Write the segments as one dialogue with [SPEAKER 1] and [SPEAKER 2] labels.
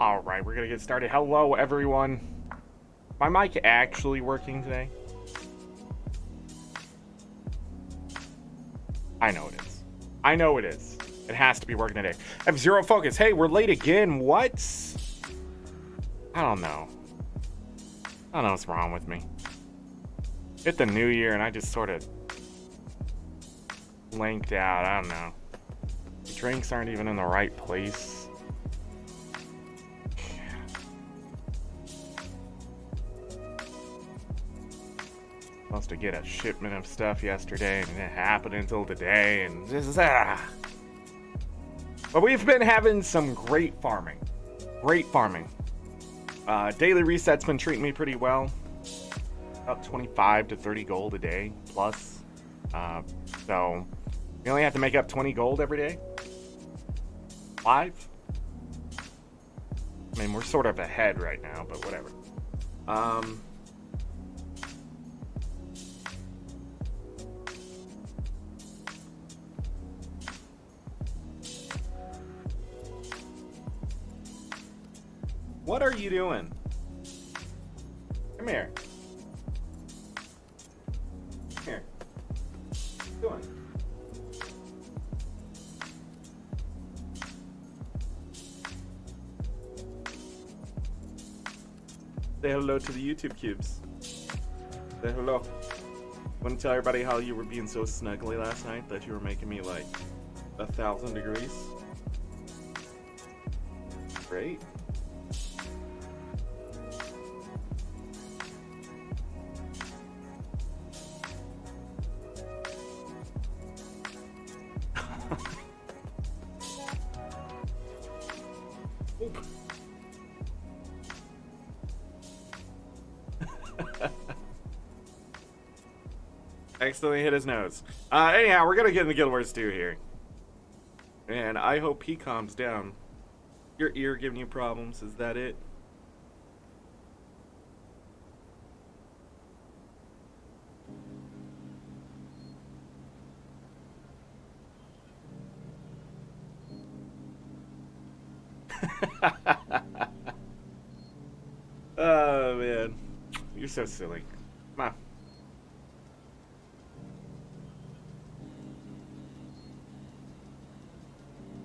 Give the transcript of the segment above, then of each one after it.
[SPEAKER 1] All right, we're gonna get started. Hello, everyone. My mic actually working today? I know it is. I know it is. It has to be working today. I have zero focus. Hey, we're late again. What? I don't know. I don't know what's wrong with me. Hit the new year and I just sort of blanked out. I don't know. The drinks aren't even in the right place. Supposed to get a shipment of stuff yesterday and it didn't happen until today, and this is But we've been having some great farming. Daily reset's been treating me pretty well. About 25 to 30 gold a day plus. So we only have to make up 20 gold every day. 5. I mean, we're sort of ahead right now, but whatever. What are you doing? Come here. Come here. What are you doing? Say hello to the YouTube cubes. Say hello. Want to tell everybody how you were being so snuggly last night that you were making me like 1,000 degrees? Great. Accidentally hit his nose. Anyhow, we're gonna get into Guild Wars 2 here. And I hope he calms down. Your ear giving you problems, is that it? Oh man, you're so silly. Come on.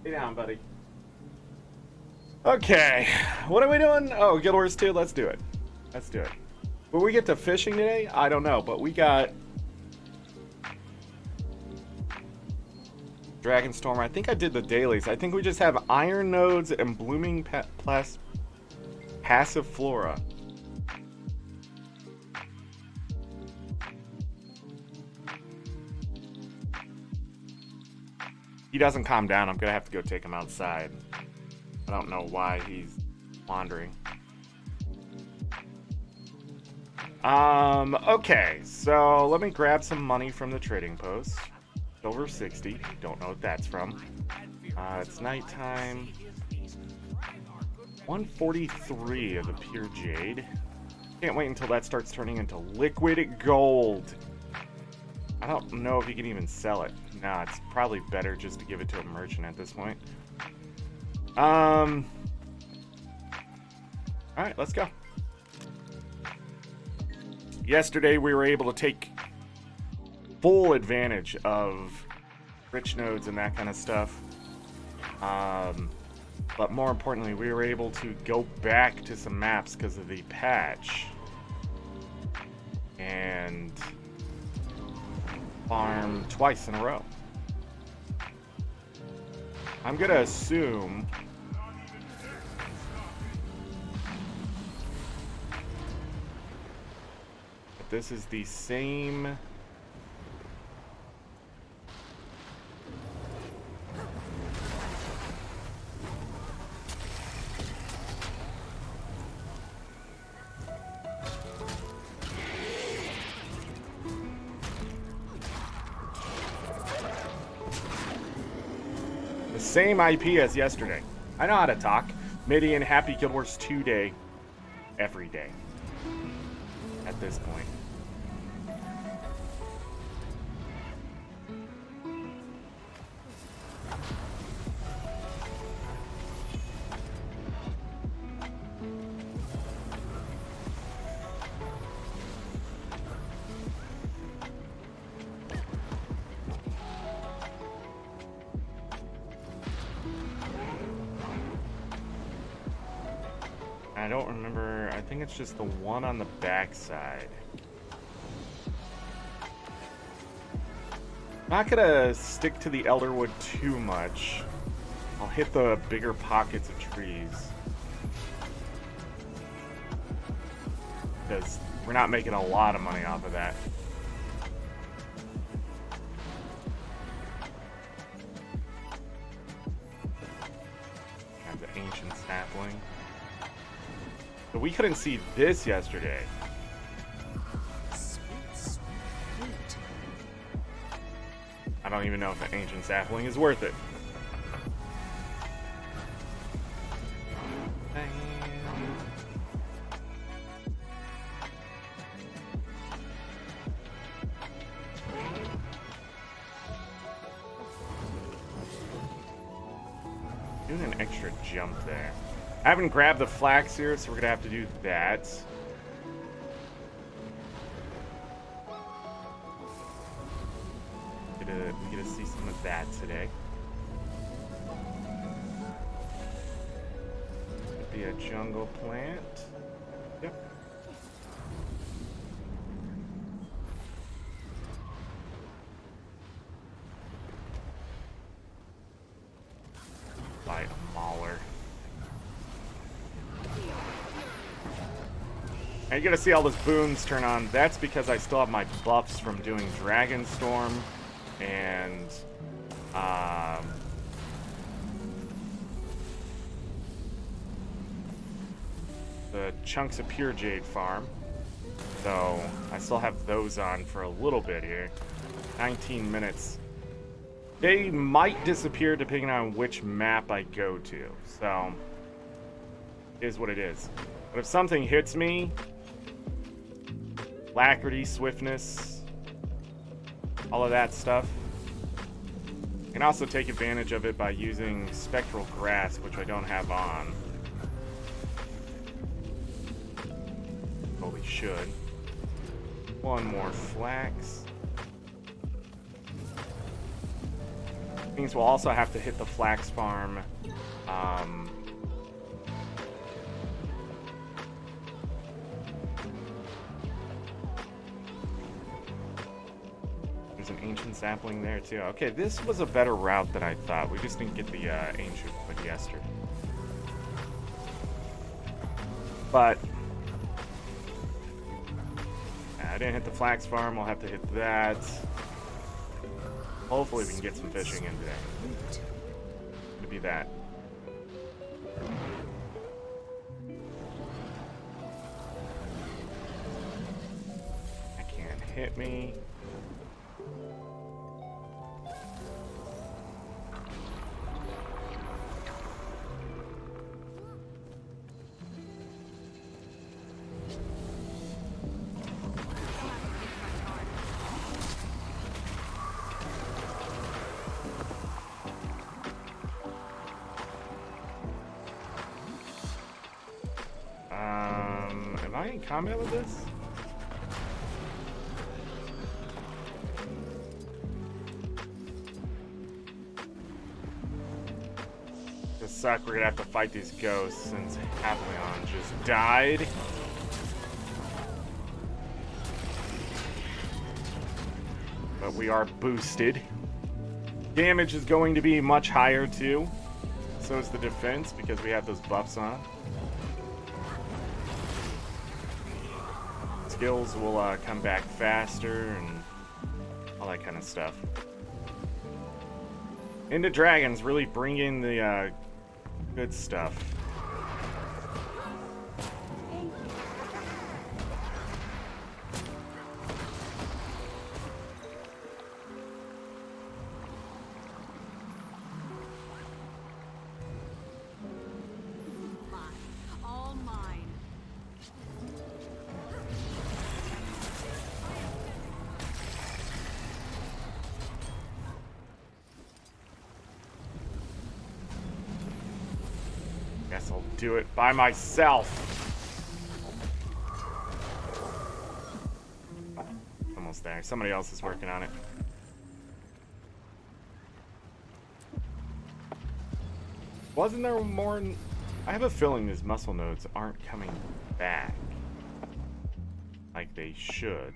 [SPEAKER 1] Stay down, buddy. Okay, what are we doing? Oh, Guild Wars 2, let's do it. Let's do it. Will we get to fishing today? I don't know, but we got Dragonstorm. I think I did the dailies. I think we just have iron nodes and blooming passive flora. He doesn't calm down. I'm gonna have to go take him outside. I don't know why he's wandering. Okay, so let me grab some money from the trading post. Silver 60. Don't know what that's from. It's nighttime. 143 of the pure jade. Can't wait until that starts turning into liquid gold. I don't know if you can even sell it. Nah, it's probably better just to give it to a merchant at this point. Alright, let's go. Yesterday we were able to take full advantage of rich nodes and that kind of stuff. But more importantly, we were able to go back to some maps because of the patch. And farm twice in a row. I'm gonna assume that this is the same same IP as yesterday. I know how to talk. Midian, happy Guild Wars 2 day. Every day. At this point. I don't remember. I think it's just the one on the back side. Not gonna stick to the elderwood too much. I'll hit the bigger pockets of trees. Because we're not making a lot of money off of that. Have the ancient sapling. But we couldn't see this yesterday. I don't even know if the ancient sapling is worth it. Doing an extra jump there. I haven't grabbed the flax here, so we're gonna have to do that. We get to see some of that today. Could be a jungle plant. Yep. By a mauler. Now you're gonna see all those boons turn on. That's because I still have my buffs from doing Dragon Storm and the chunks of pure jade farm. So I still have those on for a little bit here. 19 minutes. They might disappear depending on which map I go to. So it is what it is. But if something hits me, alacrity, swiftness, all of that stuff. You can also take advantage of it by using Spectral Grasp, which I don't have on. Probably should. One more flax. Means we'll also have to hit the flax farm. There's an ancient sapling there too. Okay, this was a better route than I thought. We just didn't get the ancient wood yesterday. But I didn't hit the flax farm. We'll have to hit that. Hopefully we can get some fishing in today. It'll be that. That can't hit me. Am I in combat with this? This sucks. We're gonna have to fight these ghosts since Apollyon just died. But we are boosted. Damage is going to be much higher too. So is the defense because we have those buffs on. Skills will come back faster and all that kind of stuff. Into Dragons really bring in the good stuff. Guess I'll do it by myself. Almost there. Somebody else is working on it. Wasn't there more? I have a feeling these muscle nodes aren't coming back like they should.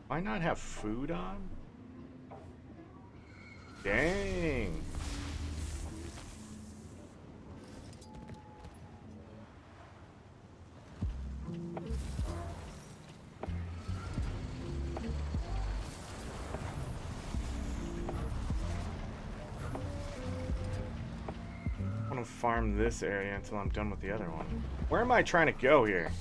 [SPEAKER 1] Why not have food on? Dang. I want to farm this area until I'm done with the other one. Where am I trying to go here?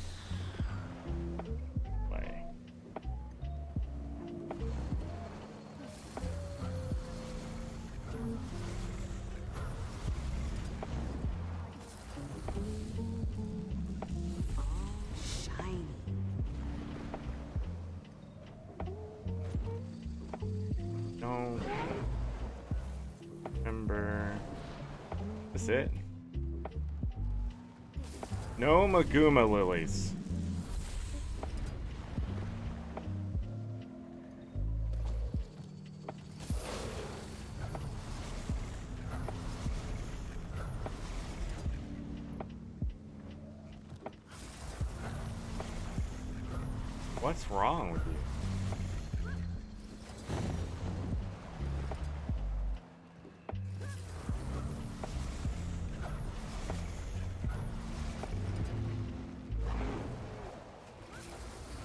[SPEAKER 1] Don't remember. That's it. No Maguma lilies. What's wrong with you?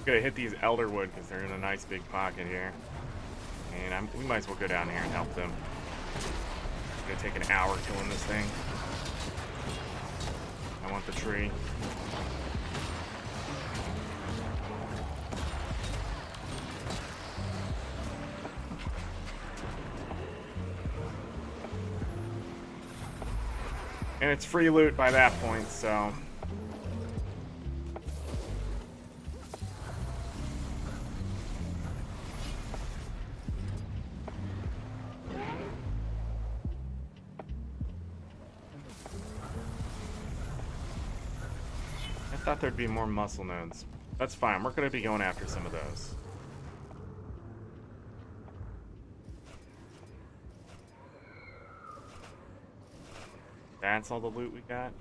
[SPEAKER 1] Gonna hit these elderwood because they're in a nice big pocket here, and we might as well go down here and help them. It's gonna take an hour killing this thing. I want the tree. And it's free loot by that point, so. I thought there'd be more muscle nodes. That's fine, we're gonna be going after some of those. That's all the loot we got?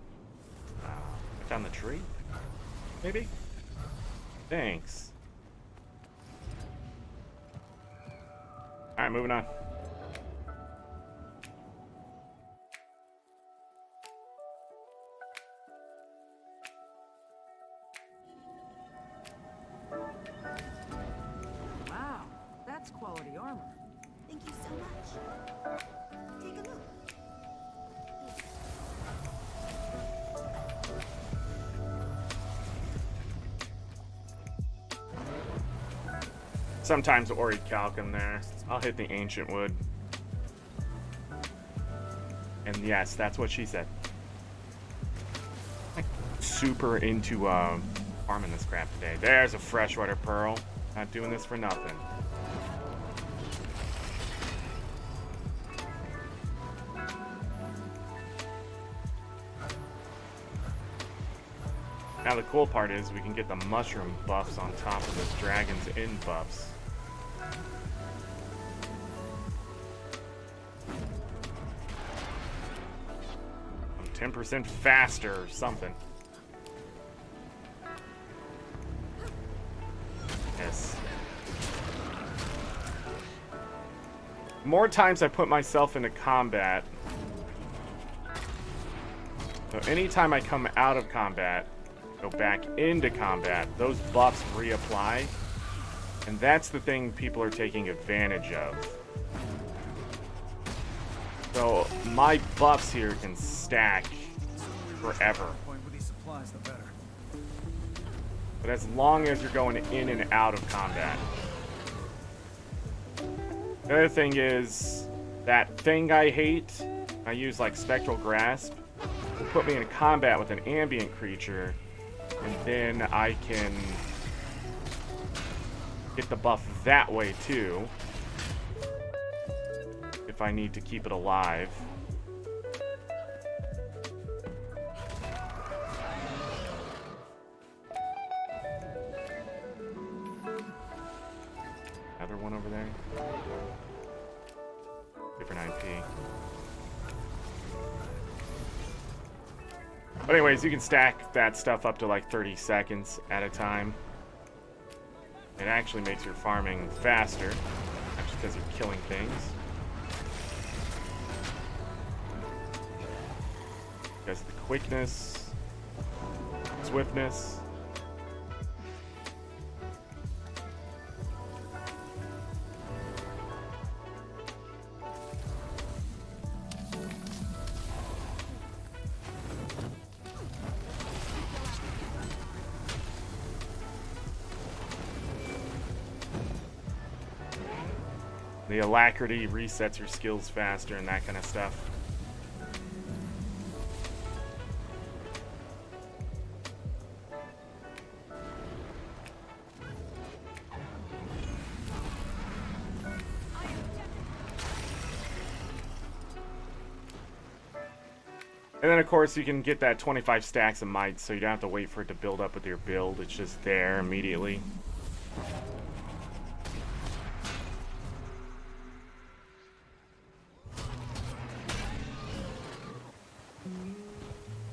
[SPEAKER 1] I found the tree? Maybe? Thanks. Alright, moving on.
[SPEAKER 2] Wow, that's quality armor.
[SPEAKER 3] Thank you so much. Take a look.
[SPEAKER 1] Sometimes Ori Calcum there. I'll hit the ancient wood. And yes, that's what she said. Like, super into farming this crap today. There's a freshwater pearl. Not doing this for nothing. Now the cool part is we can get the mushroom buffs on top of the dragon's inn buffs. I'm 10% faster or something. Yes. More times I put myself into combat. So anytime I come out of combat, go back into combat, those buffs reapply. And that's the thing people are taking advantage of. So my buffs here can stack forever. But as long as you're going in and out of combat. The other thing is, that thing I hate, I use like Spectral Grasp, will put me in combat with an ambient creature, and then I can get the buff that way too, if I need to keep it alive. over there. Different IP. But anyways, you can stack that stuff up to like 30 seconds at a time. It actually makes your farming faster, just because you're killing things. Because the quickness, swiftness. The alacrity resets your skills faster and that kind of stuff. And then, of course, you can get that 25 stacks of mites, so you don't have to wait for it to build up with your build. It's just there immediately.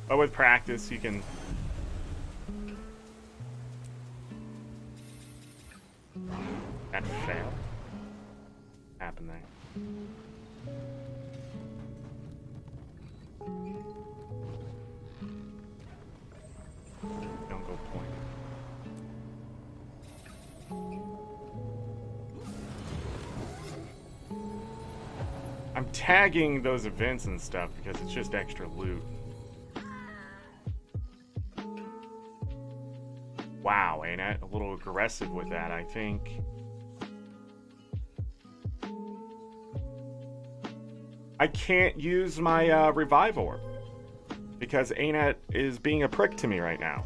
[SPEAKER 1] But with practice, you can... That failed? What happened there? Don't go point. I'm tagging those events and stuff because it's just extra loot. Wow, ain't it? A little aggressive with that, I think. I can't use my revive orb because ArenaNet is being a prick to me right now.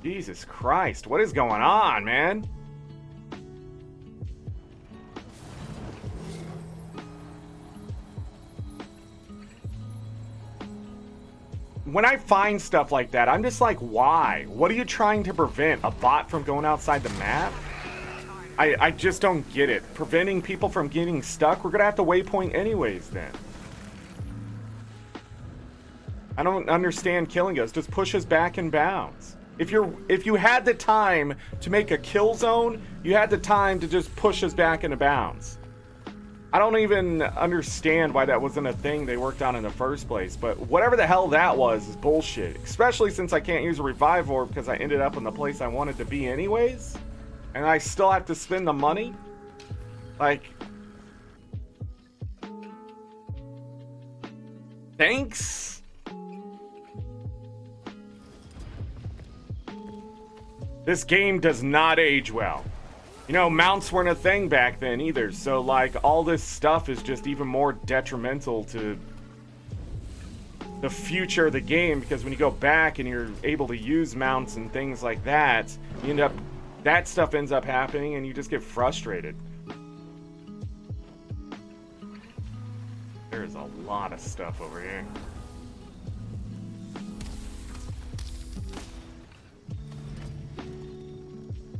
[SPEAKER 1] Jesus Christ, what is going on, man? When I find stuff like that, I'm just like, why? What are you trying to prevent? A bot from going outside the map? I just don't get it. Preventing people from getting stuck? We're gonna have to waypoint anyways then. I don't understand killing us. Just push us back in bounds. If you had the time to make a kill zone, you had the time to just push us back into bounds. I don't even understand why that wasn't a thing they worked on in the first place, but whatever the hell that was is bullshit. Especially since I can't use a revive orb because I ended up in the place I wanted to be anyways, and I still have to spend the money. Like, thanks? This game does not age well. You know, mounts weren't a thing back then either, so like all this stuff is just even more detrimental to the future of the game, because when you go back and you're able to use mounts and things like that, you end up, that stuff ends up happening and you just get frustrated. There's a lot of stuff over here.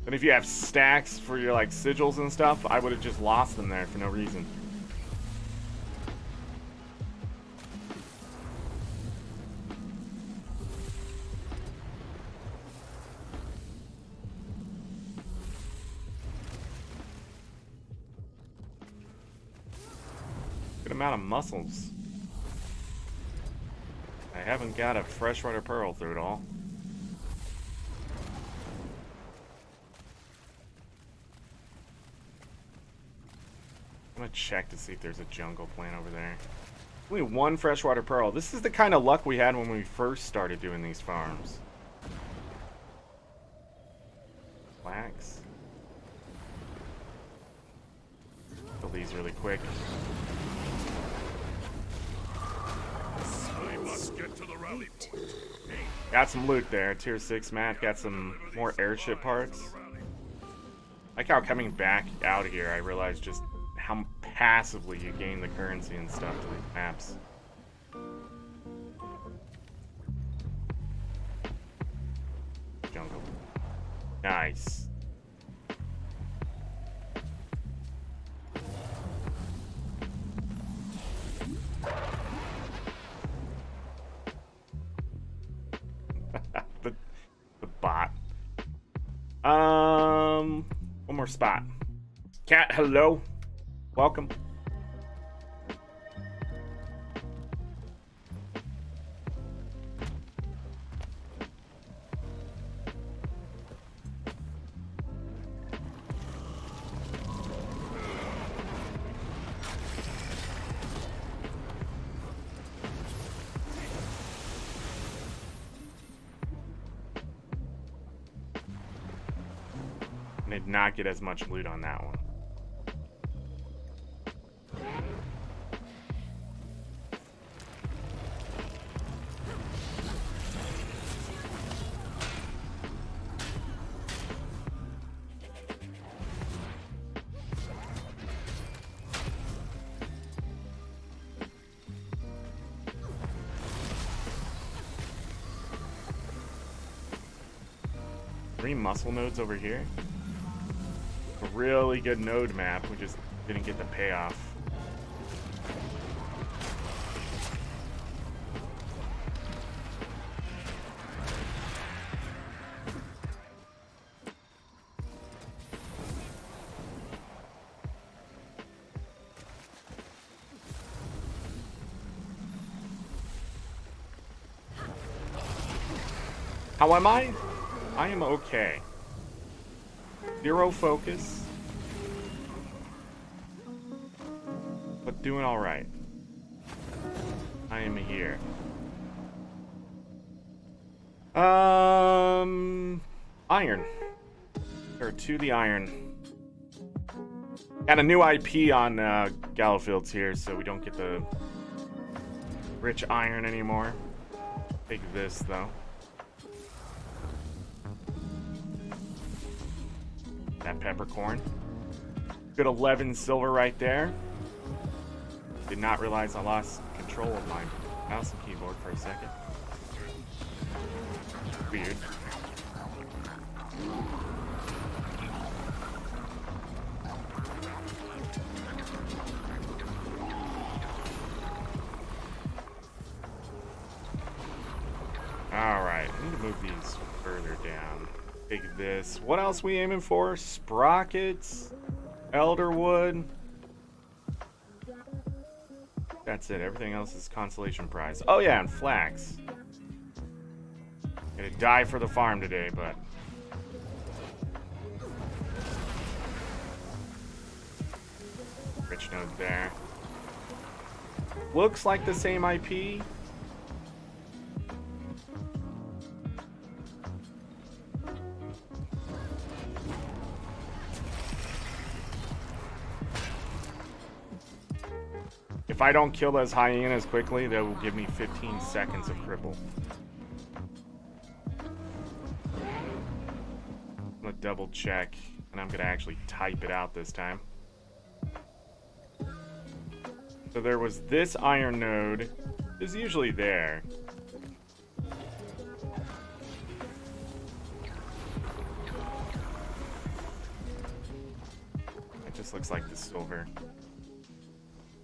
[SPEAKER 1] And if you have stacks for your like sigils and stuff, I would have just lost them there for no reason. Good amount of muscles. I haven't got a freshwater pearl through it all. I'm gonna check to see if there's a jungle plant over there. Only one freshwater pearl. This is the kind of luck we had when we first started doing these farms. Wax. Kill these really quick.
[SPEAKER 4] I must get to the rally point.
[SPEAKER 1] Got some loot there. Tier 6 mat. Got some more airship parts. Like how coming back out of here, I realized just how passively you gain the currency and stuff to these maps. Jungle. Nice. the bot. One more spot. Cat, hello. Welcome. And did not get as much loot on that one. Three muscle nodes over here. A really good node map. We just didn't get the payoff. How am I? I am okay. Zero focus. But doing alright. I am here. Iron. Or to the iron. Got a new IP on Gallowfields here, so we don't get the rich iron anymore. Take this, though. That peppercorn. Good 11 silver right there. Did not realize I lost control of my mouse and keyboard for a second. Weird. Alright, I need to move these further down. Take this. What else we aiming for? Sprockets, elderwood. That's it. Everything else is consolation prize. Oh yeah, and flax. Gonna die for the farm today, but rich node there. Looks like the same IP. If I don't kill those hyenas quickly, they will give me 15 seconds of cripple. I'm gonna double check, and I'm gonna actually type it out this time. So there was this iron node. Is usually there. It just looks like the silver.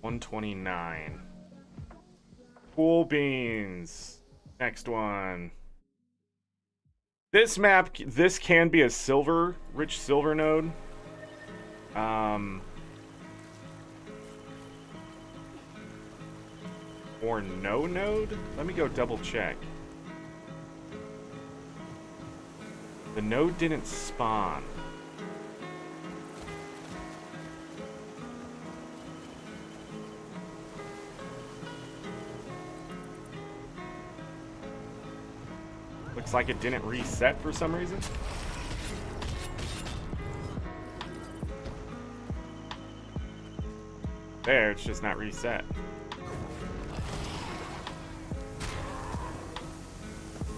[SPEAKER 1] 129. Cool beans. Next one. This map, this can be a silver, rich silver node. Or no node? Let me go double check. The node didn't spawn. Looks like it didn't reset for some reason. There, it's just not reset.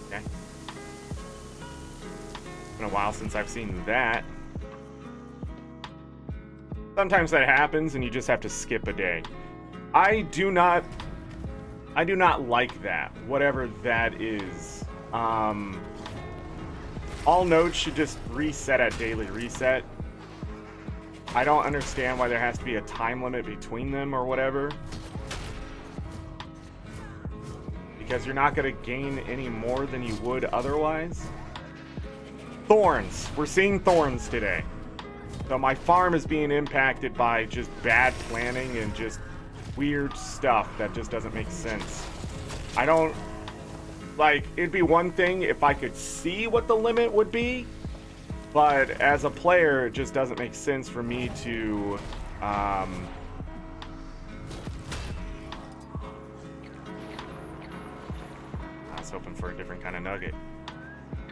[SPEAKER 1] Okay. It's been a while since I've seen that. Sometimes that happens and you just have to skip a day. I do not like that, whatever that is. All nodes should just reset at daily reset. I don't understand why there has to be a time limit between them or whatever. Because you're not going to gain any more than you would otherwise. Thorns. We're seeing thorns today. So my farm is being impacted by just bad planning and just weird stuff that just doesn't make sense. I don't... Like, it'd be one thing if I could see what the limit would be, but as a player, it just doesn't make sense for me to, I was hoping for a different kind of nugget.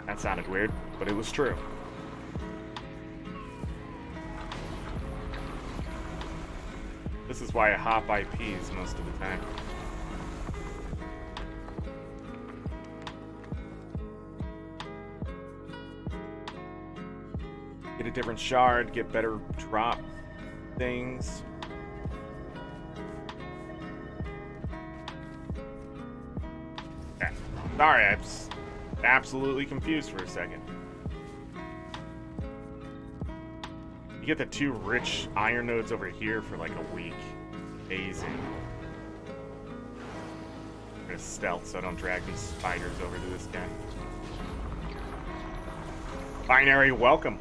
[SPEAKER 1] That sounded weird, but it was true. This is why I hop IPs most of the time. Get a different shard, get better drop things. Okay. Sorry, I was absolutely confused for a second. You get the 2 rich iron nodes over here for like a week. Amazing. I'm gonna stealth so I don't drag these spiders over to this guy. Binary, welcome.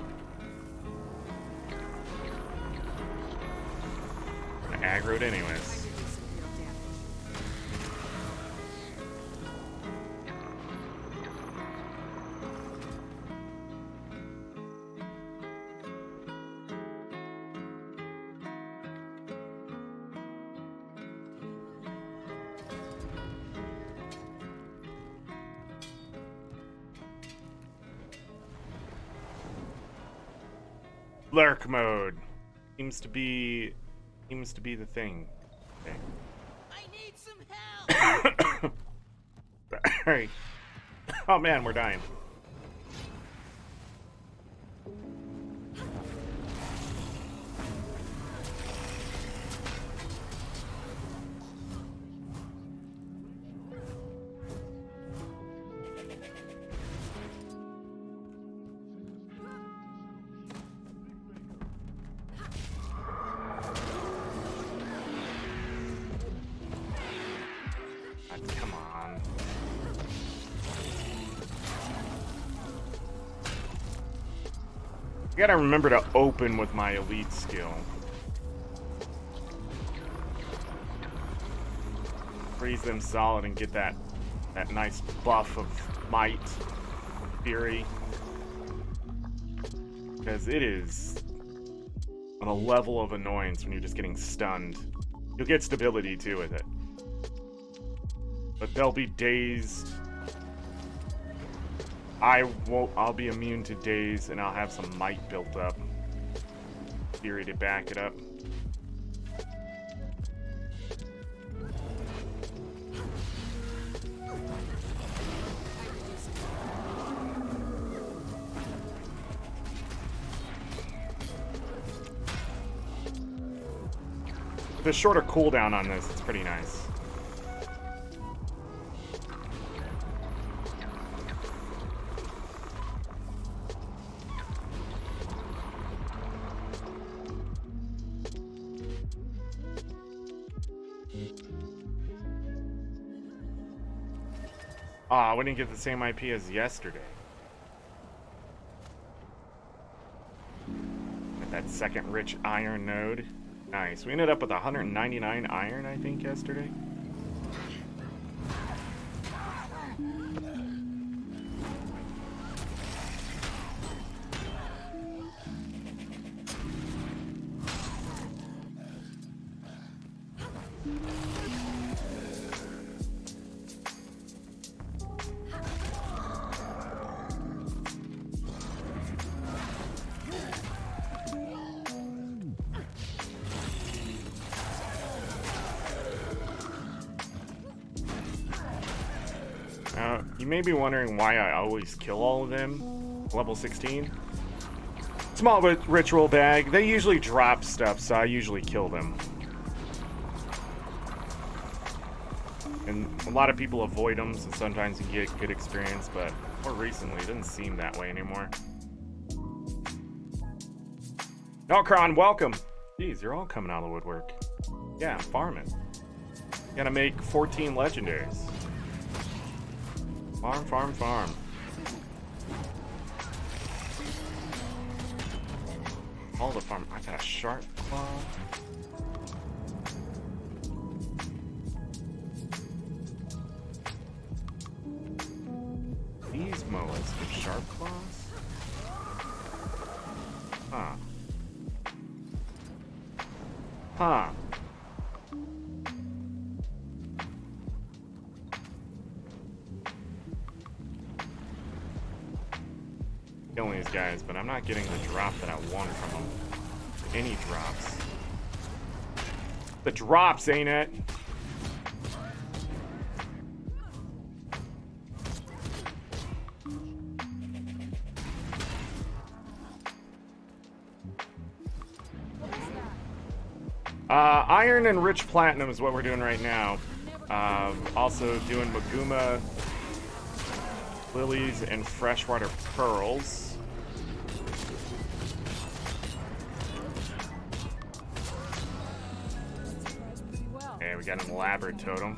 [SPEAKER 1] Aggroed anyways. Lurk mode seems to be the thing. Okay.
[SPEAKER 5] I need some help.
[SPEAKER 1] Sorry. Oh man, we're dying. Come on. I gotta remember to open with my elite skill. Freeze them solid and get that nice buff of might, fury. Because it is on a level of annoyance when you're just getting stunned. You'll get stability too with it. But they'll be dazed. I'll be immune to daze, and I'll have some might built up. Fury to back it up. The shorter cooldown on this, it's pretty nice. Aw, we didn't get the same IP as yesterday. Got that second rich iron node. Nice. We ended up with 199 iron, I think, yesterday. You may be wondering why I always kill all of them. Level 16. Small ritual bag. They usually drop stuff, so I usually kill them. And a lot of people avoid them, so sometimes you get good experience, but more recently, it doesn't seem that way anymore. Nalkron, welcome! Jeez, you're all coming out of the woodwork. Yeah, I'm farming. Gotta make 14 legendaries. Farm, farm, farm. All the farm. I got a sharp claw. These moas give sharp claws? Huh. Huh. Killing these guys, but I'm not getting the drop that I want from them. Any drops. The drops, ain't it? Iron and rich platinum is what we're doing right now. Also doing Maguma lilies and freshwater pearls. Okay, we got an elaborate totem.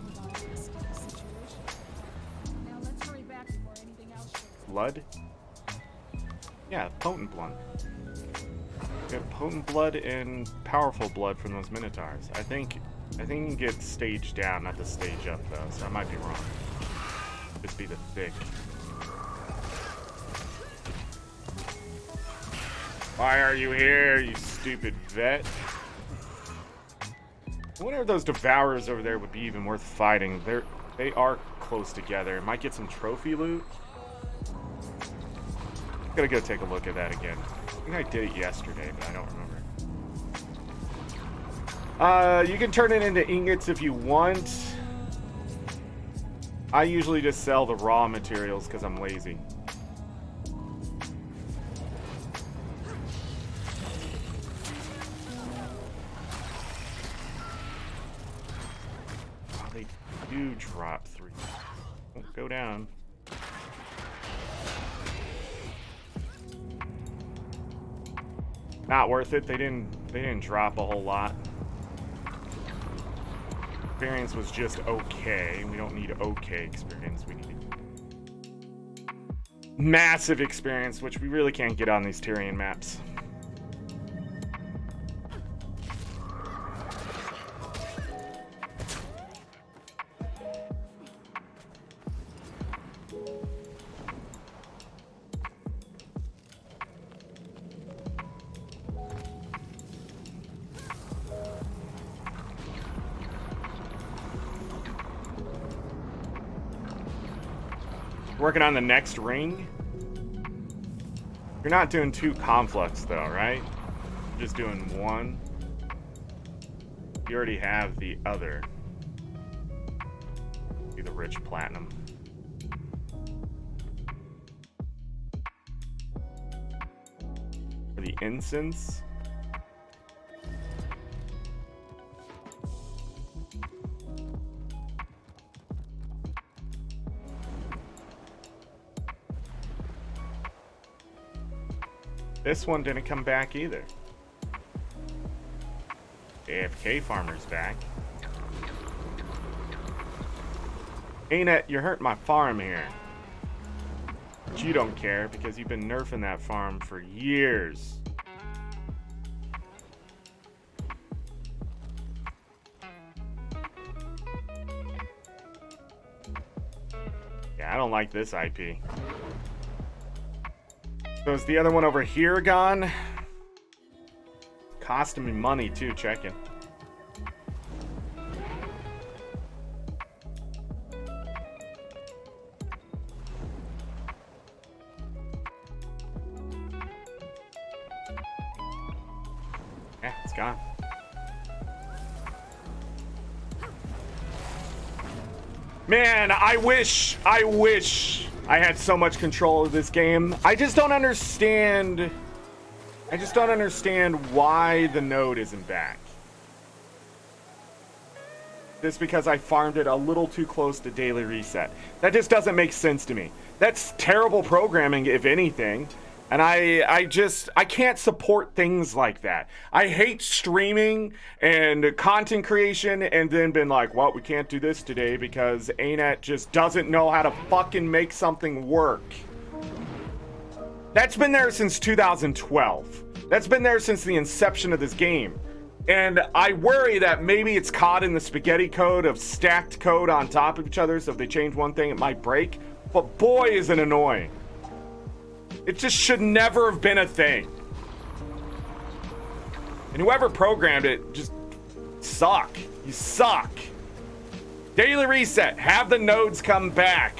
[SPEAKER 1] Blood? Yeah, potent blood. We got potent blood and powerful blood from those minotaurs. I think you can get stage down, not the stage up though, so I might be wrong. Just be the thick. Why are you here, you stupid vet? I wonder if those devourers over there would be even worth fighting. They are close together. Might get some trophy loot. Gotta go take a look at that again. I think I did it yesterday, but I don't remember. You can turn it into ingots if you want. I usually just sell the raw materials because I'm lazy. Oh, they do drop 3. Don't go down. Not worth it. They didn't drop a whole lot. Experience was just okay. We don't need okay experience. We need massive experience, which we really can't get on these Tyrian maps. Working on the next ring. You're not doing 2 conflicts though, right? You're just doing 1. You already have the other. Be the rich platinum. For the incense. This one didn't come back either. AFK farmer's back. ArenaNet, you're hurting my farm here. But you don't care because you've been nerfing that farm for years. Yeah, I don't like this IP. So is the other one over here gone? Costing me money too, checking. Yeah, it's gone. Man, I wish I had so much control of this game. I just don't understand why the node isn't back. this because I farmed it a little too close to daily reset. That just doesn't make sense to me. That's terrible programming, if anything. And I can't support things like that. I hate streaming and content creation and then been like, well, we can't do this today because ArenaNet just doesn't know how to fucking make something work. That's been there since 2012. That's been there since the inception of this game. And I worry that maybe it's caught in the spaghetti code of stacked code on top of each other, so if they change one thing, it might break. But boy, is it annoying. It just should never have been a thing. And whoever programmed it, just suck. You suck. Daily reset. Have the nodes come back.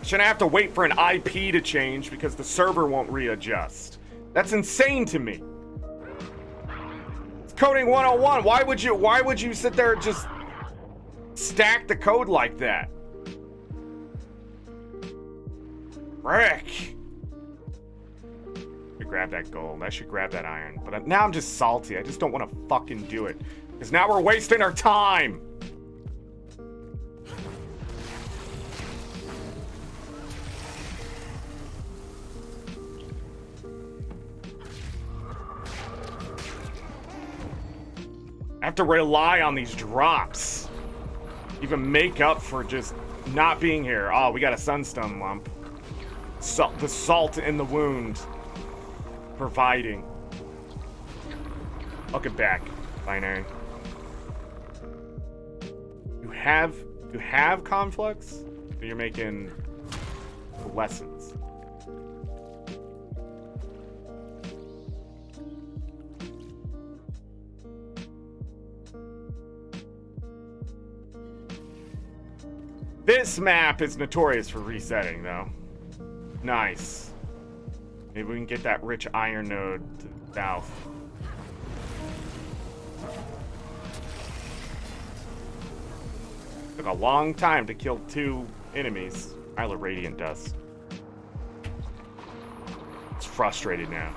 [SPEAKER 1] Shouldn't have to wait for an IP to change because the server won't readjust. That's insane to me. It's coding 101. Why would you sit there and just stack the code like that? Frick. I should grab that gold. I should grab that iron. But now I'm just salty. I just don't want to fucking do it. Because now we're wasting our time. I have to rely on these drops. Even make up for just not being here. Oh, we got a sunstone lump. The salt in the wound. Providing. I'll get back, binary. You have conflux? Or you're making lessons. This map is notorious for resetting, though. Nice. Maybe we can get that rich iron node to the south. Took a long time to kill 2 enemies. Isla Radiant does. It's frustrated now.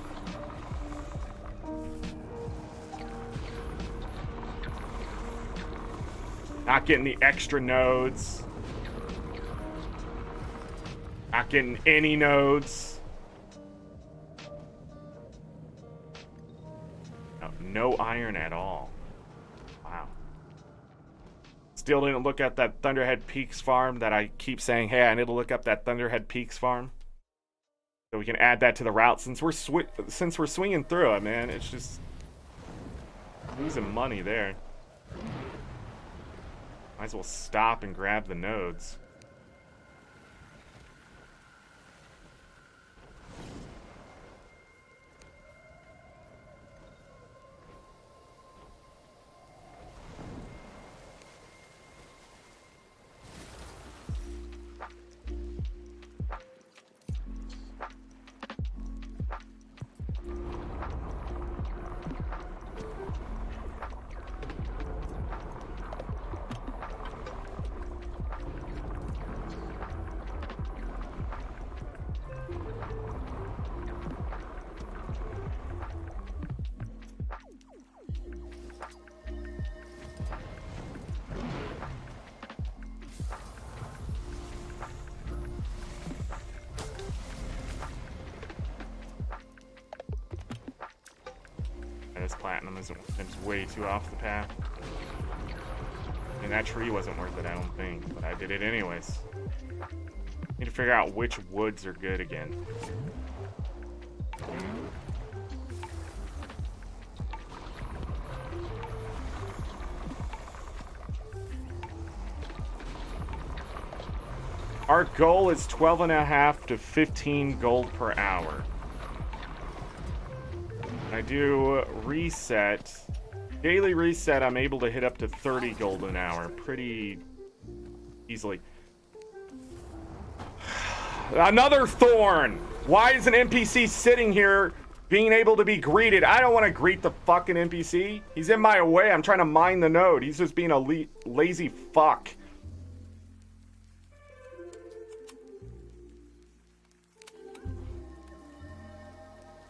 [SPEAKER 1] Not getting the extra nodes. Not getting any nodes. No iron at all. Wow. Still didn't look at that Thunderhead Peaks farm that I keep saying, hey, I need to look up that Thunderhead Peaks farm. So we can add that to the route since we're swinging through it, man. It's just losing money there. Might as well stop and grab the nodes. This platinum is way too off the path. And that tree wasn't worth it, I don't think. But I did it anyways. Need to figure out which woods are good again. Our goal is 12.5 to 15 gold per hour. I do reset. Daily reset, I'm able to hit up to 30 gold an hour pretty easily. Another thorn! Why is an NPC sitting here being able to be greeted? I don't want to greet the fucking NPC. He's in my way. I'm trying to mine the node. He's just being a lazy fuck.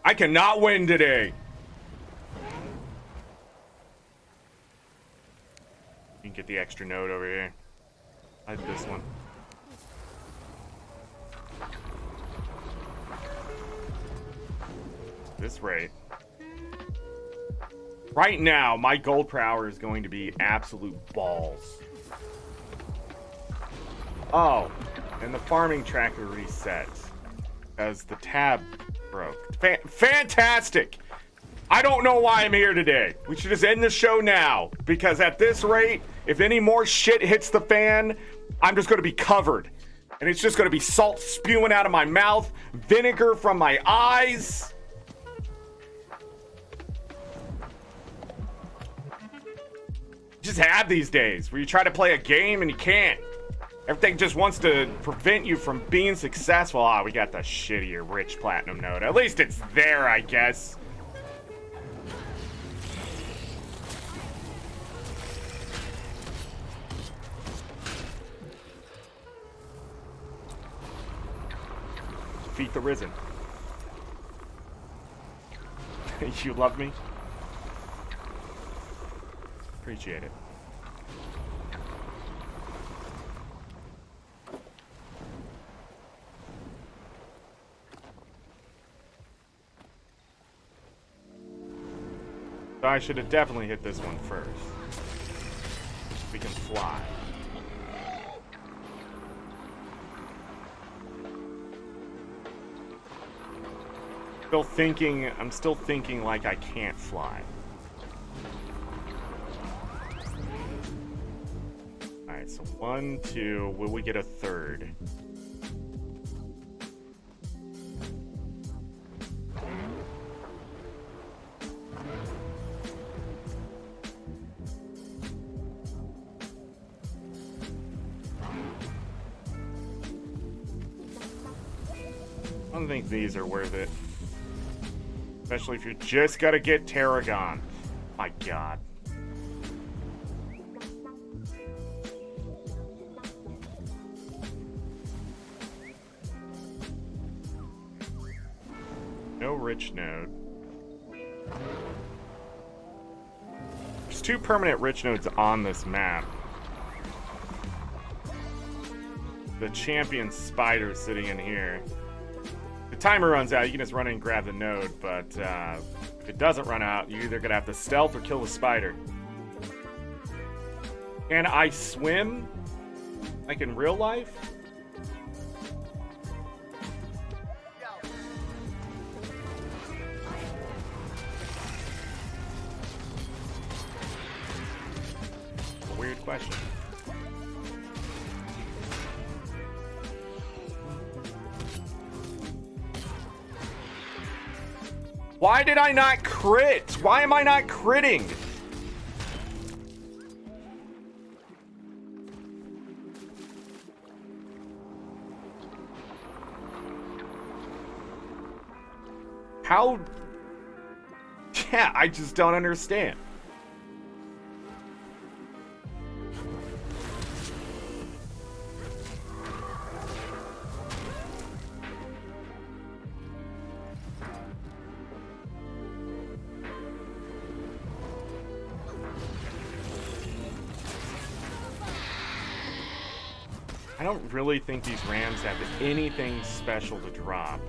[SPEAKER 1] I cannot win today. You can get the extra node over here. I like this one. This rate. Right now, my gold per hour is going to be absolute balls. Oh, and the farming tracker resets because the tab broke. Fantastic! I don't know why I'm here today. We should just end the show now, because at this rate, if any more shit hits the fan, I'm just going to be covered. And it's just going to be salt spewing out of my mouth, vinegar from my eyes. Just have these days where you try to play a game and you can't. Everything just wants to prevent you from being successful. Ah, we got the shittier rich platinum node. At least it's there, I guess. Defeat the Risen. You love me? Appreciate it. So I should have definitely hit this one first. We can fly. I'm still thinking like I can't fly. Alright, so 1, 2, will we get a third? I don't think these are worth it. Especially if you just gotta get Tarragon. My god. No rich node. There's 2 permanent rich nodes on this map. The champion spider sitting in here. The timer runs out, you can just run in and grab the node, but if it doesn't run out, you're either gonna have to stealth or kill the spider. Can I swim? Like in real life? A weird question. Why did I not crit? Why am I not critting? How? Yeah, I just don't understand. I don't really think these rams have anything special to drop.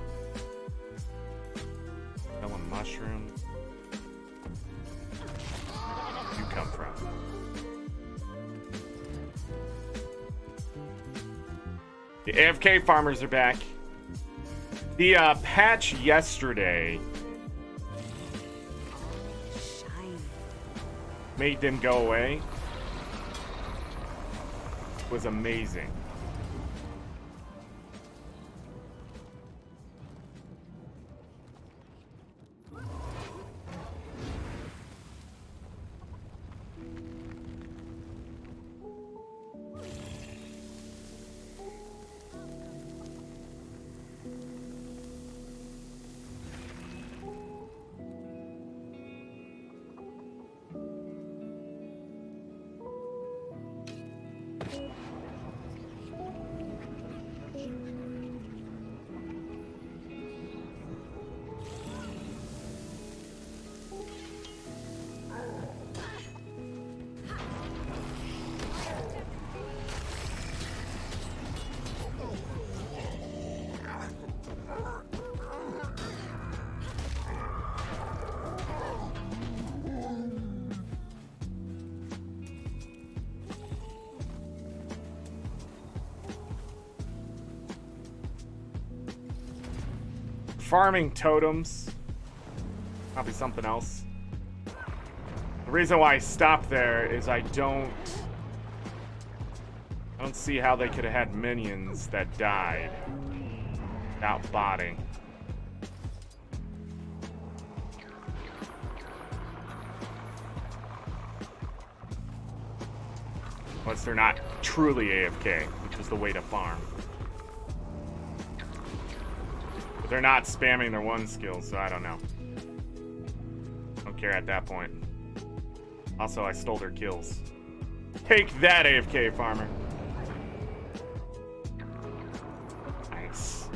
[SPEAKER 1] Melon mushroom. Where'd you come from? The AFK farmers are back. The patch yesterday made them go away. It was amazing. farming totems. Probably something else. The reason why I stopped there is I don't see how they could have had minions that died without botting. Unless they're not truly AFK, which is the way to farm. But they're not spamming their one skill, so I don't know. Don't care at that point. Also, I stole their kills. Take that, AFK farmer. Nice.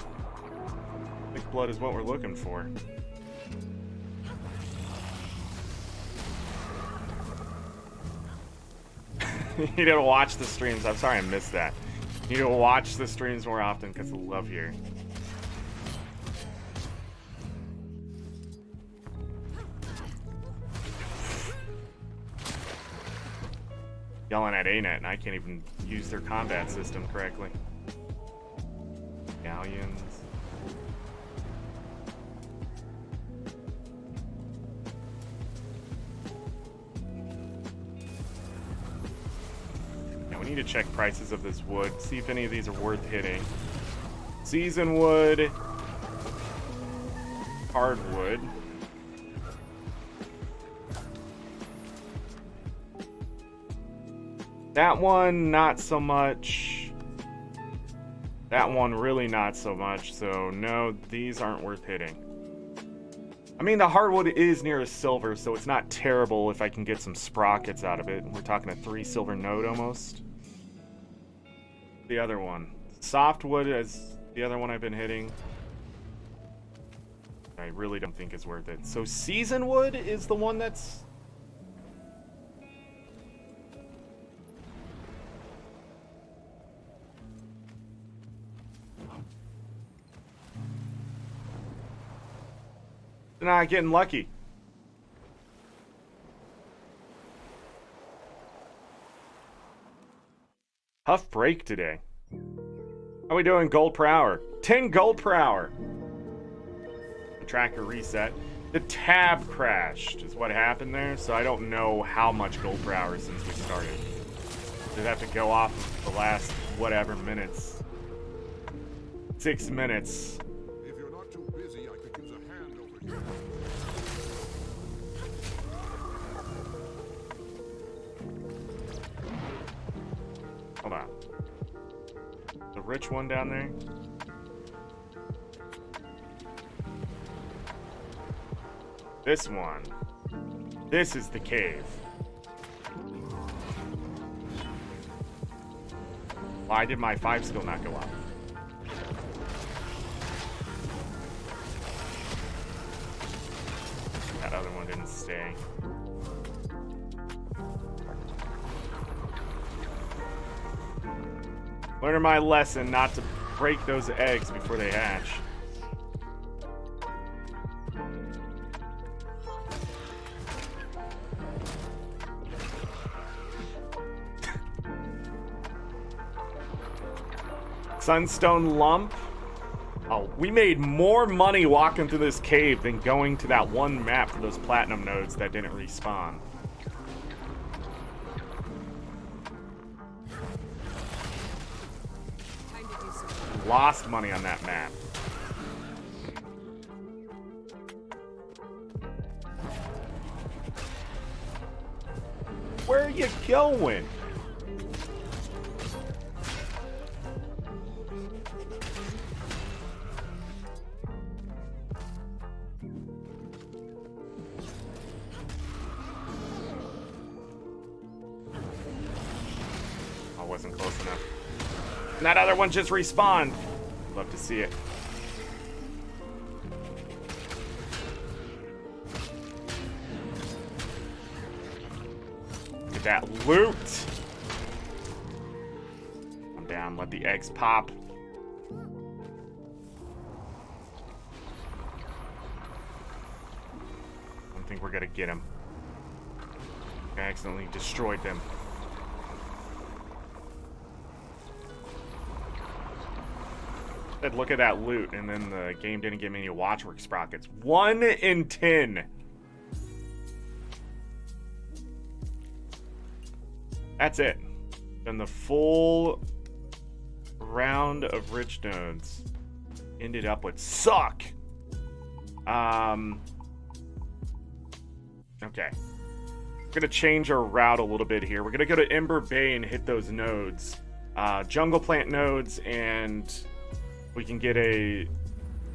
[SPEAKER 1] Thick blood is what we're looking for. You need to watch the streams. I'm sorry I missed that. You need to watch the streams more often because I love here. Yelling at ArenaNet and I can't even use their combat system correctly. Galleons. We need to check prices of this wood, see if any of these are worth hitting. Season wood, hardwood. That one, not so much. That one, really not so much. So, no, these aren't worth hitting. I mean, the hardwood is near a silver, so it's not terrible if I can get some sprockets out of it. We're talking a 3 silver node almost. The other one. Softwood is the other one I've been hitting. I really don't think it's worth it. So season wood is the one that's... Not getting lucky. Tough break today. How we doing gold per hour? 10 gold per hour. The tracker reset. The tab crashed is what happened there, so I don't know how much gold per hour since we started. They'd have to go off of the last whatever minutes. 6 minutes.
[SPEAKER 4] If you're not too busy, I could use a hand over here.
[SPEAKER 1] Hold on. The rich one down there? This one. This is the cave. Why did my 5 skill not go up? That other one didn't stay. Learn my lesson not to break those eggs before they hatch. Sunstone lump. Oh, we made more money walking through this cave than going to that one map for those platinum nodes that didn't respawn. Lost money on that map. Where are you going? I wasn't close enough. And that other one just respawned. Love to see it. Get that loot. I'm down. Let the eggs pop. I don't think we're gonna get him. I accidentally destroyed them. Said, look at that loot, and then the game didn't give me any Watchwork sprockets. 1 in 10. That's it. Then the full round of rich nodes ended up with suck. Okay. We're gonna change our route a little bit here. We're gonna go to Ember Bay and hit those nodes. Jungle plant nodes, and we can get a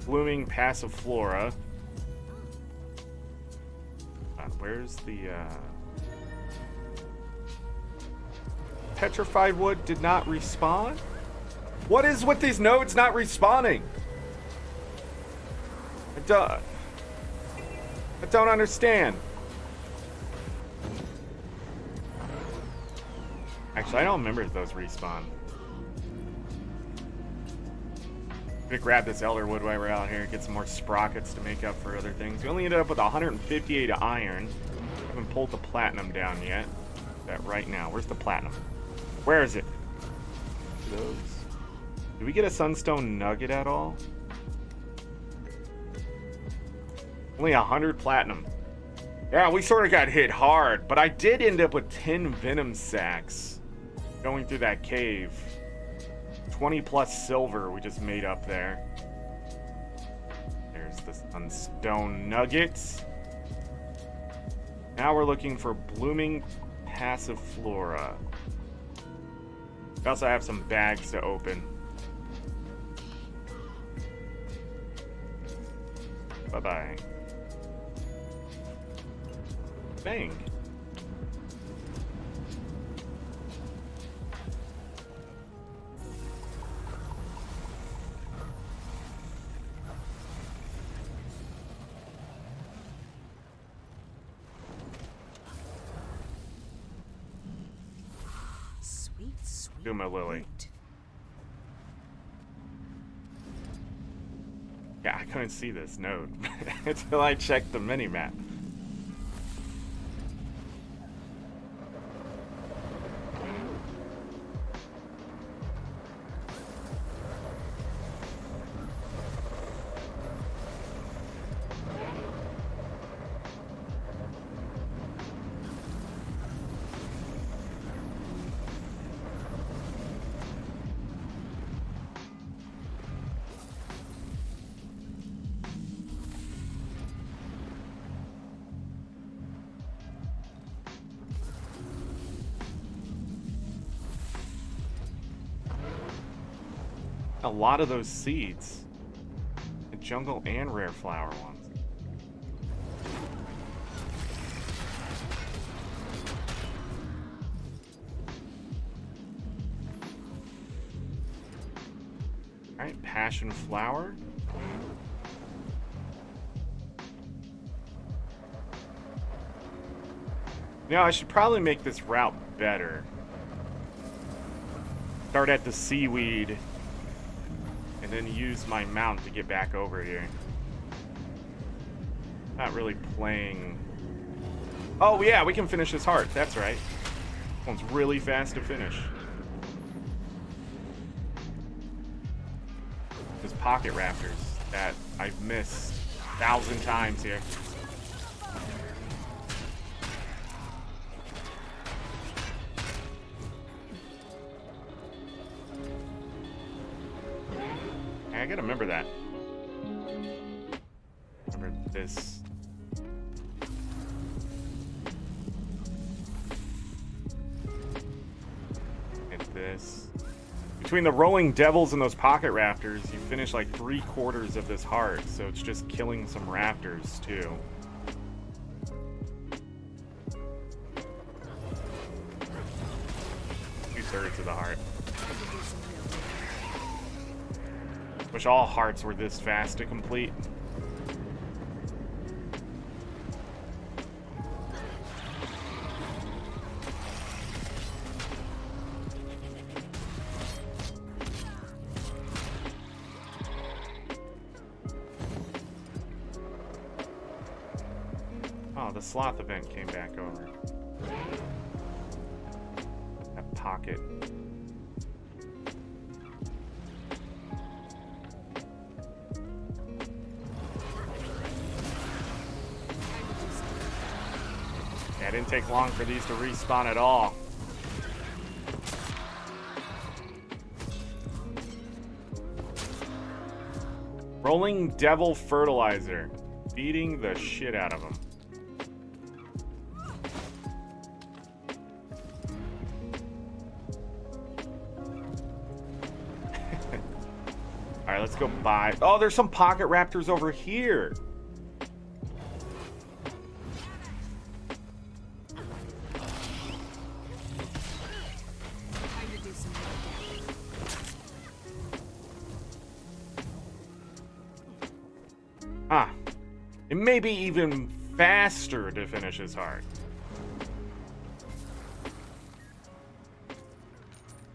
[SPEAKER 1] blooming passiflora. Where's the petrified wood did not respawn? What is with these nodes not respawning? I don't understand. Actually, I don't remember if those respawn. I'm gonna grab this elder wood while we're out here, get some more sprockets to make up for other things. We only ended up with 158 iron. Haven't pulled the platinum down yet. That right now. Where's the platinum? Where is it? Those. Did we get a sunstone nugget at all? Only 100 platinum. Yeah, we sort of got hit hard, but I did end up with 10 venom sacks going through that cave. 20 plus silver we just made up there. There's the sunstone nuggets. Now we're looking for blooming passiflora. We also have some bags to open. Bye-bye. Bang.
[SPEAKER 3] Sweet, sweet.
[SPEAKER 1] Guma Lily.
[SPEAKER 3] fruit.
[SPEAKER 1] Yeah, I couldn't see this node until I checked the mini-map. A lot of those seeds. The jungle and rare flower ones. Alright, passion flower. Now I should probably make this route better. Start at the seaweed. And then use my mount to get back over here. Not really playing. Oh yeah, we can finish this heart. That's right. This one's really fast to finish. Those pocket raptors that I've missed 1,000 times here. I gotta remember that. Remember this. Hit this. Between the rolling devils and those pocket raptors, you finish like 3/4 of this heart, so it's just killing some raptors too. Two-thirds of the heart. Wish all hearts were this fast to complete. Oh, the sloth event came back over. That pocket. take long for these to respawn at all. Rolling Devil Fertilizer. Beating the shit out of them. Alright, let's go buy. Oh, there's some pocket raptors over here.
[SPEAKER 2] Time to do some more damage.
[SPEAKER 1] Ah. It may be even faster to finish his heart.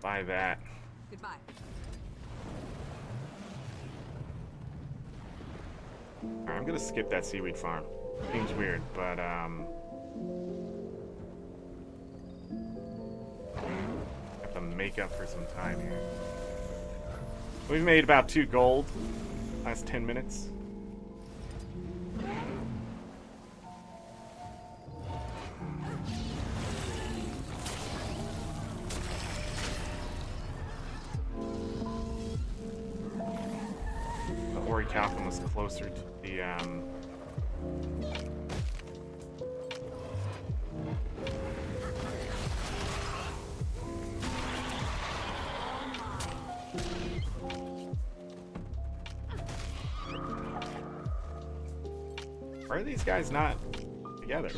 [SPEAKER 1] Buy that.
[SPEAKER 2] Goodbye.
[SPEAKER 1] Alright, I'm gonna skip that seaweed farm. Seems weird, but have to make up for some time here. We've made about 2 gold last 10 minutes. The Orichalcum was closer to the Why are these guys not together?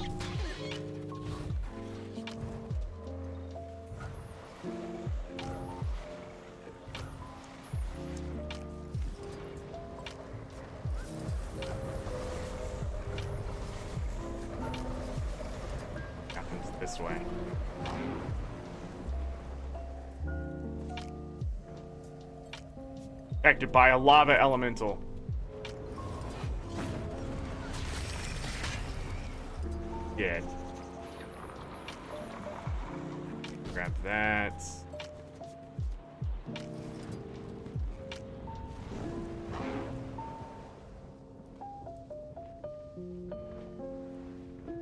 [SPEAKER 1] Happens this way. Affected by a lava elemental. Dead. Grab that.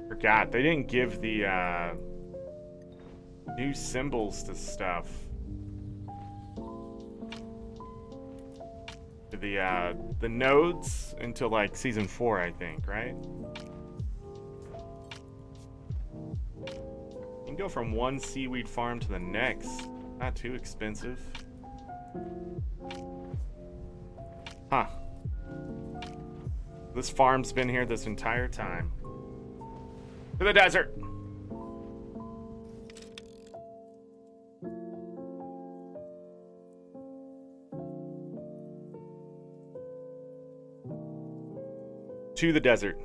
[SPEAKER 1] Forgot, they didn't give the new symbols to stuff. To the nodes until like season 4, I think, right? You can go from one seaweed farm to the next. Not too expensive. Huh. This farm's been here this entire time. To the desert! To the desert.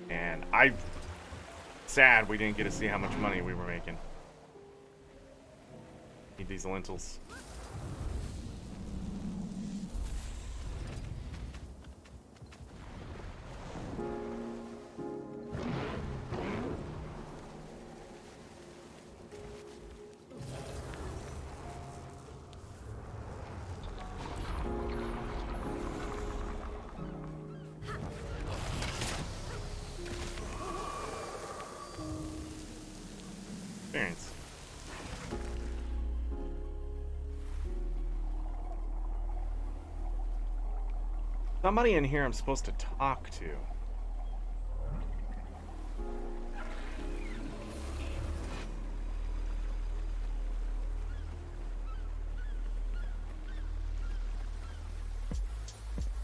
[SPEAKER 1] And I'm sad we didn't get to see how much money we were making. Need these lentils. Experience. Somebody in here I'm supposed to talk to.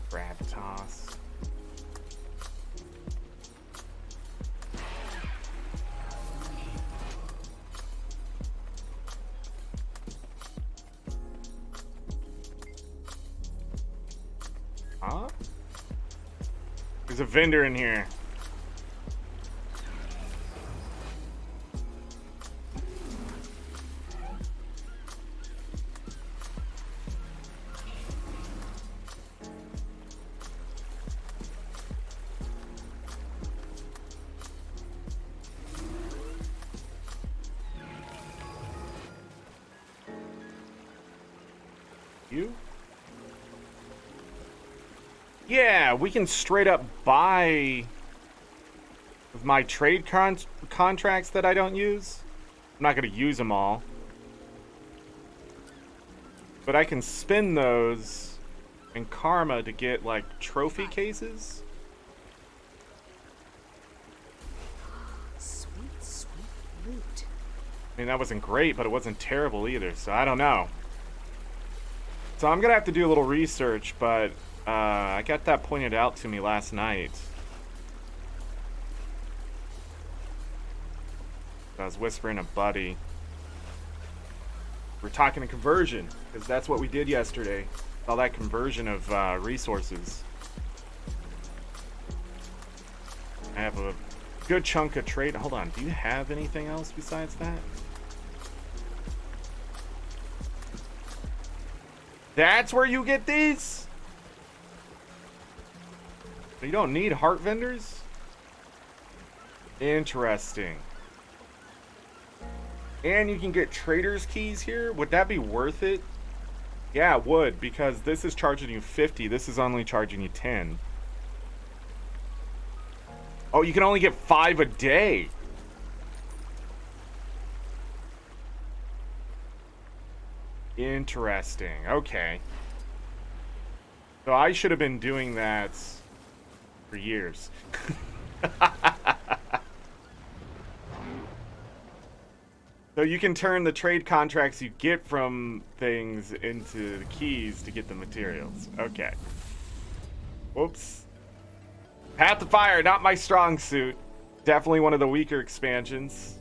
[SPEAKER 1] Grab toss. Huh? There's a vendor in here. You? Yeah, we can straight up buy with my trade contracts that I don't use. I'm not going to use them all. But I can spin those in karma to get, like, trophy cases.
[SPEAKER 2] Sweet, sweet loot.
[SPEAKER 1] I mean, that wasn't great, but it wasn't terrible either, so I don't know. So I'm going to have to do a little research, but I got that pointed out to me last night. I was whispering a buddy. We're talking a conversion, because that's what we did yesterday. All that conversion of resources. I have a good chunk of trade. Hold on, do you have anything else besides that? That's where you get these? You don't need heart vendors? Interesting. And you can get trader's keys here? Would that be worth it? Yeah, it would, because this is charging you 50. This is only charging you 10. Oh, you can only get 5 a day. Interesting. Okay. So I should have been doing that for years. So you can turn the trade contracts you get from things into the keys to get the materials. Okay. Whoops. Path to Fire, not my strong suit. Definitely one of the weaker expansions.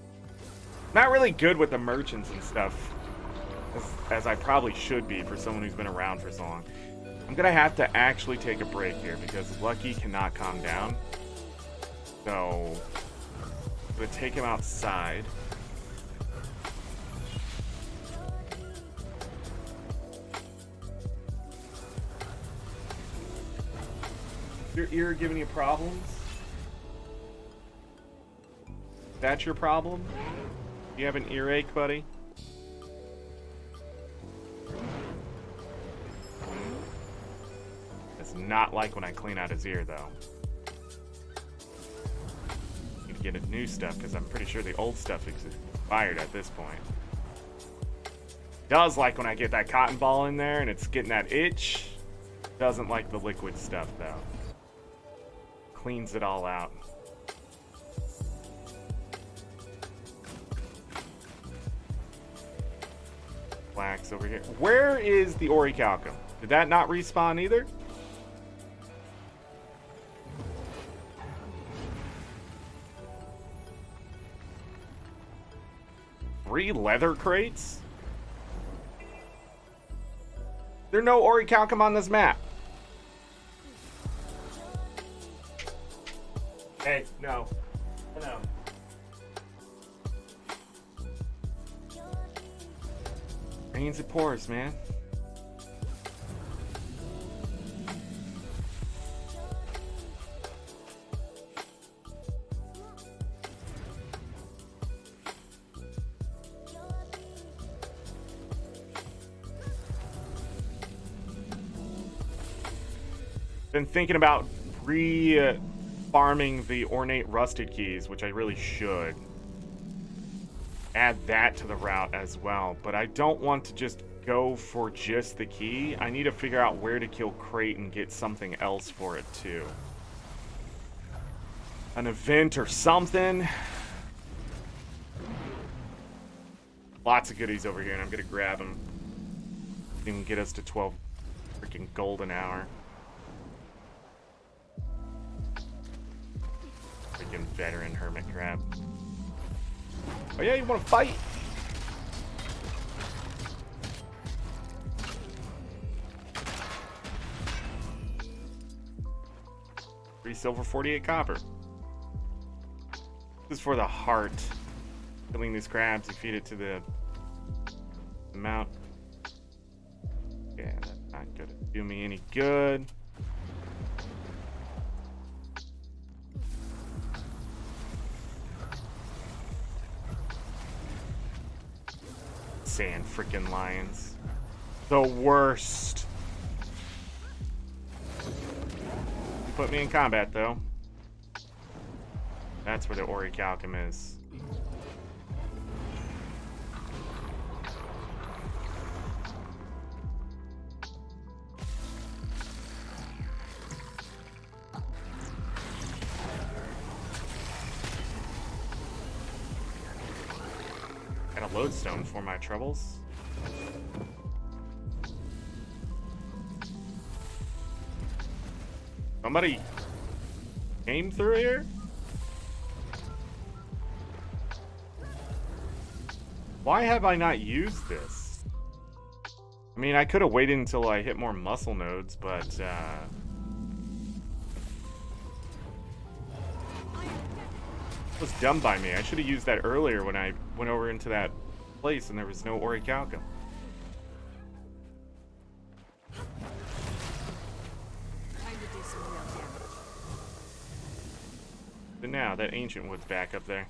[SPEAKER 1] Not really good with the merchants and stuff. As I probably should be for someone who's been around for so long. I'm going to have to actually take a break here because Lucky cannot calm down. So, I'm going to take him outside. Your ear giving you problems? That's your problem? You have an earache, buddy? It's not like when I clean out his ear, though. Need to get a new stuff, because I'm pretty sure the old stuff is expired at this point. Does like when I get that cotton ball in there and it's getting that itch. Doesn't like the liquid stuff, though. Cleans it all out. Wax over here. Where is the orichalcum? Did that not respawn either? Three leather crates? There's no orichalcum on this map. Hey, no. No. Rains it pours, man. Been thinking about farming the ornate rusted keys, which I really should. Add that to the route as well, but I don't want to just go for just the key. I need to figure out where to kill Crate and get something else for it too. An event or something. Lots of goodies over here, and I'm gonna grab them. Even get us to 12 freaking gold an hour. Freaking veteran hermit crab. Oh yeah, you want to fight? Three silver, 48 copper. This is for the heart. Killing these crabs, you feed it to the mount. Yeah, that's not gonna do me any good. Sand freaking lions. The worst. put me in combat, though. That's where the orichalcum is. Got a lodestone for my troubles. Somebody came through here? Why have I not used this? I mean, I could have waited until I hit more muscle nodes, but it was dumb by me. I should have used that earlier when I went over into that place and there was no orichalcum. But now that ancient wood's back up there.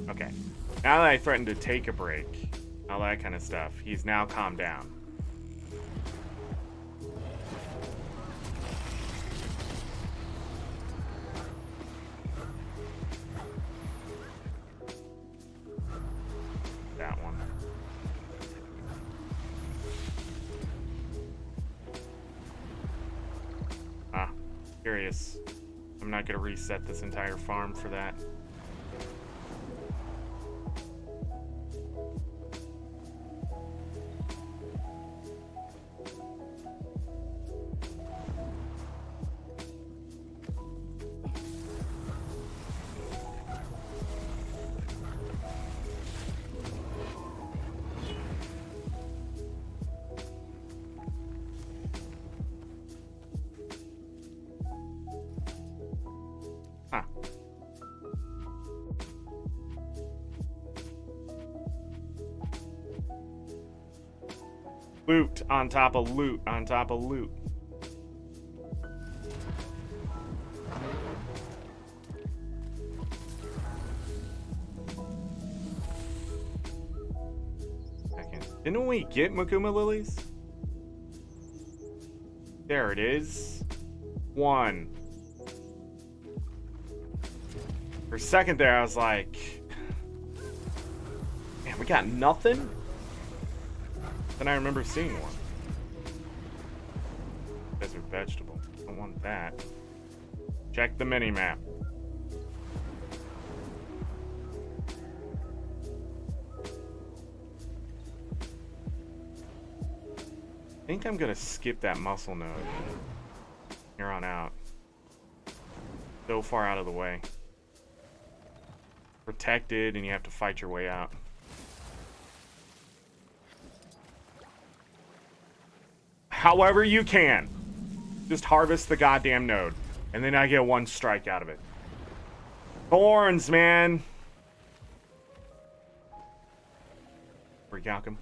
[SPEAKER 1] Okay. Now that I threatened to take a break, all that kind of stuff, he's now calmed down. That one. Ah, curious. I'm not gonna reset this entire farm for that. Loot on top of loot on top of loot. Didn't we get Makuma lilies? There it is. One. For a second there, I was like, man, we got nothing? Then I remember seeing one. Desert vegetable. Don't want that. Check the mini-map. I think I'm gonna skip that muscle node here on out. So far out of the way. Protected, and you have to fight your way out. However you can. Just harvest the goddamn node. And then I get one strike out of it. Thorns, man. Orichalcum.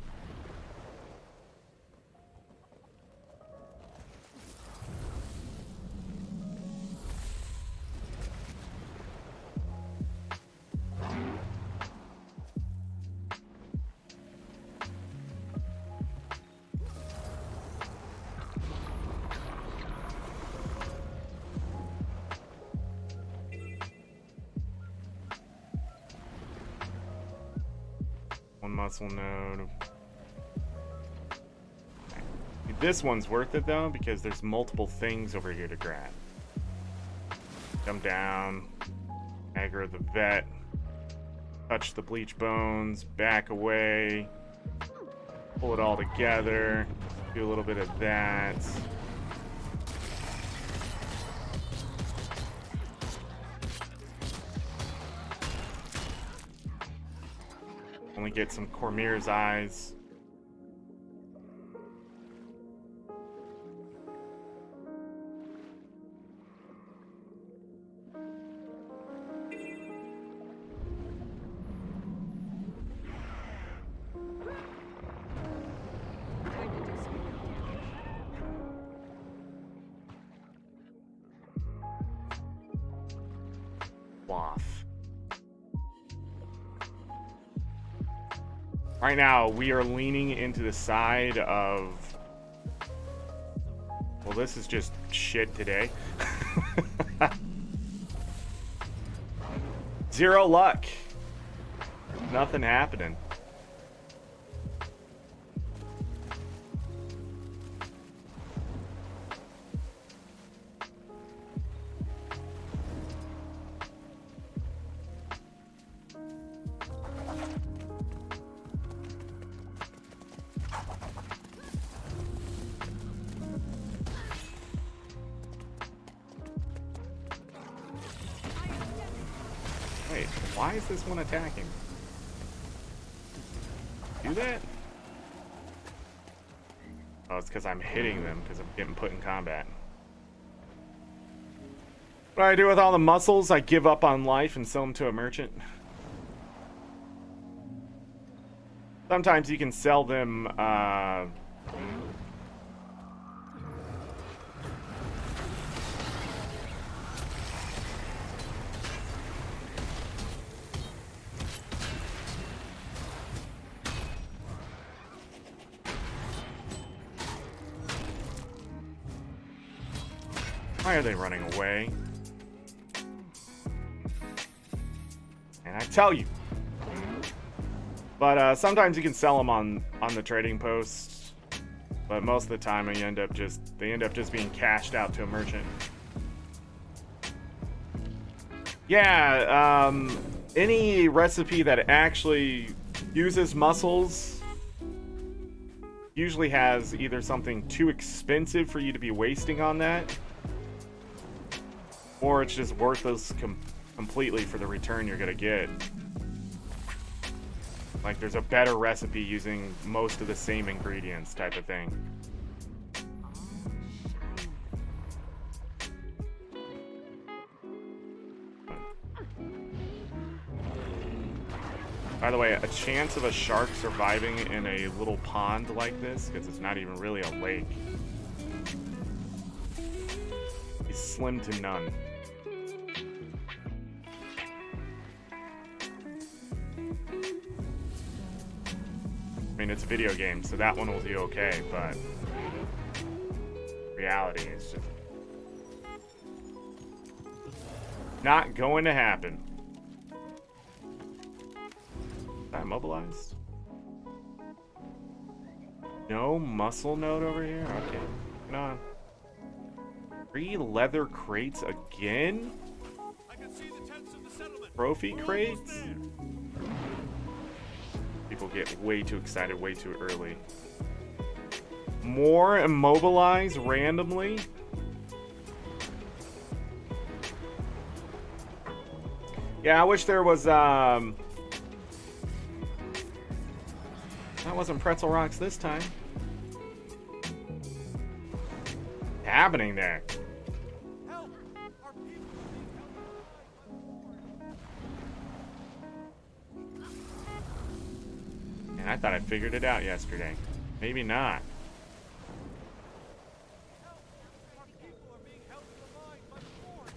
[SPEAKER 1] One muscle node. This one's worth it though, because there's multiple things over here to grab. Come down, aggro the vet, touch the bleach bones, back away, pull it all together, do a little bit of that. Only get some Cormier's eyes. Right now, we are leaning into the side of Well, this is just shit today. 0 luck. Nothing happening. Wait, why is this one attacking? Do that? Oh, it's because I'm hitting them because I'm getting put in combat. What do I do with all the muscles? I give up on life and sell them to a merchant. Sometimes you can sell them, why are they running away? And I tell you. But sometimes you can sell them on the trading post. But most of the time they end up just being cashed out to a merchant. Yeah, any recipe that actually uses muscles usually has either something too expensive for you to be wasting on that, or it's just worthless completely for the return you're gonna get. Like there's a better recipe using most of the same ingredients type of thing. By the way, a chance of a shark surviving in a little pond like this, because it's not even really a lake, is slim to none. I mean, it's a video game, so that one will do okay, but reality is just not going to happen. Is that immobilized? No muscle node over here? Okay, come on. 3 leather crates again?
[SPEAKER 4] I can see the tents of the settlement.
[SPEAKER 1] Trophy crates? People get way too excited way too early. More immobilized randomly? Yeah, I wish there was that wasn't pretzel rocks this time. What's happening there?
[SPEAKER 4] Help! Our people are being held alive.
[SPEAKER 1] And I thought I figured it out yesterday. Maybe not.
[SPEAKER 4] Our people are being held in the line by the force.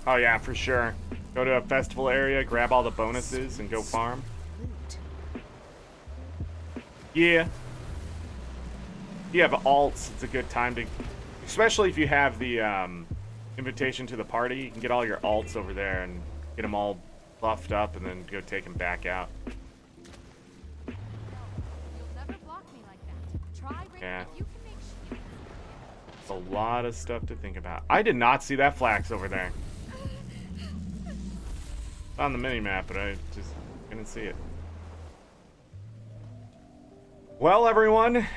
[SPEAKER 1] Oh yeah, for sure. Go to a festival area, grab all the bonuses, and go farm.
[SPEAKER 2] Loot.
[SPEAKER 1] Yeah. If you have alts, it's a good time to... Especially if you have the invitation to the party, you can get all your alts over there and get them all buffed up and then go take them back out.
[SPEAKER 6] You'll never block me like that. Try Rick,
[SPEAKER 1] Yeah.
[SPEAKER 6] if you can make
[SPEAKER 1] It's a lot of stuff to think about. I did not see that flax over there. It's on the mini-map, but I just didn't see it. Well, everyone,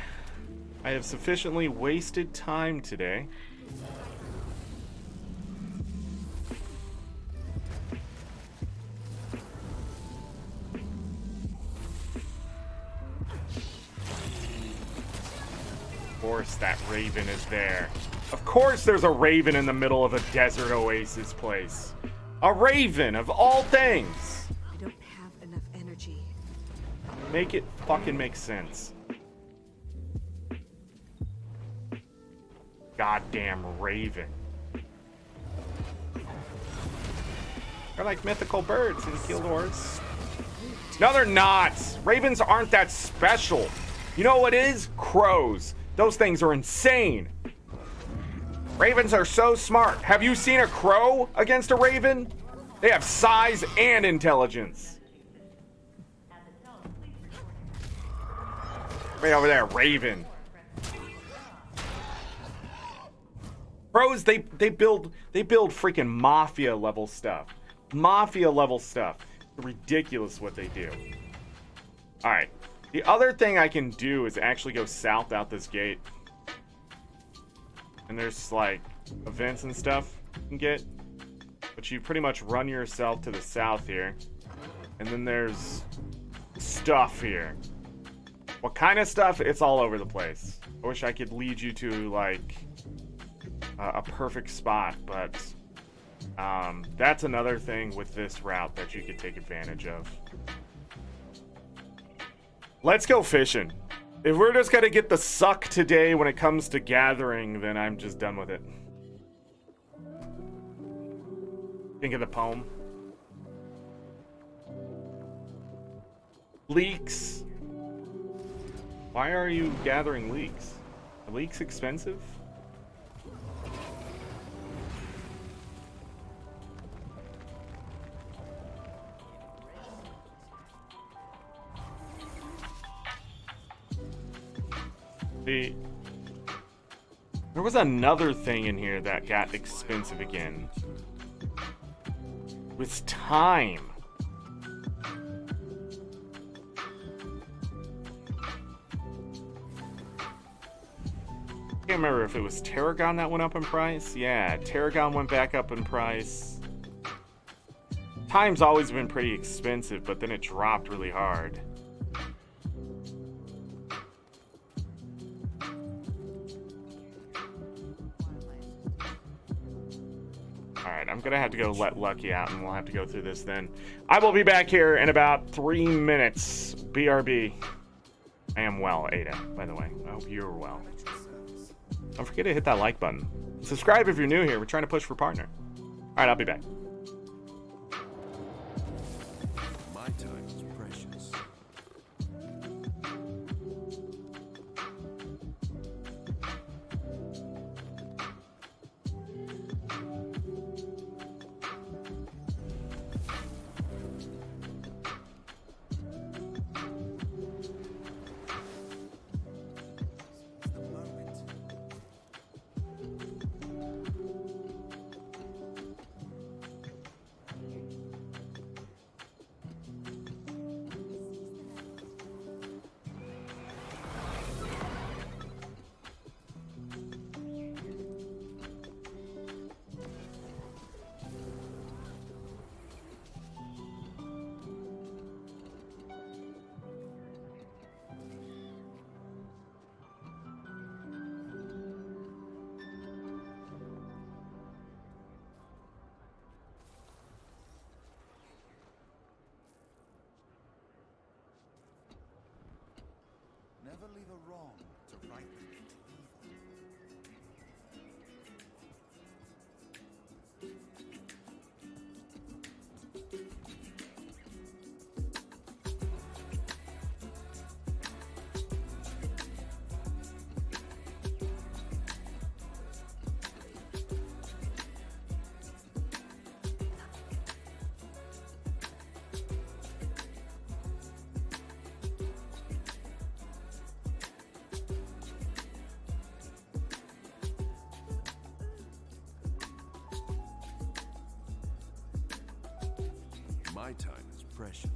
[SPEAKER 1] I have sufficiently wasted time today. Of course that raven is there. Of course there's a raven in the middle of a desert oasis place. A raven, of all things.
[SPEAKER 2] I don't have enough energy.
[SPEAKER 1] Make it fucking make sense. Goddamn raven. They're like mythical birds in Guild Wars. No, they're not. Ravens aren't that special. You know what is? Crows. Those things are insane. Ravens are so smart. Have you seen a crow against a raven? They have size and intelligence. Right over there, raven. Crows, they build freaking mafia level stuff. Mafia level stuff. Ridiculous what they do. All right. The other thing I can do is actually go south out this gate. And there's like events and stuff you can get. But you pretty much run yourself to the south here. And then there's stuff here. What kind of stuff? It's all over the place. I wish I could lead you to like a perfect spot, but that's another thing with this route that you could take advantage of. Let's go fishing. If we're just gonna get the suck today when it comes to gathering, then I'm just done with it. Think of the poem. Leeks. Why are you gathering leeks? Are leeks expensive? There was another thing in here that got expensive again. It was time. I can't remember if it was Tarragon that went up in price. Yeah, Tarragon went back up in price. Time's always been pretty expensive, but then it dropped really hard. Alright, I'm gonna have to go let Lucky out and we'll have to go through this then. I will be back here in about 3 minutes. BRB. I am well, Ada, by the way. I hope you're well. Don't forget to hit that like button. Subscribe if you're new here. We're trying to push for partner. Alright, I'll be back.
[SPEAKER 7] My time is precious. Never leave a wrong to right the evil. My time is precious.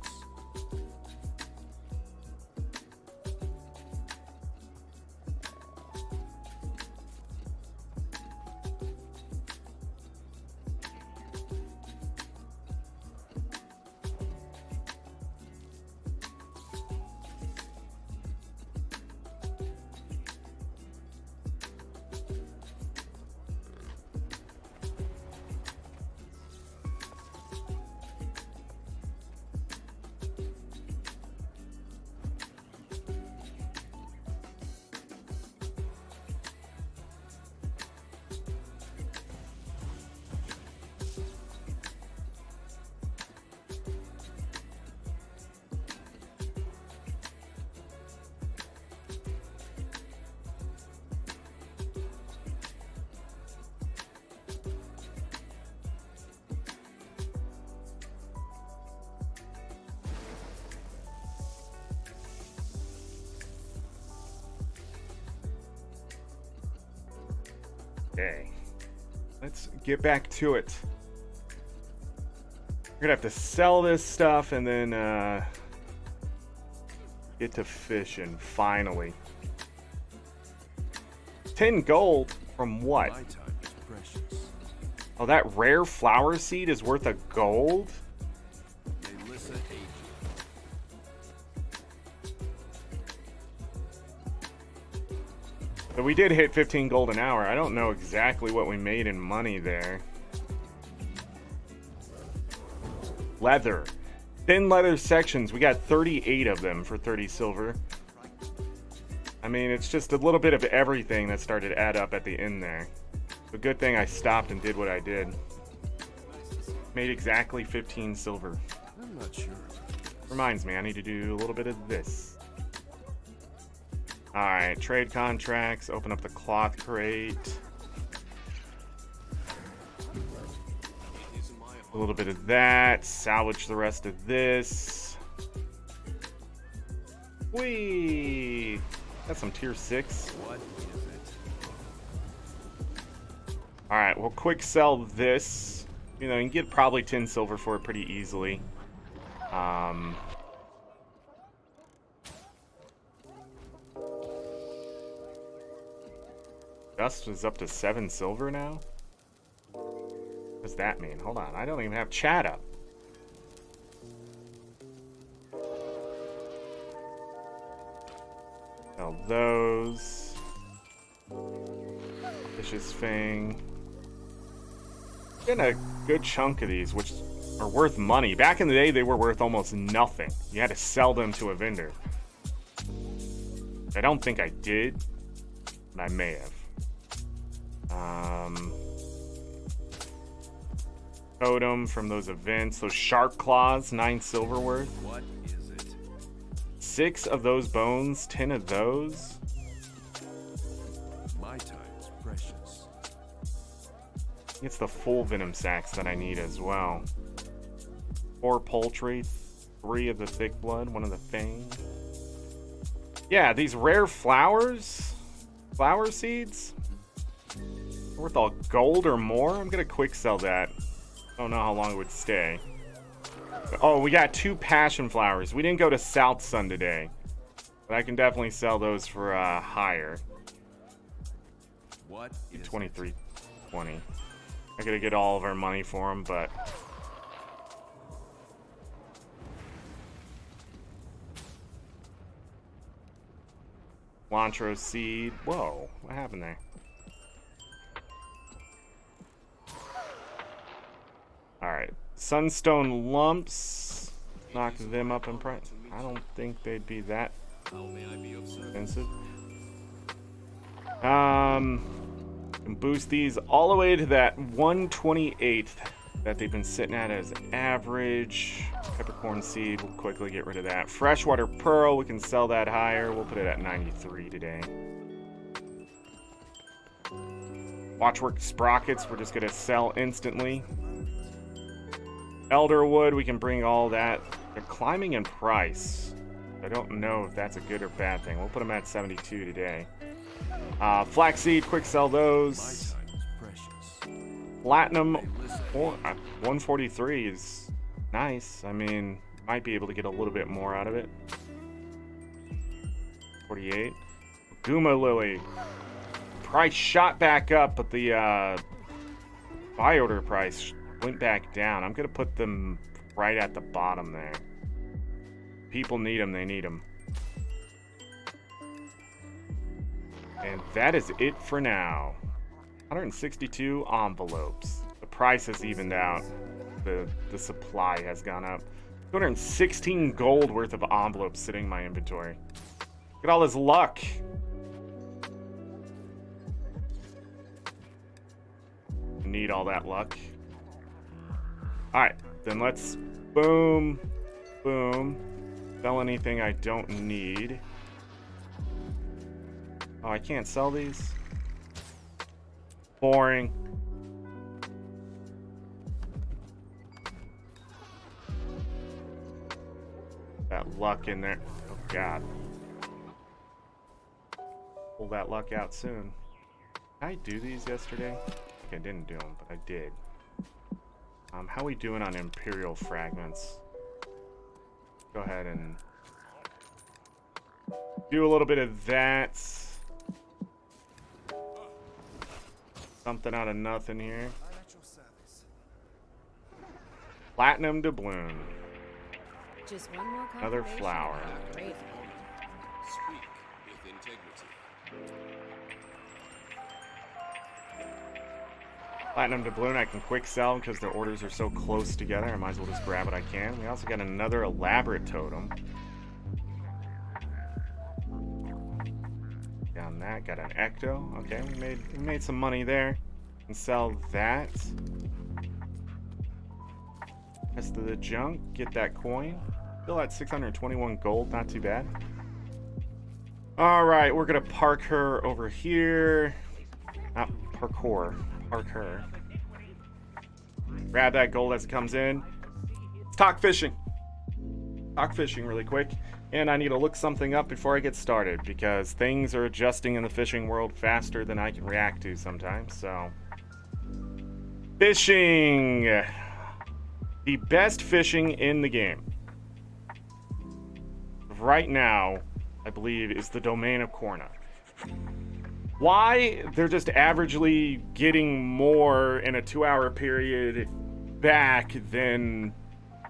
[SPEAKER 1] Okay. Let's get back to it. We're gonna have to sell this stuff and then get to fishing finally. 10 gold from what?
[SPEAKER 7] My time is precious.
[SPEAKER 1] Oh, that rare flower seed is worth a gold?
[SPEAKER 7] Melissa Agee.
[SPEAKER 1] So we did hit 15 gold an hour. I don't know exactly what we made in money there. Leather. Thin leather sections. We got 38 of them for 30 silver. I mean, it's just a little bit of everything that started to add up at the end there. It's a good thing I stopped and did what I did. Made exactly 15 silver.
[SPEAKER 7] I'm not sure.
[SPEAKER 1] Reminds me, I need to do a little bit of this. Alright, trade contracts, open up the cloth crate. A little bit of that, salvage the rest of this. Whee! Got some tier 6.
[SPEAKER 7] What is it?
[SPEAKER 1] Alright, we'll quick sell this. You know, you can get probably 10 silver for it pretty easily. Dust is up to 7 silver now? What does that mean? Hold on, I don't even have chat up. Sell those. Vicious Fang. Getting a good chunk of these, which are worth money. Back in the day, they were worth almost nothing. You had to sell them to a vendor. I don't think I did, but I may have. Totem from those events. Those sharp claws, 9 silver worth.
[SPEAKER 7] What is it?
[SPEAKER 1] 6 of those bones, 10 of those.
[SPEAKER 7] My time is precious.
[SPEAKER 1] It's the full venom sacks that I need as well. 4 poultry, 3 of the thick blood, 1 of the fang. Yeah, these rare flowers, flower seeds, worth all gold or more. I'm gonna quick sell that. Don't know how long it would stay. Oh, we got 2 passion flowers. We didn't go to South Sun today, but I can definitely sell those for higher.
[SPEAKER 7] What is
[SPEAKER 1] 23.20. I gotta get all of our money for them, but Lantro seed. Whoa, what happened there? Alright, sunstone lumps. Knock them up in price. I don't think they'd be that expensive. Can boost these all the way to that 128th that they've been sitting at as average. Peppercorn seed, we'll quickly get rid of that. Freshwater pearl, we can sell that higher. We'll put it at 93 today. Watchwork sprockets, we're just gonna sell instantly. Elderwood, we can bring all that. They're climbing in price. I don't know if that's a good or bad thing. We'll put them at 72 today. Flaxseed, quick sell those.
[SPEAKER 7] My time is precious.
[SPEAKER 1] Platinum, 143 is nice. I mean, might be able to get a little bit more out of it. 48. Guma Lily. Price shot back up, but the buy order price went back down. I'm gonna put them right at the bottom there. People need them, they need them. And that is it for now. 162 envelopes. The price has evened out. The supply has gone up. 216 gold worth of envelopes sitting in my inventory. Look at all this luck. Need all that luck. Alright, then let's boom, boom. Sell anything I don't need. Oh, I can't sell these? Boring. That luck in there. Oh, God. Pull that luck out soon. I do these yesterday? I didn't do them, but I did. How we doing on Imperial fragments? Go ahead and do a little bit of that. Something out of nothing here.
[SPEAKER 7] I'm at your service.
[SPEAKER 1] Platinum doubloon.
[SPEAKER 2] Just one more
[SPEAKER 1] Another
[SPEAKER 2] confirmation
[SPEAKER 1] flower.
[SPEAKER 2] about Brave.
[SPEAKER 8] Speak with integrity.
[SPEAKER 1] Platinum doubloon I can quick sell because the orders are so close together. I might as well just grab what I can. We also got another elaborate totem. Down that, got an ecto. Okay, we made some money there. And sell that. Rest of the junk, get that coin. Still at 621 gold, not too bad. Alright, we're gonna park her over here. Not parkour. Park her. Grab that gold as it comes in. Let's talk fishing. Talk fishing really quick. And I need to look something up before I get started because things are adjusting in the fishing world faster than I can react to sometimes. So, fishing. The best fishing in the game right now, I believe, is the domain of Corna. Why? They're just averagely getting more in a 2-hour period back than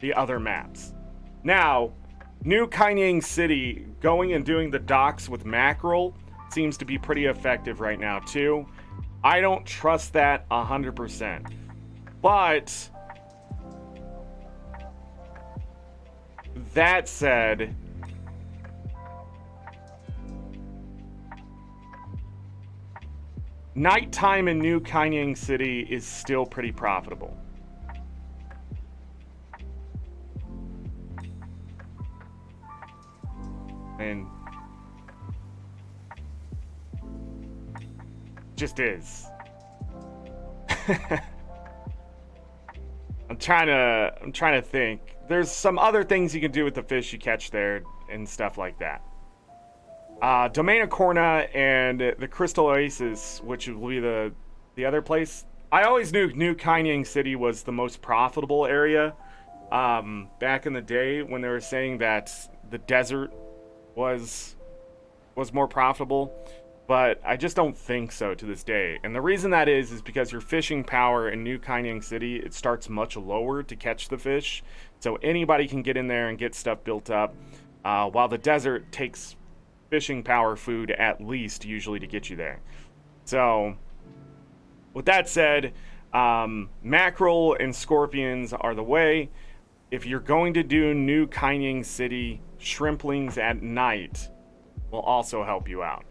[SPEAKER 1] the other maps. Now, New Kainyang City, going and doing the docks with mackerel seems to be pretty effective right now too. I don't trust that 100%. But that said, nighttime in New Kainyang City is still pretty profitable. And just is. I'm trying to think. There's some other things you can do with the fish you catch there and stuff like that. Domain of Corna and the Crystal Oasis, which will be the other place. I always knew New Kainyang City was the most profitable area back in the day when they were saying that the desert was more profitable, but I just don't think so to this day. And the reason that is because your fishing power in New Kainyang City, it starts much lower to catch the fish, so anybody can get in there and get stuff built up, while the desert takes fishing power food at least usually to get you there. So with that said, mackerel and scorpions are the way. If you're going to do New Kainyang City, shrimplings at night will also help you out.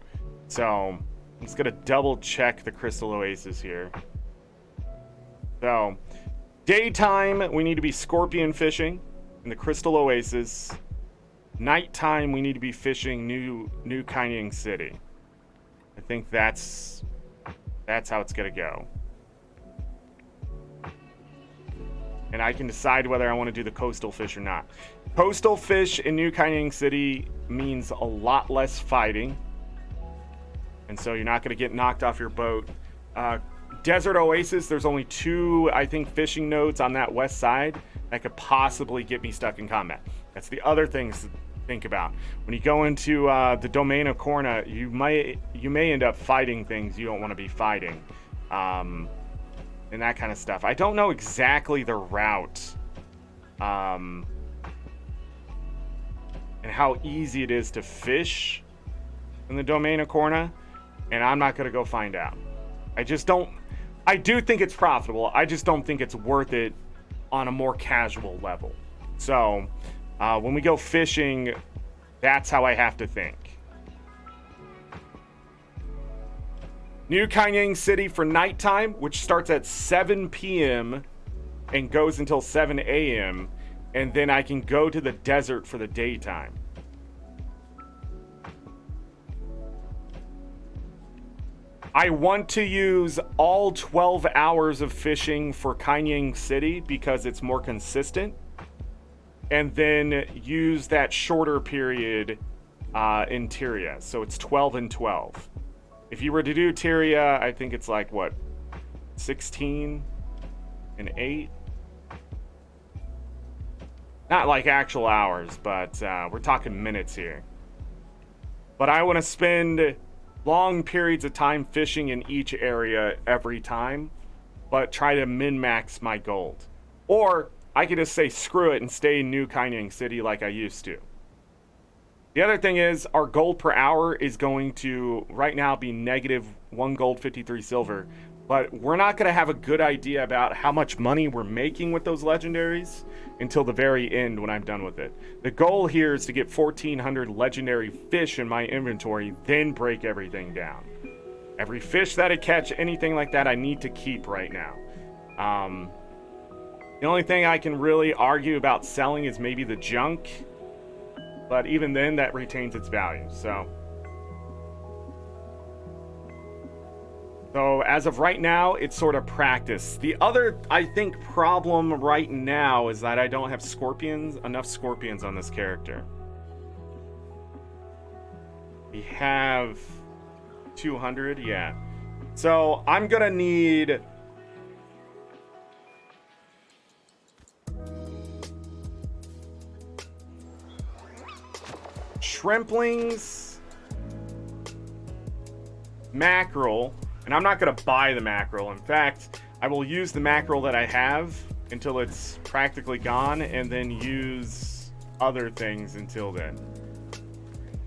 [SPEAKER 1] So I'm just gonna double check the Crystal Oasis here. So daytime we need to be scorpion fishing in the Crystal Oasis. Nighttime we need to be fishing New Kainyang City. I think that's how it's gonna go. And I can decide whether I want to do the coastal fish or not. Coastal fish in New Kainyang City means a lot less fighting. And so you're not going to get knocked off your boat. Desert Oasis, there's only 2, I think, fishing nodes on that west side that could possibly get me stuck in combat. That's the other things to think about. When you go into the domain of Corna, you may end up fighting things you don't want to be fighting. And that kind of stuff. I don't know exactly the route and how easy it is to fish in the domain of Corna, and I'm not going to go find out. I do think it's profitable. I just don't think it's worth it on a more casual level. So when we go fishing, that's how I have to think. New Kainyang City for nighttime, which starts at 7 p.m. and goes until 7 a.m. And then I can go to the desert for the daytime. I want to use all 12 hours of fishing for Kainyang City because it's more consistent. And then use that shorter period in Tyria. So it's 12 and 12. If you were to do Tyria, I think it's like, what, 16 and 8? Not like actual hours, but we're talking minutes here. But I want to spend long periods of time fishing in each area every time, but try to min-max my gold. Or I could just say screw it and stay in New Kaining City like I used to. The other thing is, our gold per hour is going to right now be negative 1 gold, 53 silver. But we're not going to have a good idea about how much money we're making with those legendaries until the very end when I'm done with it. The goal here is to get 1,400 legendary fish in my inventory, then break everything down. Every fish that I catch, anything like that, I need to keep right now. The only thing I can really argue about selling is maybe the junk. But even then, that retains its value, so as of right now, it's sort of practice. The other, I think, problem right now is that I don't have enough scorpions on this character. We have 200, yeah. So I'm gonna need shrimplings, mackerel. And I'm not going to buy the mackerel. In fact, I will use the mackerel that I have until it's practically gone, and then use other things until then.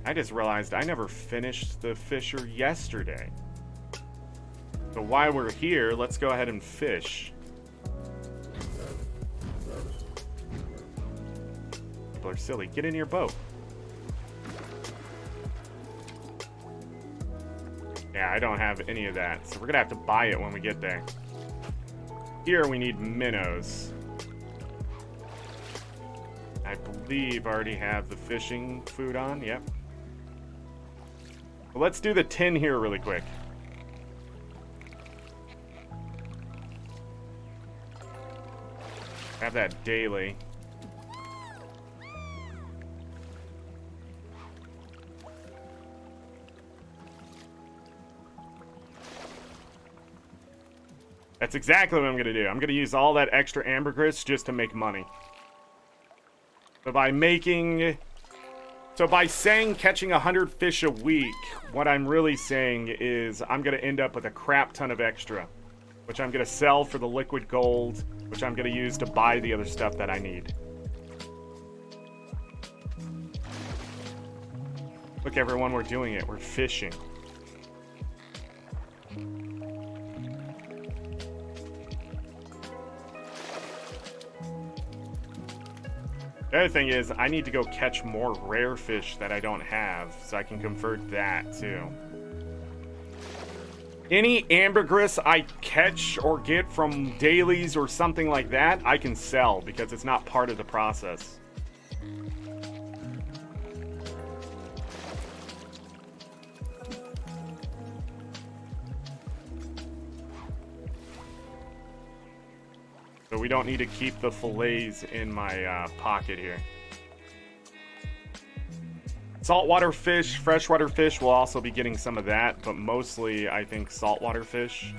[SPEAKER 1] I just realized I never finished the fisher yesterday. So while we're here, let's go ahead and fish. People are silly. Get in your boat. Yeah, I don't have any of that, so we're gonna have to buy it when we get there. Here we need minnows. I believe I already have the fishing food on, yep. Well, let's do the tin here really quick. Have that daily. That's exactly what I'm going to do. I'm going to use all that extra ambergris just to make money. So by saying catching 100 fish a week, what I'm really saying is I'm going to end up with a crap ton of extra, which I'm going to sell for the liquid gold, which I'm going to use to buy the other stuff that I need. Look, everyone, we're doing it. We're fishing. The other thing is, I need to go catch more rare fish that I don't have, so I can convert that, too. Any ambergris I catch or get from dailies or something like that, I can sell, because it's not part of the process. So we don't need to keep the fillets in my pocket here. Saltwater fish, freshwater fish, we'll also be getting some of that, but mostly I think saltwater fish.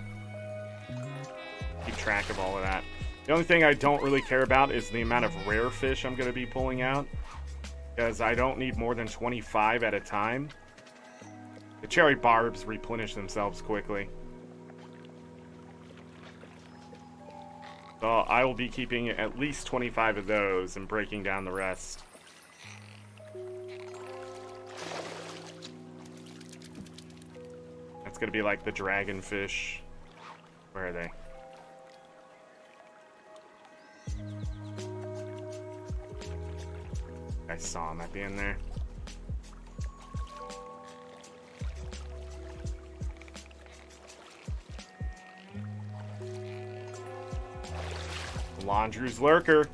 [SPEAKER 1] Keep track of all of that. The only thing I don't really care about is the amount of rare fish I'm going to be pulling out, because I don't need more than 25 at a time. The cherry barbs replenish themselves quickly. So I will be keeping at least 25 of those and breaking down the rest. That's gonna be like the dragonfish. Where are they? I saw them at the end there. Laundry's lurker.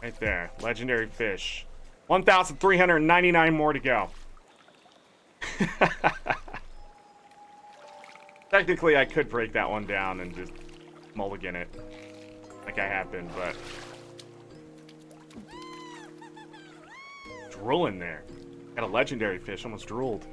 [SPEAKER 1] Right there. Legendary fish. 1,399 more to go. Technically, I could break that one down and just mulligan it. Like I have been, but... Drill in there. Got a legendary fish, almost drooled.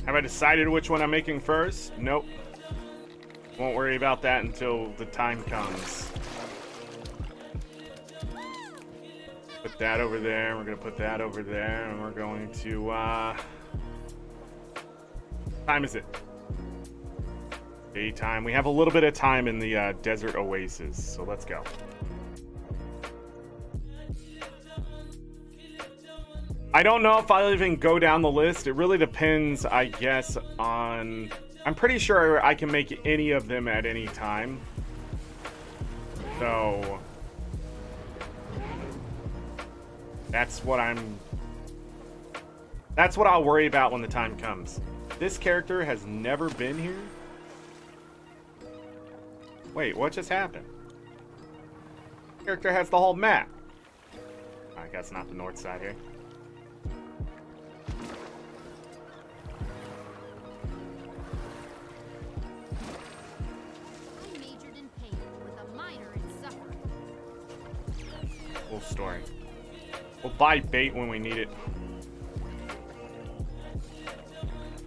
[SPEAKER 1] Have I decided which one I'm making first? Nope. Won't worry about that until the time comes. Put that over there, we're gonna put that over there, and we're going to, time is it? Daytime. We have a little bit of time in the desert oasis, so let's go. I don't know if I'll even go down the list. It really depends, I guess, on... I'm pretty sure I can make any of them at any time. So... That's what I'll worry about when the time comes. This character has never been here? Wait, what just happened? Character has the whole map. I guess not the north side here. Story. We'll buy bait when we need it.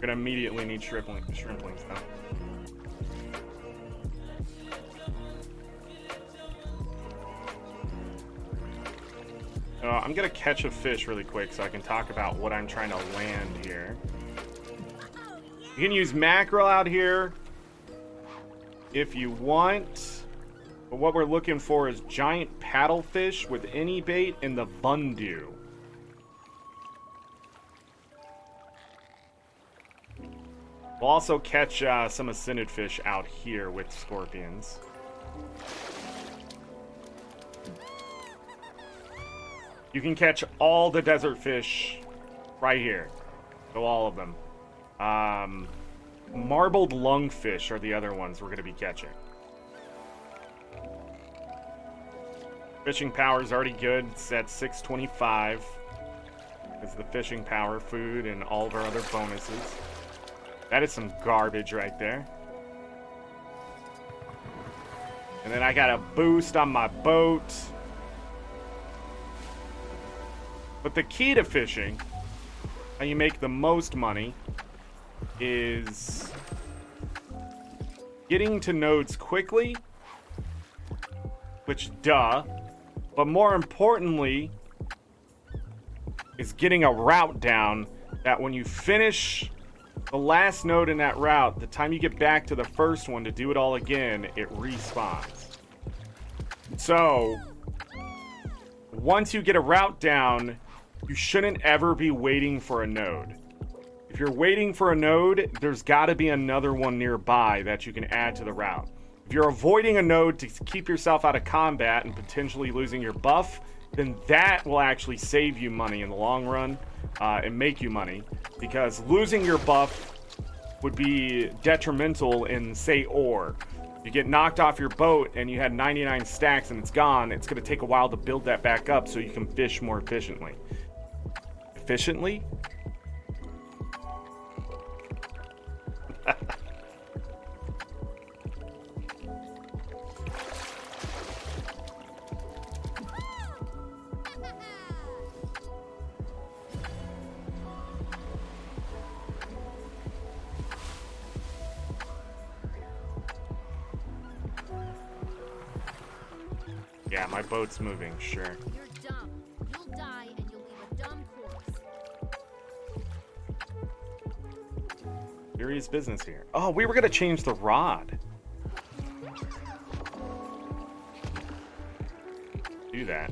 [SPEAKER 1] Gonna immediately need shrimplings though. I'm gonna catch a fish really quick so I can talk about what I'm trying to land here. You can use mackerel out here if you want. But what we're looking for is giant paddlefish with any bait in the Bundu. We'll also catch some ascended fish out here with scorpions. You can catch all the desert fish right here. So all of them. Marbled lungfish are the other ones we're going to be catching. Fishing power is already good. It's at 625. It's the fishing power, food, and all of our other bonuses. That is some garbage right there. And then I got a boost on my boat. But the key to fishing, how you make the most money, is getting to nodes quickly, which, duh. But more importantly, is getting a route down that when you finish the last node in that route, the time you get back to the first one to do it all again, it respawns. So, once you get a route down, you shouldn't ever be waiting for a node. If you're waiting for a node, there's got to be another one nearby that you can add to the route. If you're avoiding a node to keep yourself out of combat and potentially losing your buff, then that will actually save you money in the long run and make you money. Because losing your buff would be detrimental in, say, ore. You get knocked off your boat and you had 99 stacks and it's gone, it's going to take a while to build that back up so you can fish more efficiently. Efficiently? Yeah, my boat's moving, sure.
[SPEAKER 6] You're dumb. You'll die and you'll leave a dumb corpse.
[SPEAKER 1] Serious business here. Oh, we were gonna change the rod. Do that.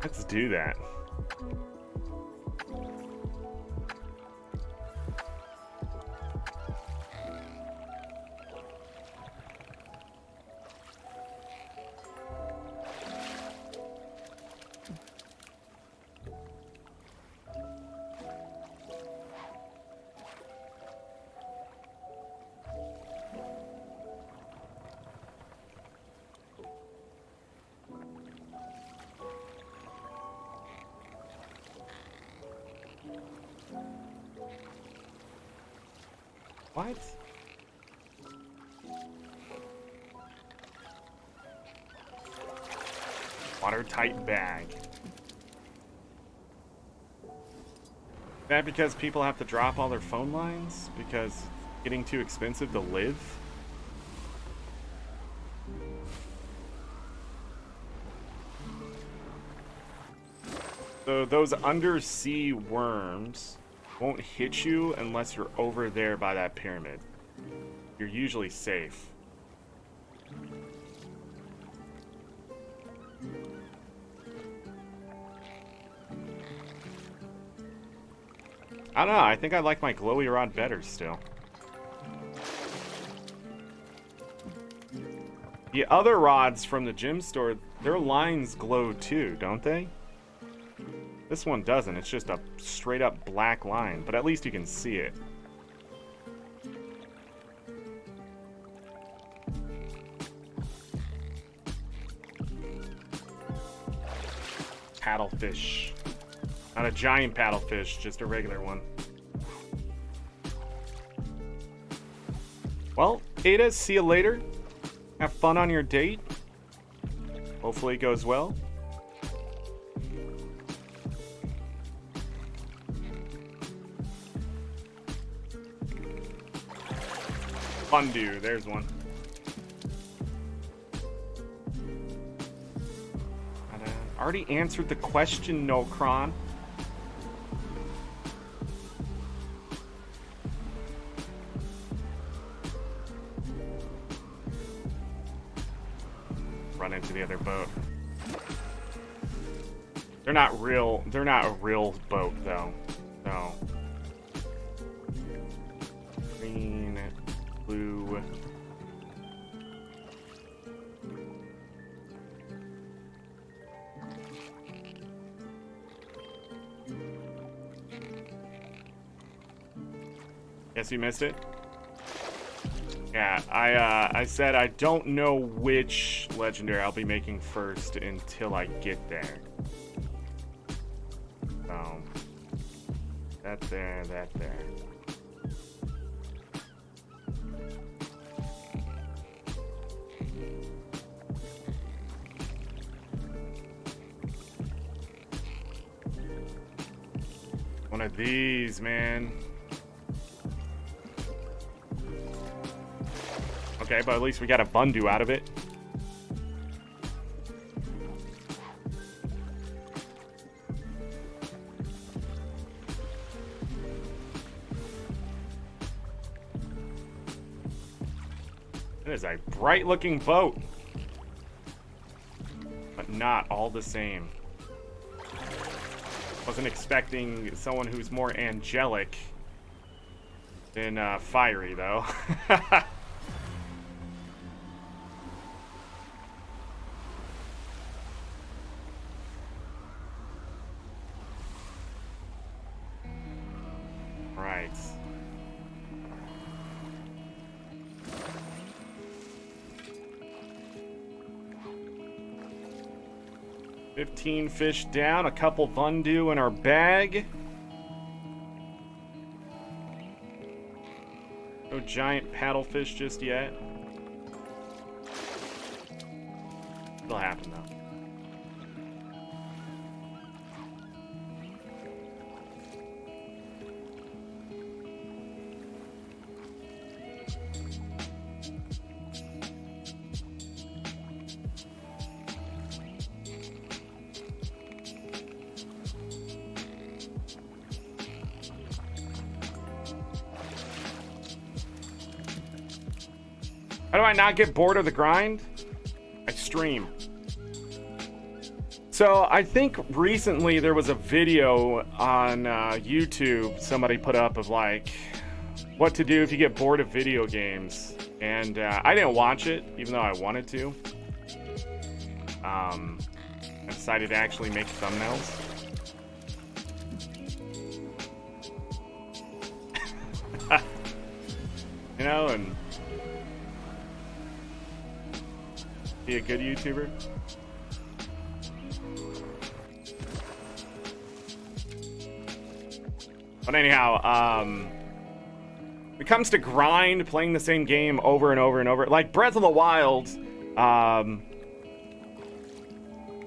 [SPEAKER 1] Let's do that. What? Watertight bag. Is that because people have to drop all their phone lines? Because it's getting too expensive to live? So those undersea worms won't hit you unless you're over there by that pyramid. You're usually safe. I don't know, I think I like my glowy rod better still. The other rods from the gym store, their lines glow too, don't they? This one doesn't, it's just a straight up black line, but at least you can see it. Paddlefish. Not a giant paddlefish, just a regular one. Well, Ada, see you later. Have fun on your date. Hopefully it goes well. Fondue, there's one. Already answered the question, Nocron. Run into the other boat. They're not a real boat though. No. Green, blue. Guess you missed it? Yeah, I said I don't know which legendary I'll be making first until I get there. So, that there, that there. One of these, man. Okay, but at least we got a Bundu out of it. It is a bright looking boat, but not all the same. Wasn't expecting someone who's more angelic than fiery though. Right. $15 fish down, a couple Bundu in our bag. No giant paddlefish just yet. It'll happen though. How do I not get bored of the grind? I stream. So I think recently there was a video on YouTube somebody put up of like what to do if you get bored of video games. And I didn't watch it, even though I wanted to. I decided to actually make thumbnails. You know, and be a good YouTuber. But anyhow, When it comes to grind, playing the same game over and over and over, like Breath of the Wild,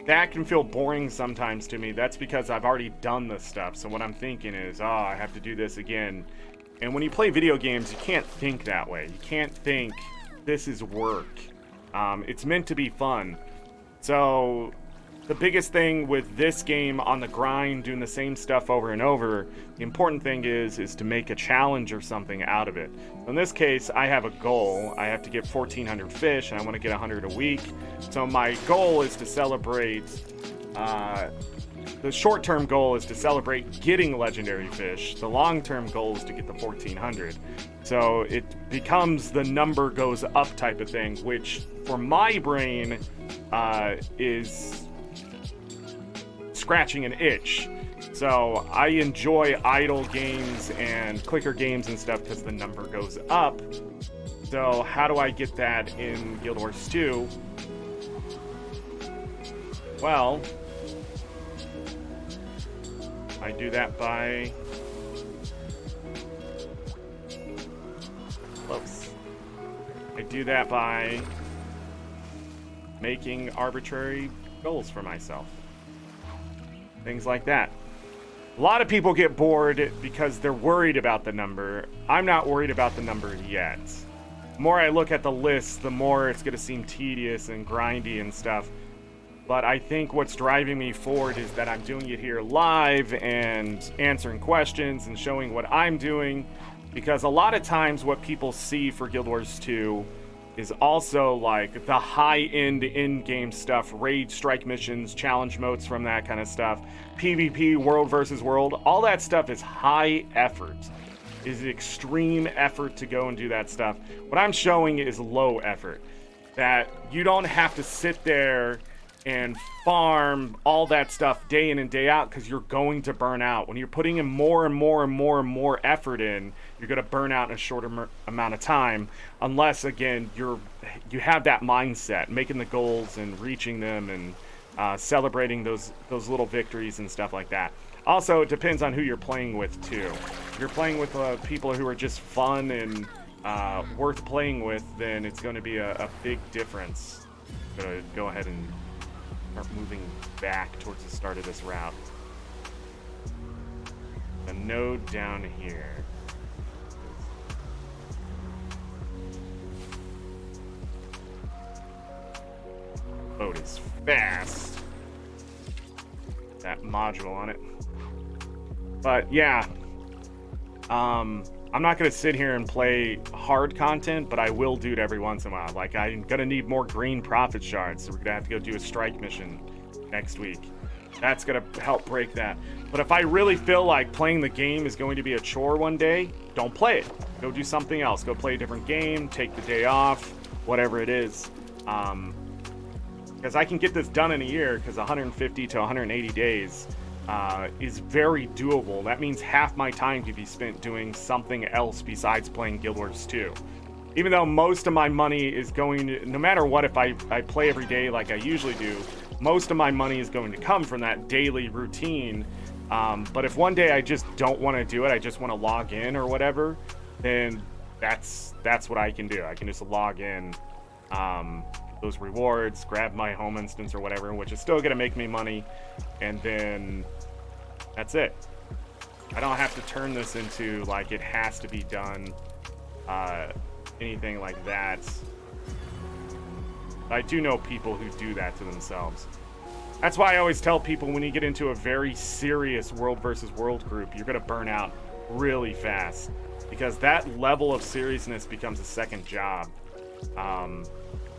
[SPEAKER 1] that can feel boring sometimes to me. That's because I've already done this stuff. So what I'm thinking is, oh, I have to do this again. And when you play video games, you can't think that way. You can't think this is work. It's meant to be fun. So the biggest thing with this game on the grind, doing the same stuff over and over, the important thing is to make a challenge or something out of it. So in this case, I have a goal. I have to get 1,400 fish, and I want to get 100 a week. So my goal is to celebrate, the short-term goal is to celebrate getting legendary fish. The long-term goal is to get the 1,400. So it becomes the number goes up type of thing, which for my brain is scratching an itch. So I enjoy idle games and clicker games and stuff because the number goes up. So how do I get that in Guild Wars 2? Well, I do that by close. I do that by making arbitrary goals for myself. Things like that. A lot of people get bored because they're worried about the number. I'm not worried about the number yet. The more I look at the list, the more it's going to seem tedious and grindy and stuff. But I think what's driving me forward is that I'm doing it here live and answering questions and showing what I'm doing. Because a lot of times what people see for Guild Wars 2 is also like the high-end in-game stuff, raid, strike missions, challenge modes from that kind of stuff, PvP, world versus world. All that stuff is high effort. Is extreme effort to go and do that stuff. What I'm showing is low effort. That you don't have to sit there and farm all that stuff day in and day out because you're going to burn out. When you're putting in more and more and more and more effort in, you're going to burn out in a shorter amount of time, unless again you have that mindset, making the goals and reaching them and celebrating those little victories and stuff like that. Also, it depends on who you're playing with too. If you're playing with people who are just fun and worth playing with, then it's going to be a big difference. I'm going to go ahead and start moving back towards the start of this route. The node down here. Boat is fast. That module on it. But yeah, I'm not gonna sit here and play hard content, but I will do it every once in a while. Like, I'm gonna need more green profit shards, so we're gonna have to go do a strike mission next week. That's gonna help break that. But if I really feel like playing the game is going to be a chore one day, don't play it. Go do something else. Go play a different game, take the day off, whatever it is. Because I can get this done in a year, because 150 to 180 days is very doable. That means half my time could be spent doing something else besides playing Guild Wars 2. Even though most of my money is going to, no matter what, if I play every day like I usually do, most of my money is going to come from that daily routine. But if one day I just don't want to do it, I just want to log in or whatever, then that's what I can do. I can just log in, those rewards, grab my home instance or whatever, which is still going to make me money, and then that's it. I don't have to turn this into like it has to be done, anything like that. I do know people who do that to themselves. That's why I always tell people, when you get into a very serious world versus world group, you're going to burn out really fast, because that level of seriousness becomes a second job.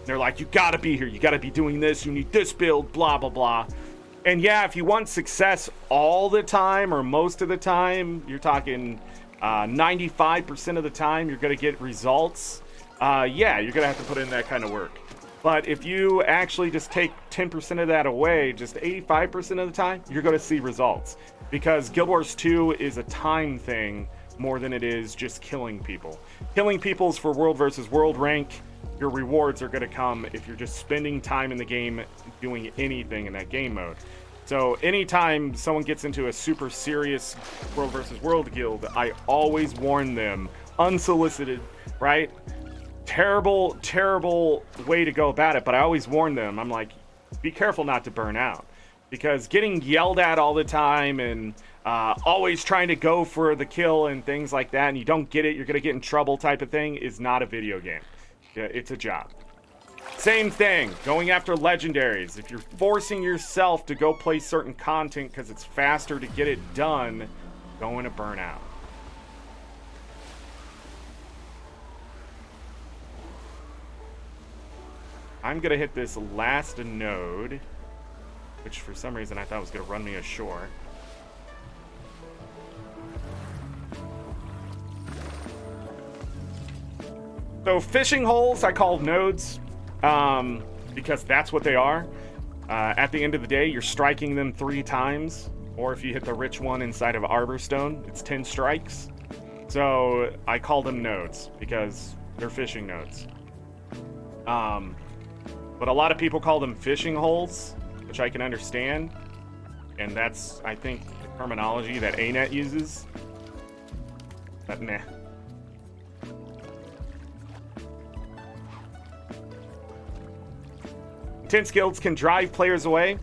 [SPEAKER 1] They're like, you gotta be here, you gotta be doing this, you need this build, blah, blah, blah. And yeah, if you want success all the time, or most of the time, you're talking 95% of the time, you're gonna get results. Yeah, you're gonna have to put in that kind of work. But if you actually just take 10% of that away, just 85% of the time, you're gonna see results. Because Guild Wars 2 is a time thing more than it is just killing people. Killing people is for world versus world rank. Your rewards are going to come if you're just spending time in the game doing anything in that game mode. So anytime someone gets into a super serious world versus world guild, I always warn them, unsolicited, right? Terrible, terrible way to go about it. But I always warn them. I'm like, be careful not to burn out, because getting yelled at all the time and always trying to go for the kill and things like that, and you don't get it, you're gonna get in trouble type of thing, is not a video game. It's a job. Same thing, going after legendaries. If you're forcing yourself to go play certain content because it's faster to get it done, going to burn out. I'm gonna hit this last node, which for some reason I thought was gonna run me ashore. So fishing holes I call nodes, because that's what they are. At the end of the day, you're striking them 3 times, or if you hit the rich one inside of Arborstone, it's 10 strikes. So I call them nodes because they're fishing nodes. But a lot of people call them fishing holes, which I can understand, and that's, I think, the terminology that ArenaNet uses. But meh. Intense guilds can drive players away,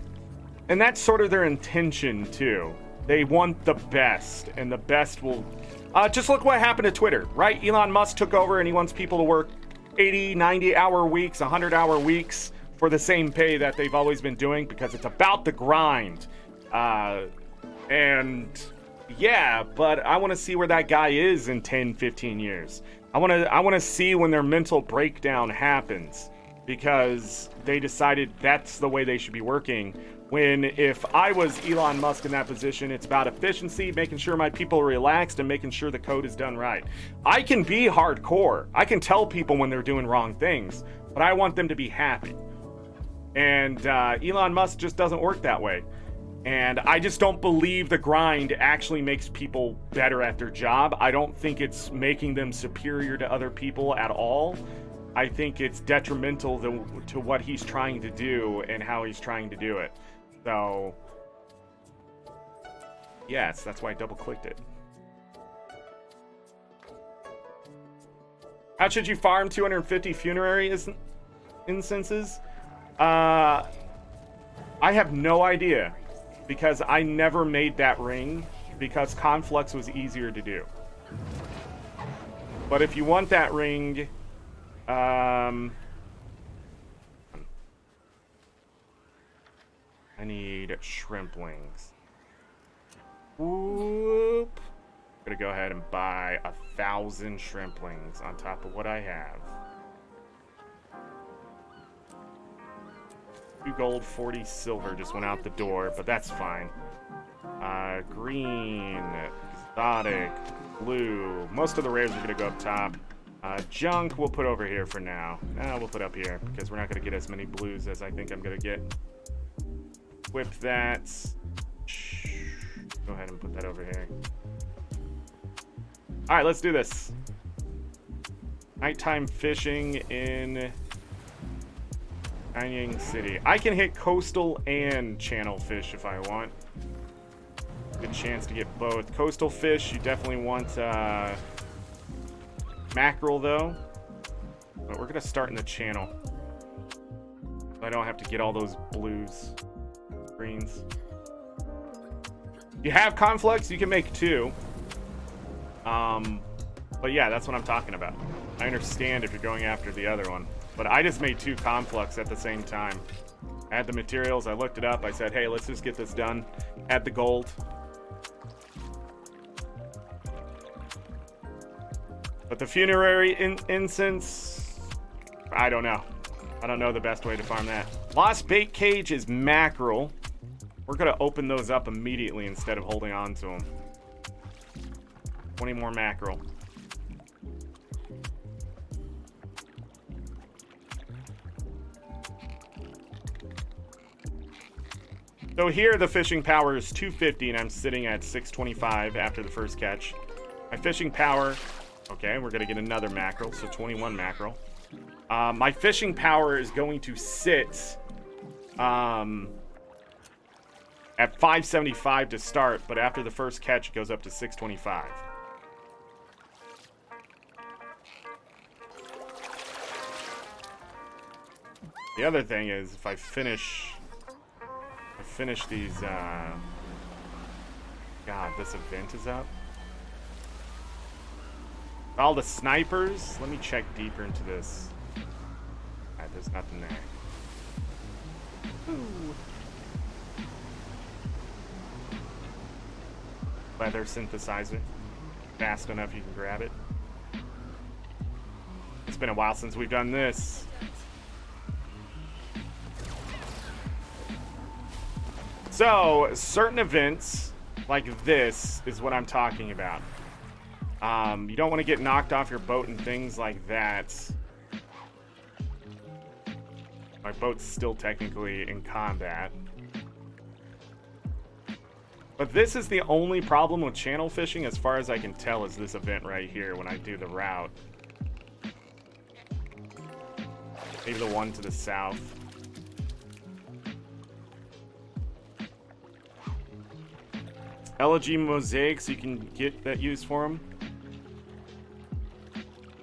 [SPEAKER 1] and that's sort of their intention too. They want the best, and the best will... just look what happened to Twitter, right? Elon Musk took over and he wants people to work 80, 90-hour weeks, 100-hour weeks for the same pay that they've always been doing, because it's about the grind. And yeah, but I want to see where that guy is in 10, 15 years. I want to see when their mental breakdown happens, because they decided that's the way they should be working. When if I was Elon Musk in that position, it's about efficiency, making sure my people are relaxed, and making sure the code is done right. I can be hardcore. I can tell people when they're doing wrong things, but I want them to be happy. And Elon Musk just doesn't work that way. And I just don't believe the grind actually makes people better at their job. I don't think it's making them superior to other people at all. I think it's detrimental to what he's trying to do and how he's trying to do it. So, yes, that's why I double-clicked it. How should you farm 250 funerary incenses? I have no idea, because I never made that ring, because Conflux was easier to do. But if you want that ring... I need shrimplings. Whoop. I'm gonna go ahead and buy 1,000 shrimplings on top of what I have. 2 gold, 40 silver just went out the door, but that's fine. Green, exotic, blue. Most of the rares are gonna go up top. Junk we'll put over here for now. We'll put up here because we're not going to get as many blues as I think I'm going to get. Whip that. Go ahead and put that over here. Alright, let's do this. Nighttime fishing in Anyang City. I can hit coastal and channel fish if I want. Good chance to get both. Coastal fish, you definitely want... mackerel though, but we're gonna start in the channel. I don't have to get all those blues, greens. You have conflux, you can make 2. But yeah, that's what I'm talking about. I understand if you're going after the other one, but I just made 2 conflux at the same time. I had the materials, I looked it up, I said, hey, let's just get this done. Add the gold. But the funerary incense, I don't know. I don't know the best way to farm that. Lost bait cage is mackerel. We're going to open those up immediately instead of holding on to them. 20 more mackerel. So here the fishing power is 250 and I'm sitting at 625 after the first catch. My fishing power... Okay, we're going to get another mackerel, so 21 mackerel. My fishing power is going to sit at 575 to start, but after the first catch, it goes up to 625. The other thing is, if I finish these, God, this event is up. All the snipers, let me check deeper into this. Alright, there's nothing there. Ooh. Leather synthesizer. Fast enough you can grab it. It's been a while since we've done this. So, certain events like this is what I'm talking about. You don't want to get knocked off your boat and things like that. My boat's still technically in combat. But this is the only problem with channel fishing, as far as I can tell, is this event right here when I do the route. Maybe the one to the south. Elegy mosaics you can get that use for them.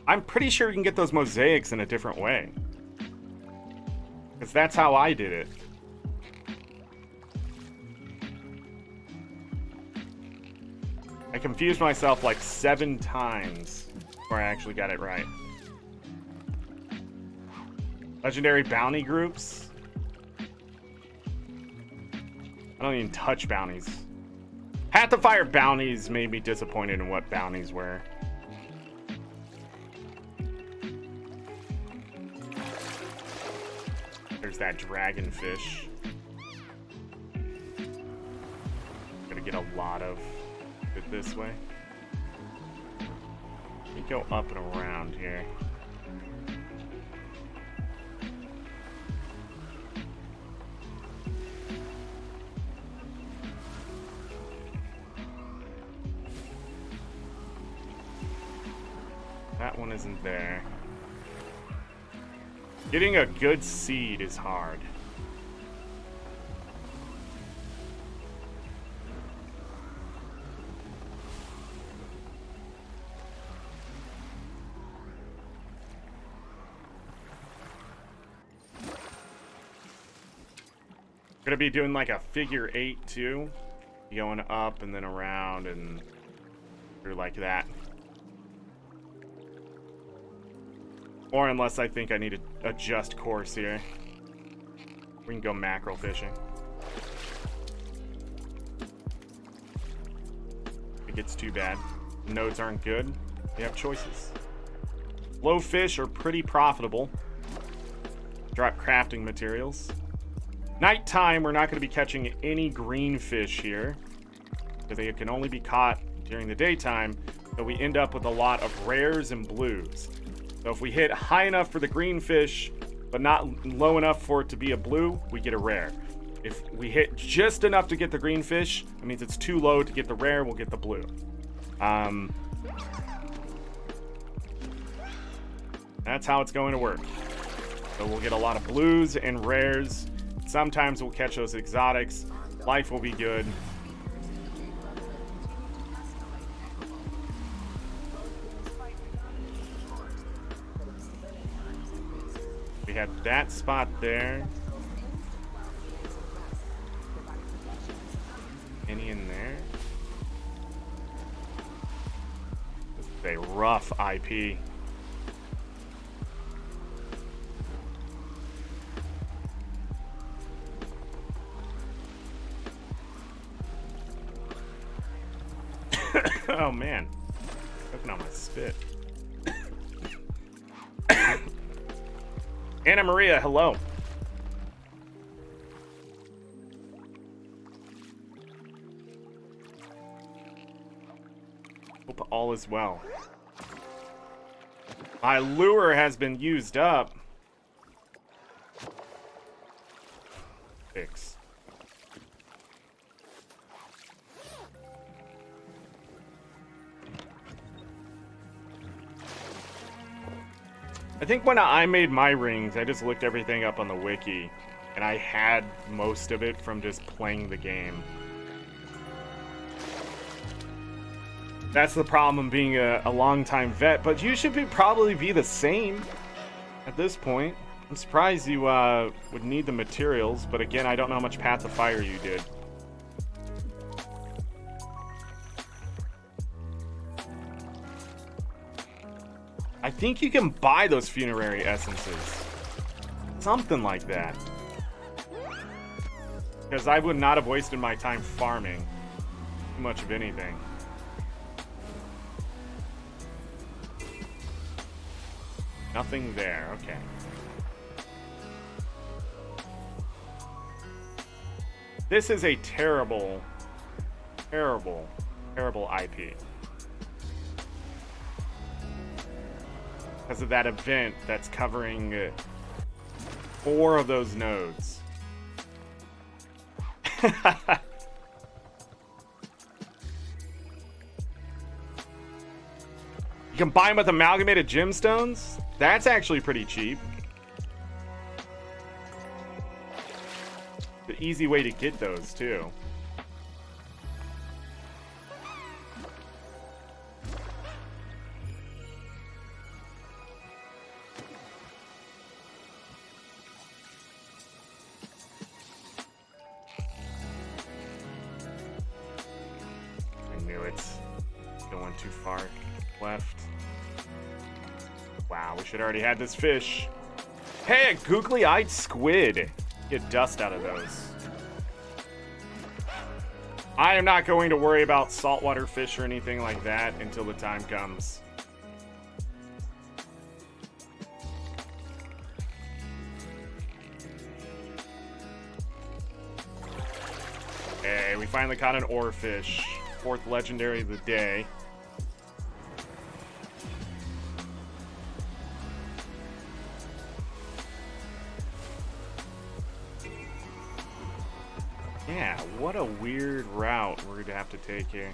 [SPEAKER 1] I'm pretty sure you can get those mosaics in a different way. Because that's how I did it. I confused myself like 7 times before I actually got it right. Legendary bounty groups. I don't even touch bounties. Path to Fire bounties made me disappointed in what bounties were. There's that dragonfish. Gonna get a lot of it this way. Let me go up and around here. That one isn't there. Getting a good seed is hard. Gonna be doing like a figure 8 too. Going up and then around and through like that. Or unless I think I need to adjust course here. We can go mackerel fishing. If it gets too bad. Nodes aren't good. We have choices. Low fish are pretty profitable. Drop crafting materials. Nighttime, we're not going to be catching any green fish here, because they can only be caught during the daytime, so we end up with a lot of rares and blues. So if we hit high enough for the green fish, but not low enough for it to be a blue, we get a rare. If we hit just enough to get the green fish, that means it's too low to get the rare, we'll get the blue. That's how it's going to work. So we'll get a lot of blues and rares. Sometimes we'll catch those exotics. Life will be good. We had that spot there. Any in there? This is a rough IP. Oh man, choking on my spit. Anna Maria, hello. Hope all is well. My lure has been used up. Fix. I think when I made my rings, I just looked everything up on the wiki, and I had most of it from just playing the game. That's the problem being a longtime vet, but you should probably be the same at this point. I'm surprised you would need the materials, but again, I don't know how much Path of Fire you did. I think you can buy those funerary essences. Something like that. Because I would not have wasted my time farming too much of anything. Nothing there, okay. This is a terrible, terrible, terrible IP. Because of that event that's covering 4 of those nodes. You can buy them with amalgamated gemstones? That's actually pretty cheap. The easy way to get those, too. I knew it. Going too far left. Wow, we should already had this fish. Hey, a googly-eyed squid. Get dust out of those. I am not going to worry about saltwater fish or anything like that until the time comes. Hey, we finally caught an oarfish. 4th legendary of the day. Yeah, what a weird route we're going to have to take here.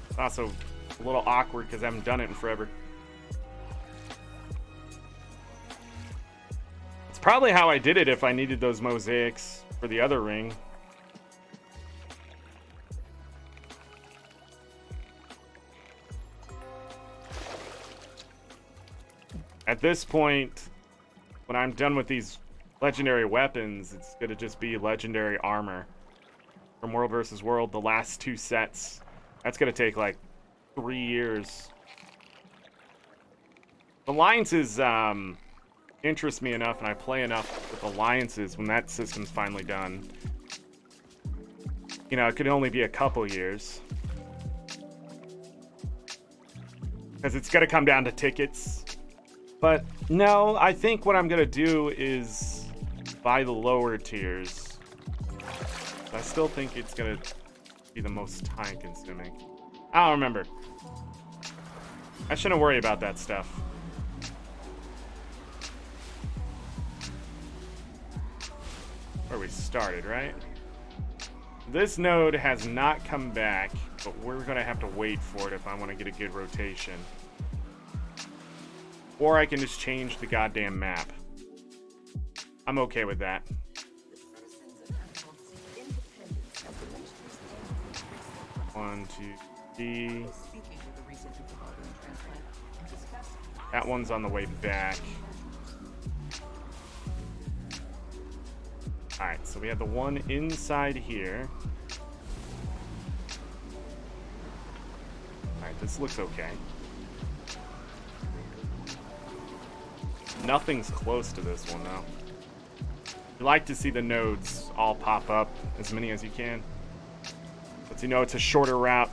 [SPEAKER 1] It's also a little awkward because I haven't done it in forever. It's probably how I did it if I needed those mosaics for the other ring. At this point, when I'm done with these legendary weapons, it's gonna just be legendary armor from World vs. World, the last 2 sets. That's gonna take like 3 years. Alliances interest me enough, and I play enough with alliances when that system's finally done. You know, it could only be a couple years. Because it's gonna come down to tickets. But no, I think what I'm gonna do is buy the lower tiers. I still think it's gonna be the most time consuming. I don't remember. I shouldn't worry about that stuff. Where we started, right? This node has not come back, but we're gonna have to wait for it if I want to get a good rotation. Or I can just change the goddamn map. I'm okay with that. 1, 2, 3. That one's on the way back. Alright, so we have the one inside here. Alright, this looks okay. Nothing's close to this one, though. You like to see the nodes all pop up, as many as you can. But you know it's a shorter route.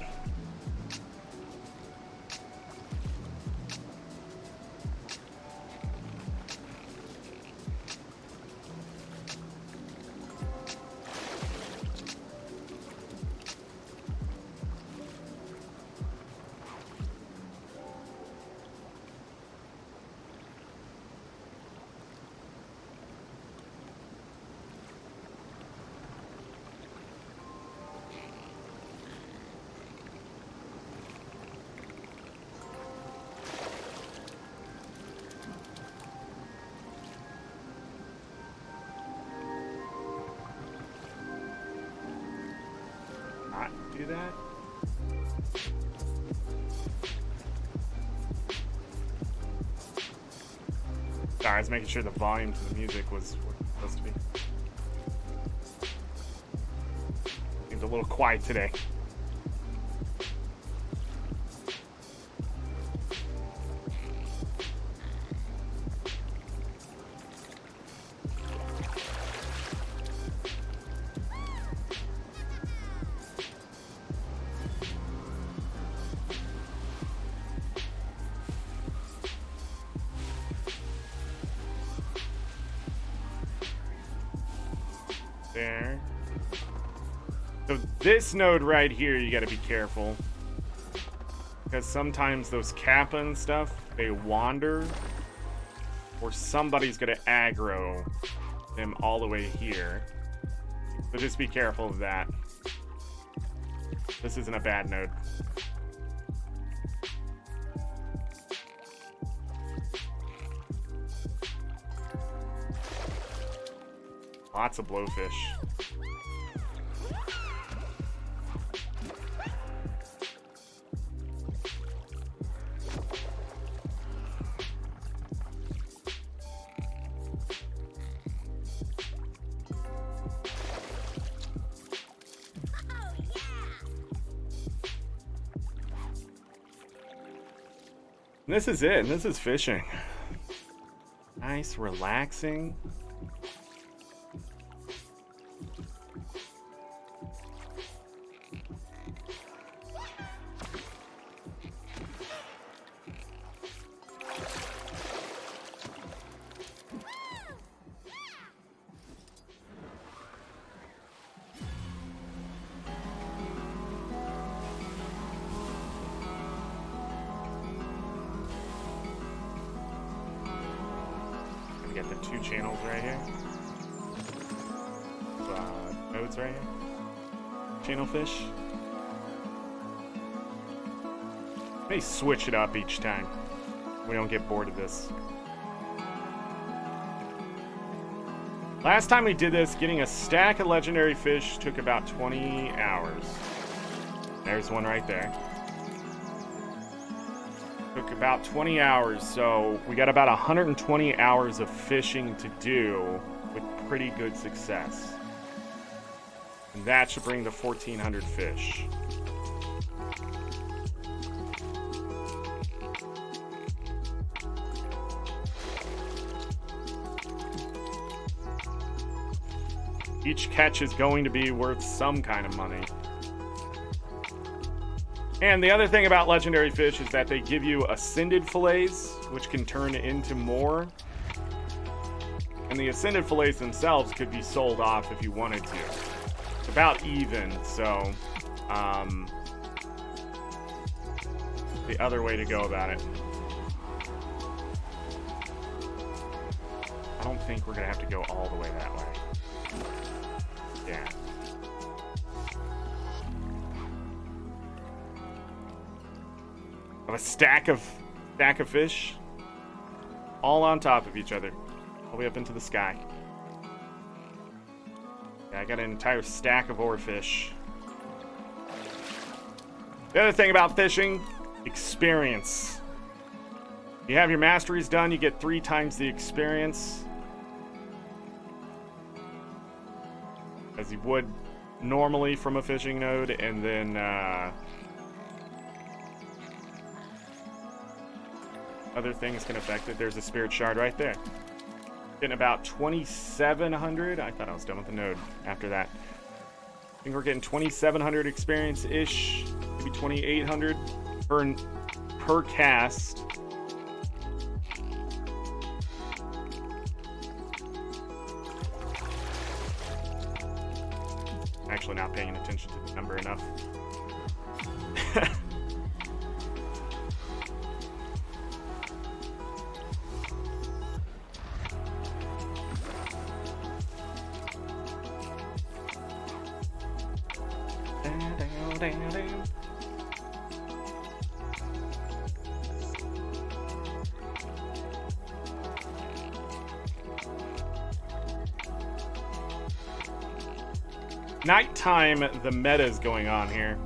[SPEAKER 1] Do that. Sorry, I was making sure the volume to the music was where it's supposed to be. Seems a little quiet today. There. So this node right here, you gotta be careful. Because sometimes those kappa and stuff, they wander. Or somebody's gonna aggro them all the way here. So just be careful of that. This isn't a bad node. Lots of blowfish. This is it. This is fishing. Nice, relaxing. We got the two channels right here. Nodes right here. Channel fish. May switch it up each time. We don't get bored of this. Last time we did this, getting a stack of legendary fish took about 20 hours. There's one right there. Took about 20 hours, so we got about 120 hours of fishing to do with pretty good success. And that should bring the 1,400 fish. Each catch is going to be worth some kind of money. And the other thing about legendary fish is that they give you ascended fillets, which can turn into more. And the ascended fillets themselves could be sold off if you wanted to. It's about even, so the other way to go about it. I don't think we're gonna have to go all the way that way. Yeah. Have a stack of fish, all on top of each other, all the way up into the sky. Yeah, I got an entire stack of oarfish. The other thing about fishing, experience. You have your masteries done, you get 3 times the experience as you would normally from a fishing node, and then other things can affect it. There's a spirit shard right there. Getting about 2,700. I thought I was done with the node after that. I think we're getting 2,700 experience-ish, maybe 2,800 per cast. Actually not paying attention to the number enough. Nighttime, the meta is going on here.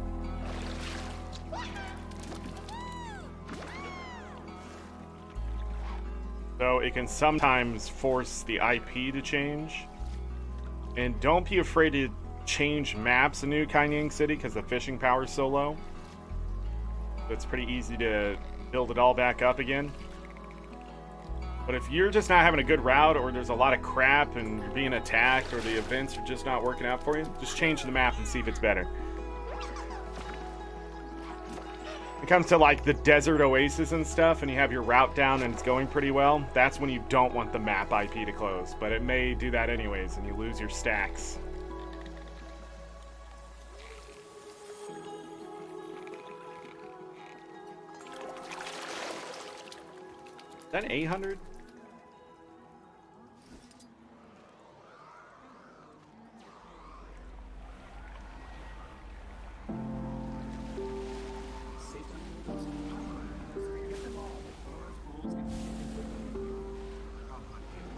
[SPEAKER 1] So it can sometimes force the IP to change. And don't be afraid to change maps in New Kanyang City because the fishing power is so low. So it's pretty easy to build it all back up again. But if you're just not having a good route, or there's a lot of crap and you're being attacked, or the events are just not working out for you, just change the map and see if it's better. When it comes to like the desert oasis and stuff, and you have your route down and it's going pretty well, that's when you don't want the map IP to close. But it may do that anyways, and you lose your stacks. Is that 800?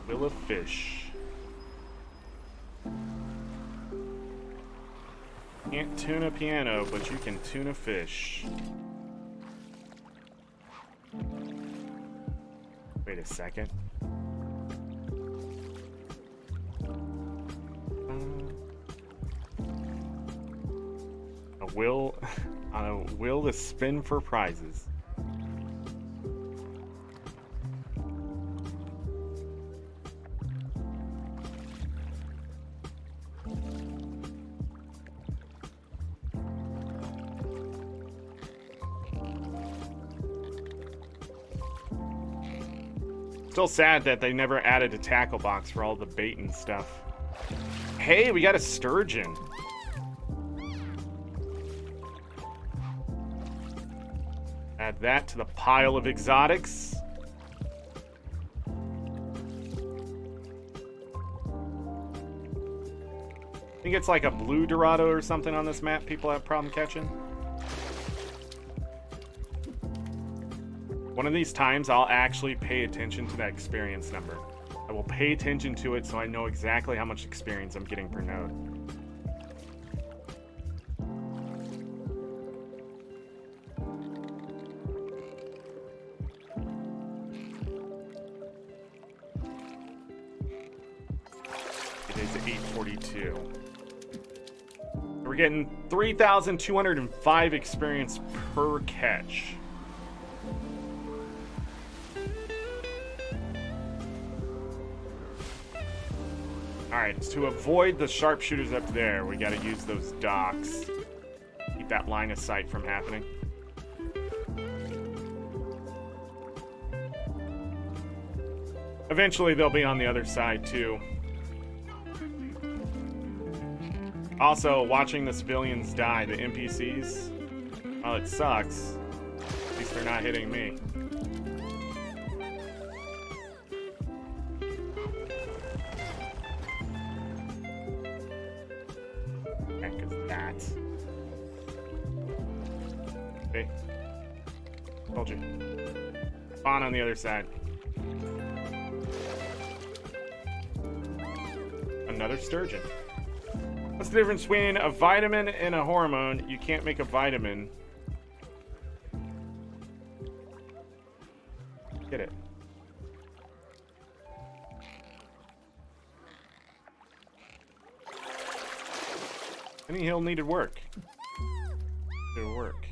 [SPEAKER 1] Will of fish. Can't tune a piano, but you can tune a fish. Wait a second. A will to spin for prizes. Still sad that they never added a tackle box for all the bait and stuff. Hey, we got a sturgeon. Add that to the pile of exotics. I think it's like a blue Dorado or something on this map people have problem catching. One of these times, I'll actually pay attention to that experience number. I will pay attention to it so I know exactly how much experience I'm getting per node. It is 842. We're getting 3,205 experience per catch. Alright, to avoid the sharpshooters up there, we gotta use those docks. Keep that line of sight from happening. Eventually they'll be on the other side too. Also, watching the civilians die, the NPCs, while it sucks, at least they're not hitting me. Okay. Told you. Spawn on the other side. Another sturgeon. What's the difference between a vitamin and a hormone? You can't make a vitamin. Get it. Any hill needed work. It'll work.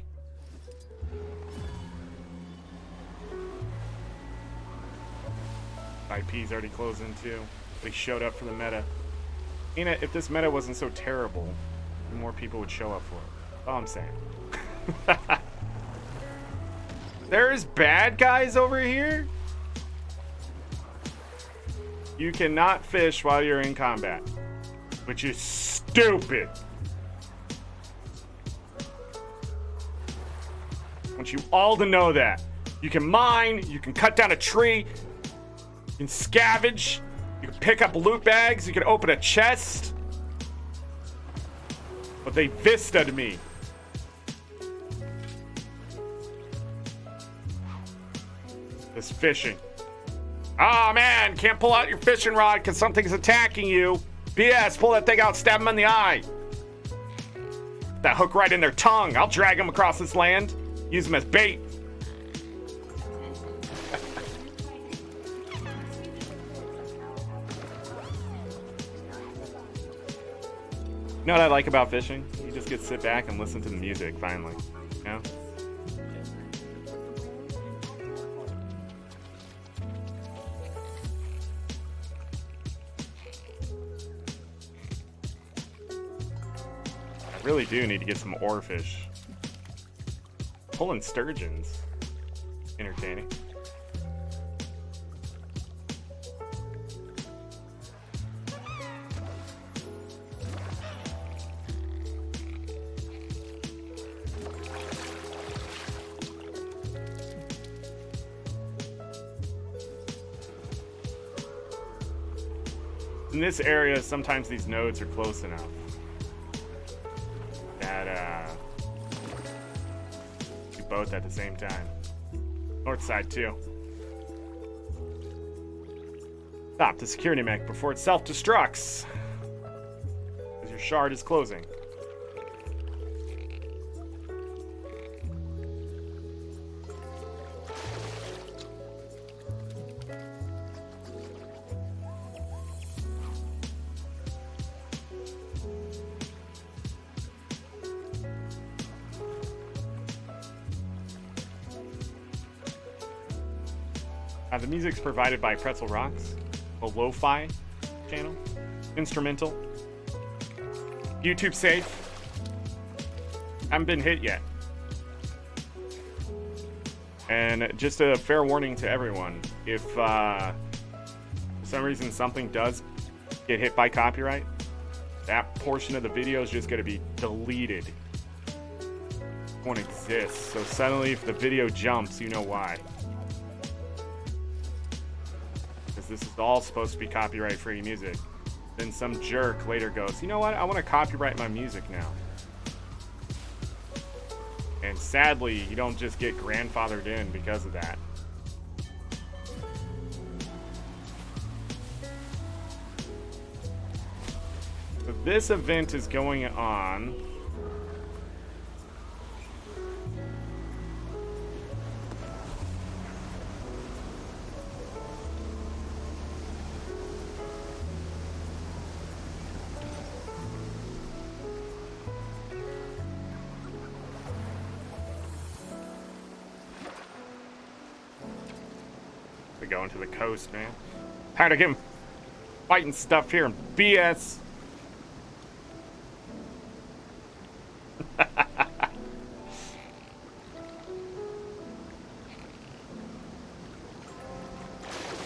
[SPEAKER 1] IP's already closing too. They showed up for the meta. If this meta wasn't so terrible, more people would show up for it. That's all I'm saying. There's bad guys over here? You cannot fish while you're in combat, which is stupid. I want you all to know that. You can mine, you can cut down a tree, you can scavenge, you can pick up loot bags, you can open a chest. But they vista'd me. This fishing. Oh man, can't pull out your fishing rod because something's attacking you. BS, pull that thing out, stab him in the eye. That hook right in their tongue. I'll drag them across this land. Use them as bait. You know what I like about fishing? You just get to sit back and listen to the music finally. You know? I really do need to get some oarfish. Pulling sturgeons. Entertaining. In this area, sometimes these nodes are close enough that do both at the same time. North side too. Stop the security mech before it self-destructs, as your shard is closing. The music's provided by Pretzel Rocks, a lo-fi channel, instrumental, YouTube safe. Haven't been hit yet. And just a fair warning to everyone, if for some reason something does get hit by copyright, that portion of the video is just going to be deleted. It won't exist. So suddenly if the video jumps, you know why. This is all supposed to be copyright-free music. Then some jerk later goes, you know what? I want to copyright my music now. And sadly, you don't just get grandfathered in because of that. So this event is going on. Going to the coast, man. Tired of getting fighting stuff here in BS.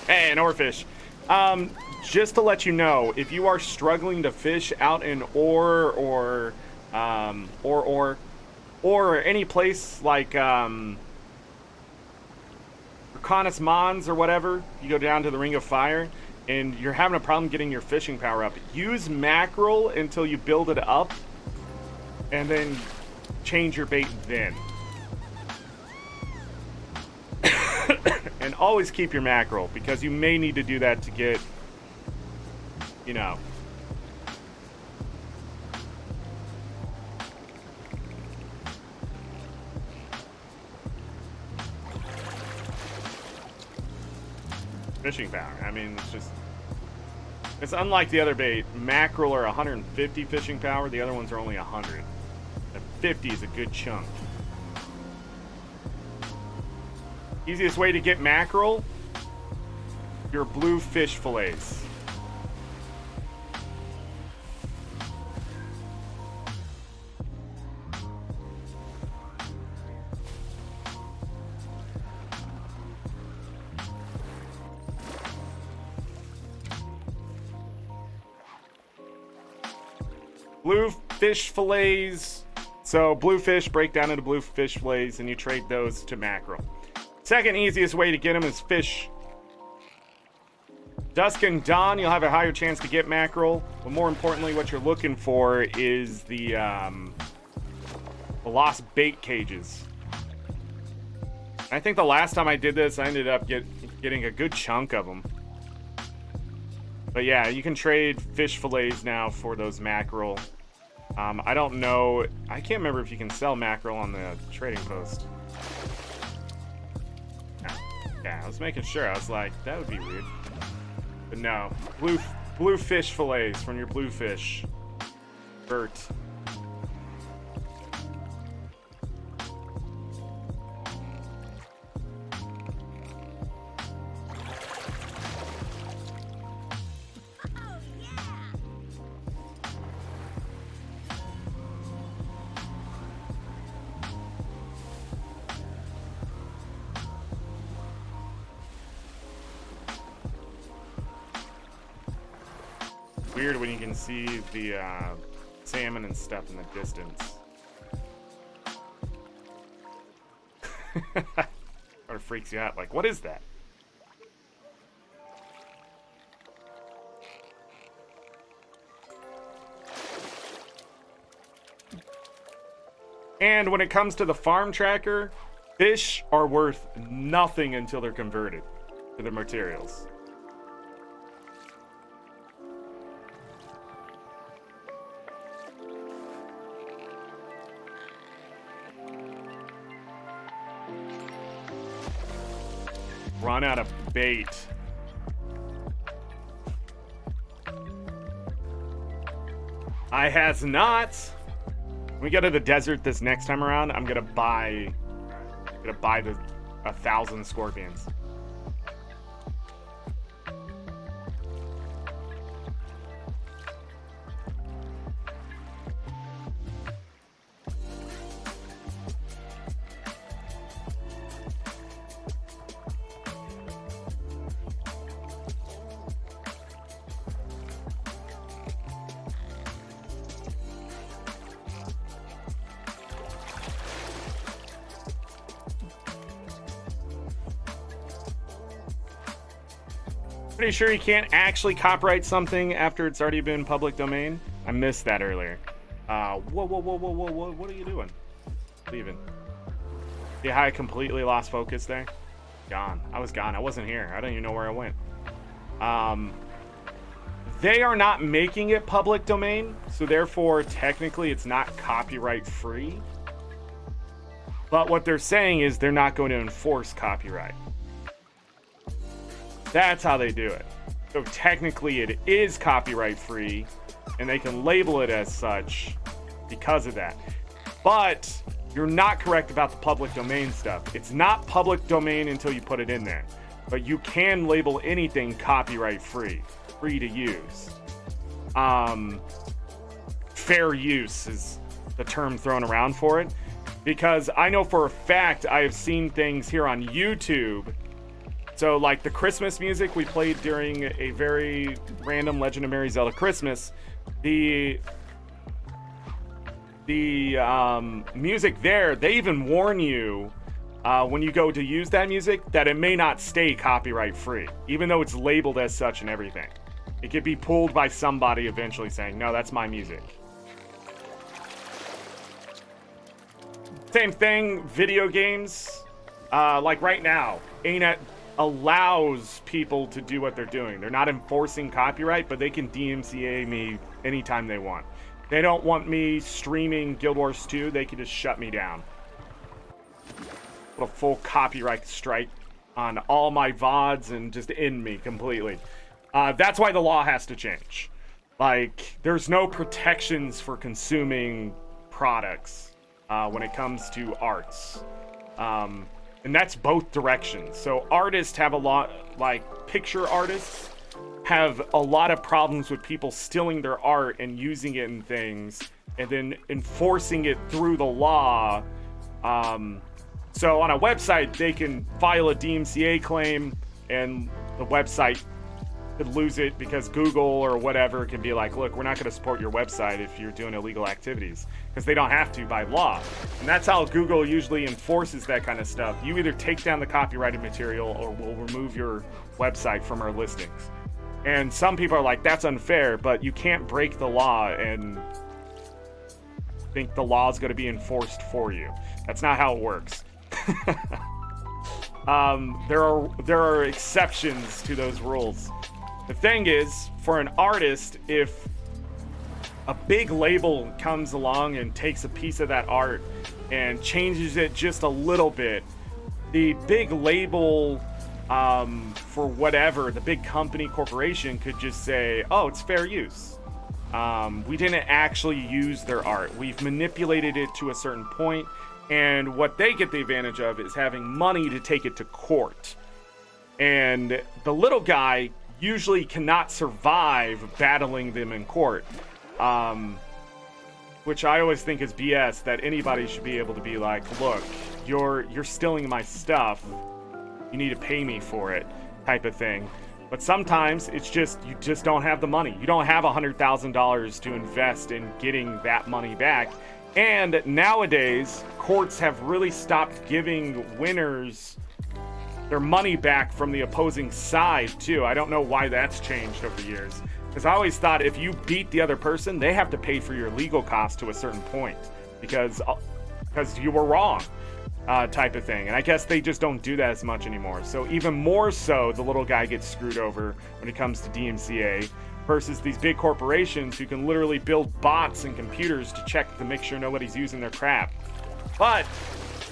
[SPEAKER 1] Hey, an oarfish. Just to let you know, if you are struggling to fish out in or any place like Reconnaissance Mons or whatever, you go down to the Ring of Fire and you're having a problem getting your fishing power up, use mackerel until you build it up and then change your bait then. And always keep your mackerel, because you may need to do that to get, you know, fishing power. I mean, it's unlike the other bait. Mackerel are 150 fishing power, the other ones are only 100. The 50 is a good chunk. Easiest way to get mackerel, your blue fish fillets. Blue fish fillets. So blue fish break down into blue fish fillets and you trade those to mackerel. Second easiest way to get them is fish. Dusk and dawn, you'll have a higher chance to get mackerel. But more importantly, what you're looking for is the lost bait cages. I think the last time I did this, I ended up getting a good chunk of them. But yeah, you can trade fish fillets now for those mackerel. I don't know. I can't remember if you can sell mackerel on the trading post. Yeah, I was making sure. I was like, that would be weird. But no, blue fish fillets from your blue fish. Bert. Weird when you can see the salmon and stuff in the distance. Or freaks you out. Like, what is that? And when it comes to the farm tracker, fish are worth nothing until they're converted to the materials. Run out of bait. I has not. When we go to the desert this next time around, I'm gonna buy the 1,000 scorpions. Pretty sure you can't actually copyright something after it's already been public domain. I missed that earlier. Whoa, what are you doing? Leaving. See how I completely lost focus there? Gone. I was gone. I wasn't here. I don't even know where I went. They are not making it public domain, so therefore, technically, it's not copyright free. But what they're saying is they're not going to enforce copyright. That's how they do it. So technically it is copyright free and they can label it as such because of that. But you're not correct about the public domain stuff. It's not public domain until you put it in there. But you can label anything copyright free to use. Fair use is the term thrown around for it. Because I know for a fact I have seen things here on YouTube. So, like the Christmas music we played during a very random Legend of Mary Zelda Christmas, the music there, they even warn you when you go to use that music that it may not stay copyright free, even though it's labeled as such and everything. It could be pulled by somebody eventually saying, no, that's my music. Same thing, video games. Like right now, ArenaNet allows people to do what they're doing. They're not enforcing copyright, but they can DMCA me anytime they want. They don't want me streaming Guild Wars 2, they can just shut me down. Put a full copyright strike on all my VODs and just end me completely. That's why the law has to change. Like, there's no protections for consuming products when it comes to arts. And that's both directions. So artists have a lot, like picture artists have a lot of problems with people stealing their art and using it in things and then enforcing it through the law. So on a website, they can file a DMCA claim and the website could lose it because Google or whatever can be like, look, we're not going to support your website if you're doing illegal activities, because they don't have to by law. And that's how Google usually enforces that kind of stuff. You either take down the copyrighted material or we'll remove your website from our listings. And some people are like, that's unfair, but you can't break the law and think the law is going to be enforced for you. That's not how it works. There are exceptions to those rules. The thing is, for an artist, if a big label comes along and takes a piece of that art and changes it just a little bit, the big label, for whatever, the big company corporation could just say, oh, it's fair use. We didn't actually use their art. We've manipulated it to a certain point, and what they get the advantage of is having money to take it to court. And the little guy usually cannot survive battling them in court. Which I always think is BS, that anybody should be able to be like, look, you're stealing my stuff, you need to pay me for it, type of thing. But sometimes it's just, you just don't have the money. You don't have $100,000 to invest in getting that money back. And nowadays, courts have really stopped giving winners their money back from the opposing side too. I don't know why that's changed over the years. Because I always thought if you beat the other person, they have to pay for your legal costs to a certain point. Because you were wrong, type of thing. And I guess they just don't do that as much anymore. So even more so, the little guy gets screwed over when it comes to DMCA. Versus these big corporations who can literally build bots and computers to check to make sure nobody's using their crap. But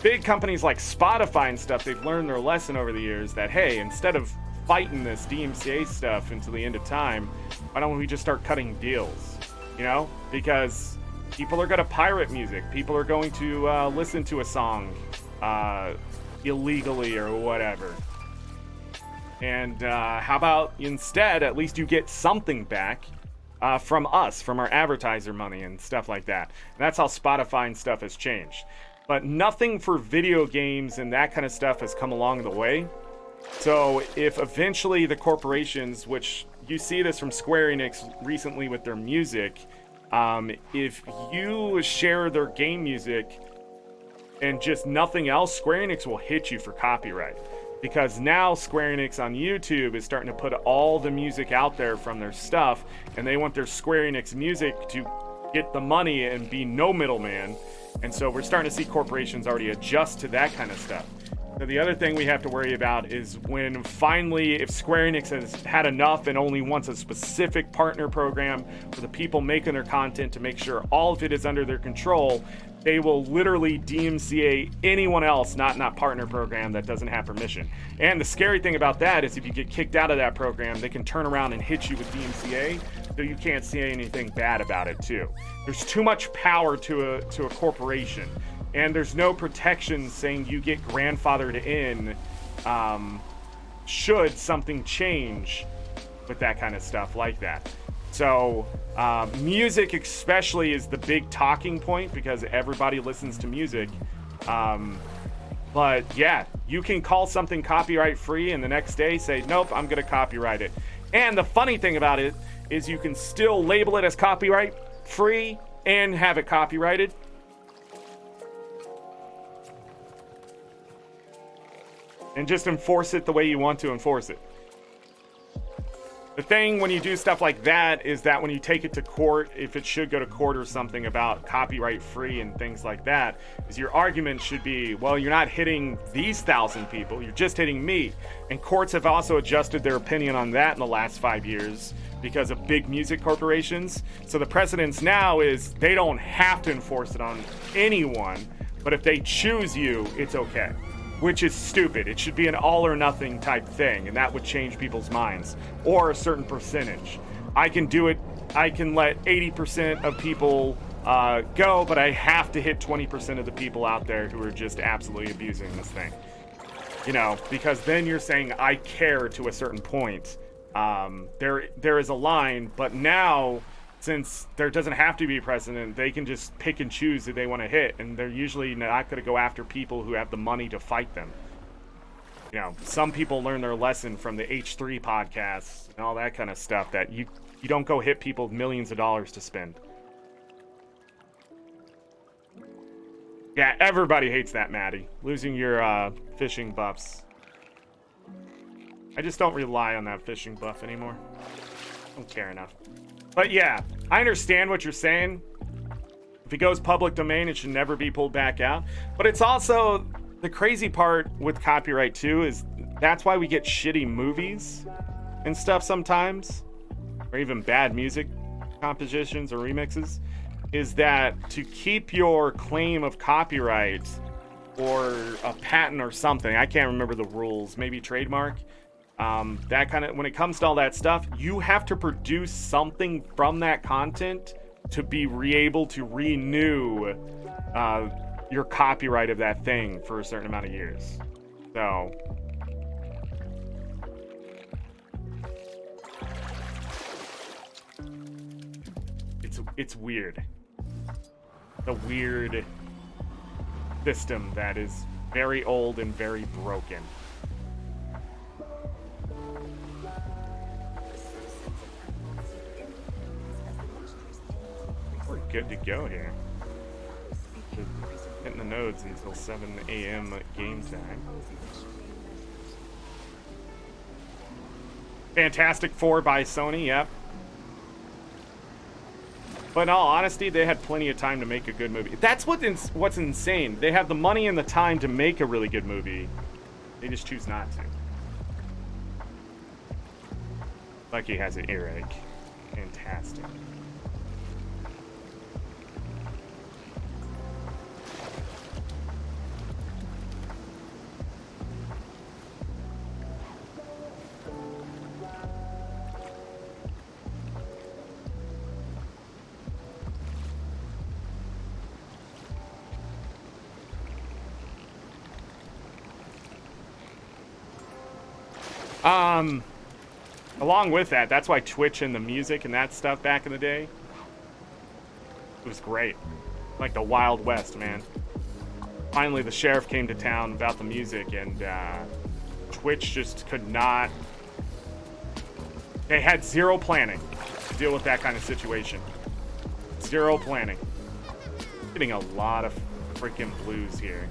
[SPEAKER 1] big companies like Spotify and stuff, they've learned their lesson over the years that, hey, instead of fighting this DMCA stuff until the end of time, why don't we just start cutting deals? You know, because people are going to pirate music. People are going to listen to a song illegally or whatever. And how about instead, at least you get something back from us, from our advertiser money and stuff like that. And that's how Spotify and stuff has changed. But nothing for video games and that kind of stuff has come along the way. So if eventually the corporations, which you see this from Square Enix recently with their music, if you share their game music and just nothing else, Square Enix will hit you for copyright. Because now Square Enix on YouTube is starting to put all the music out there from their stuff, and they want their Square Enix music to get the money and be no middleman. And so we're starting to see corporations already adjust to that kind of stuff. So the other thing we have to worry about is when finally, if Square Enix has had enough and only wants a specific partner program for the people making their content to make sure all of it is under their control, they will literally DMCA anyone else not in that partner program that doesn't have permission. And the scary thing about that is if you get kicked out of that program, they can turn around and hit you with DMCA, so you can't say anything bad about it too. There's too much power to a corporation. And there's no protection saying you get grandfathered in should something change with that kind of stuff like that. So music especially is the big talking point because everybody listens to music. But yeah, you can call something copyright free and the next day say, nope, I'm going to copyright it. And the funny thing about it is you can still label it as copyright free and have it copyrighted. And just enforce it the way you want to enforce it. The thing when you do stuff like that is that when you take it to court, if it should go to court or something about copyright free and things like that, is your argument should be, well, you're not hitting these 1,000 people, you're just hitting me. And courts have also adjusted their opinion on that in the last 5 years because of big music corporations. So the precedence now is they don't have to enforce it on anyone, but if they choose you, it's okay. Which is stupid. It should be an all or nothing type thing, and that would change people's minds. Or a certain percentage. I can do it, I can let 80% of people go, but I have to hit 20% of the people out there who are just absolutely abusing this thing. You know, because then you're saying I care to a certain point. There is a line, but now, since there doesn't have to be a precedent, they can just pick and choose who they want to hit, and they're usually not going to go after people who have the money to fight them. You know, some people learn their lesson from the H3 podcasts and all that kind of stuff, that you don't go hit people with millions of dollars to spend. Yeah, everybody hates that, Maddie. Losing your fishing buffs. I just don't rely on that fishing buff anymore. I don't care enough. But yeah, I understand what you're saying. If it goes public domain, it should never be pulled back out. But it's also, the crazy part with copyright too is that's why we get shitty movies and stuff sometimes, or even bad music compositions or remixes, is that to keep your claim of copyright or a patent or something, I can't remember the rules, maybe trademark, That kind of, when it comes to all that stuff, you have to produce something from that content to be able to renew your copyright of that thing for a certain amount of years. So it's weird. The weird system that is very old and very broken. We're good to go here. Hitting the nodes until 7 a.m. game time. Fantastic Four by Sony, yep. But in all honesty, they had plenty of time to make a good movie. That's what's insane. They have the money and the time to make a really good movie. They just choose not to. Lucky has an earache. Fantastic. Along with that, that's why Twitch and the music and that stuff back in the day, it was great. Like the Wild West, man. Finally, the sheriff came to town about the music, and Twitch just could not. They had zero planning to deal with that kind of situation. Zero planning. Getting a lot of freaking blues here.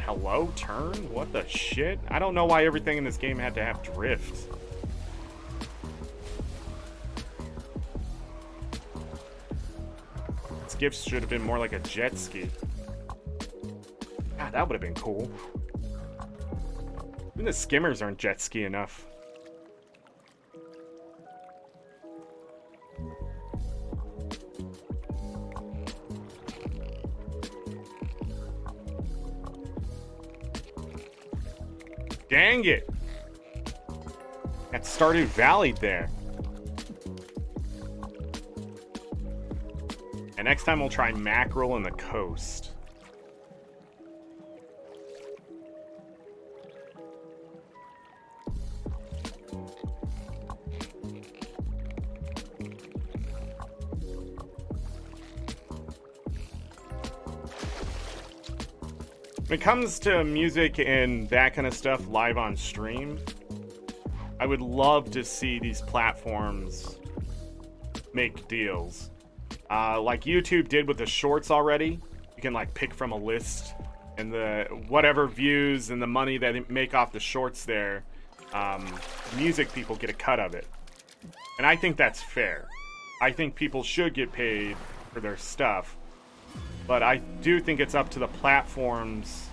[SPEAKER 1] Hello? Turn? What the shit? I don't know why everything in this game had to have drift. Skips should have been more like a jet ski. God, that would have been cool. Even the skimmers aren't jet ski enough. Dang it! Got Stardew Valley there. And next time we'll try mackerel on the coast. When it comes to music and that kind of stuff live on stream, I would love to see these platforms make deals. Like YouTube did with the shorts already. You can like pick from a list, and the whatever views and the money that they make off the shorts there, music people get a cut of it. And I think that's fair. I think people should get paid for their stuff. But I do think it's up to the platforms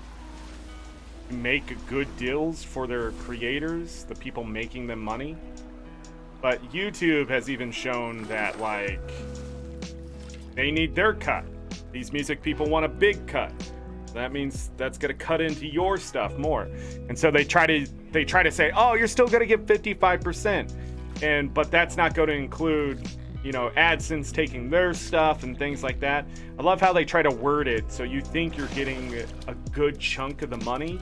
[SPEAKER 1] to make good deals for their creators, the people making them money. But YouTube has even shown that, like, they need their cut. These music people want a big cut. That means that's gonna cut into your stuff more. And so they try to say, oh, you're still gonna get 55%. But that's not going to include, you know, AdSense taking their stuff and things like that. I love how they try to word it so you think you're getting a good chunk of the money,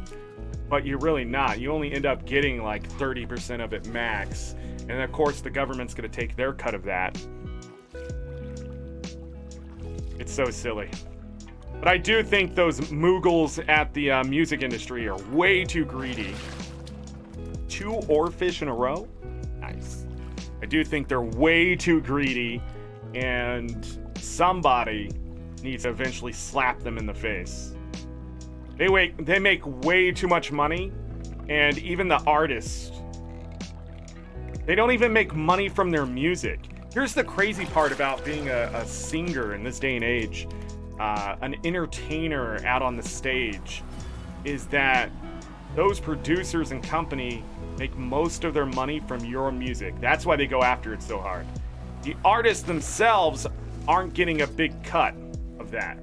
[SPEAKER 1] but you're really not. You only end up getting like 30% of it max. And of course, the government's going to take their cut of that. It's so silly. But I do think those moogles at the music industry are way too greedy. 2 oarfish in a row? Nice. I do think they're way too greedy, and somebody needs to eventually slap them in the face. They make way too much money, and even the artists, they don't even make money from their music. Here's the crazy part about being a singer in this day and age, an entertainer out on the stage, is that those producers and company make most of their money from your music. That's why they go after it so hard. The artists themselves aren't getting a big cut. of that.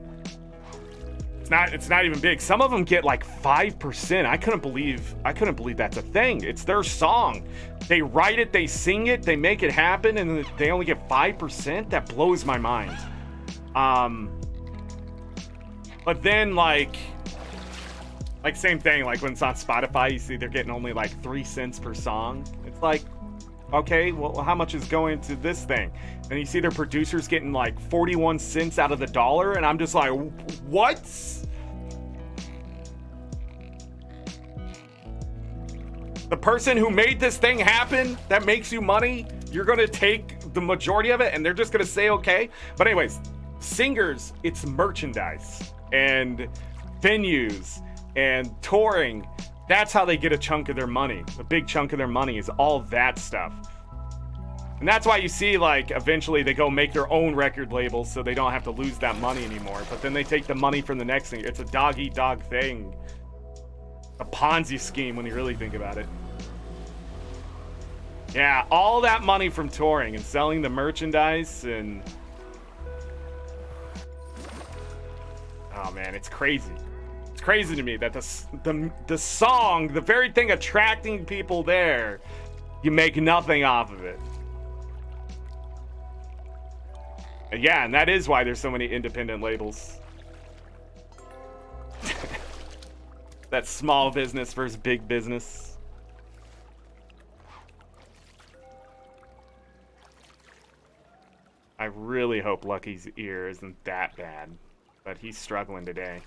[SPEAKER 1] It's not even big. Some of them get like 5%. I couldn't believe that's a thing. It's their song. They write it, they sing it, they make it happen, and they only get 5%. That blows my mind. But then like same thing, like when it's on Spotify, you see they're getting only like 3 cents per song. It's like, okay, well, how much is going to this thing? And you see their producers getting like 41 cents out of the dollar, and I'm just like, what? The person who made this thing happen, that makes you money, you're gonna take the majority of it, and they're just gonna say okay? But anyways, singers, it's merchandise, and venues, and touring. That's how they get a chunk of their money. A big chunk of their money is all that stuff. And that's why you see, like, eventually they go make their own record labels so they don't have to lose that money anymore. But then they take the money from the next thing. It's a dog-eat-dog thing. A Ponzi scheme when you really think about it. Yeah, all that money from touring and selling the merchandise and... Oh, man, it's crazy. It's crazy to me that the song, the very thing attracting people there, you make nothing off of it. Yeah, and that is why there's so many independent labels. That small business versus big business. I really hope Lucky's ear isn't that bad, but he's struggling today.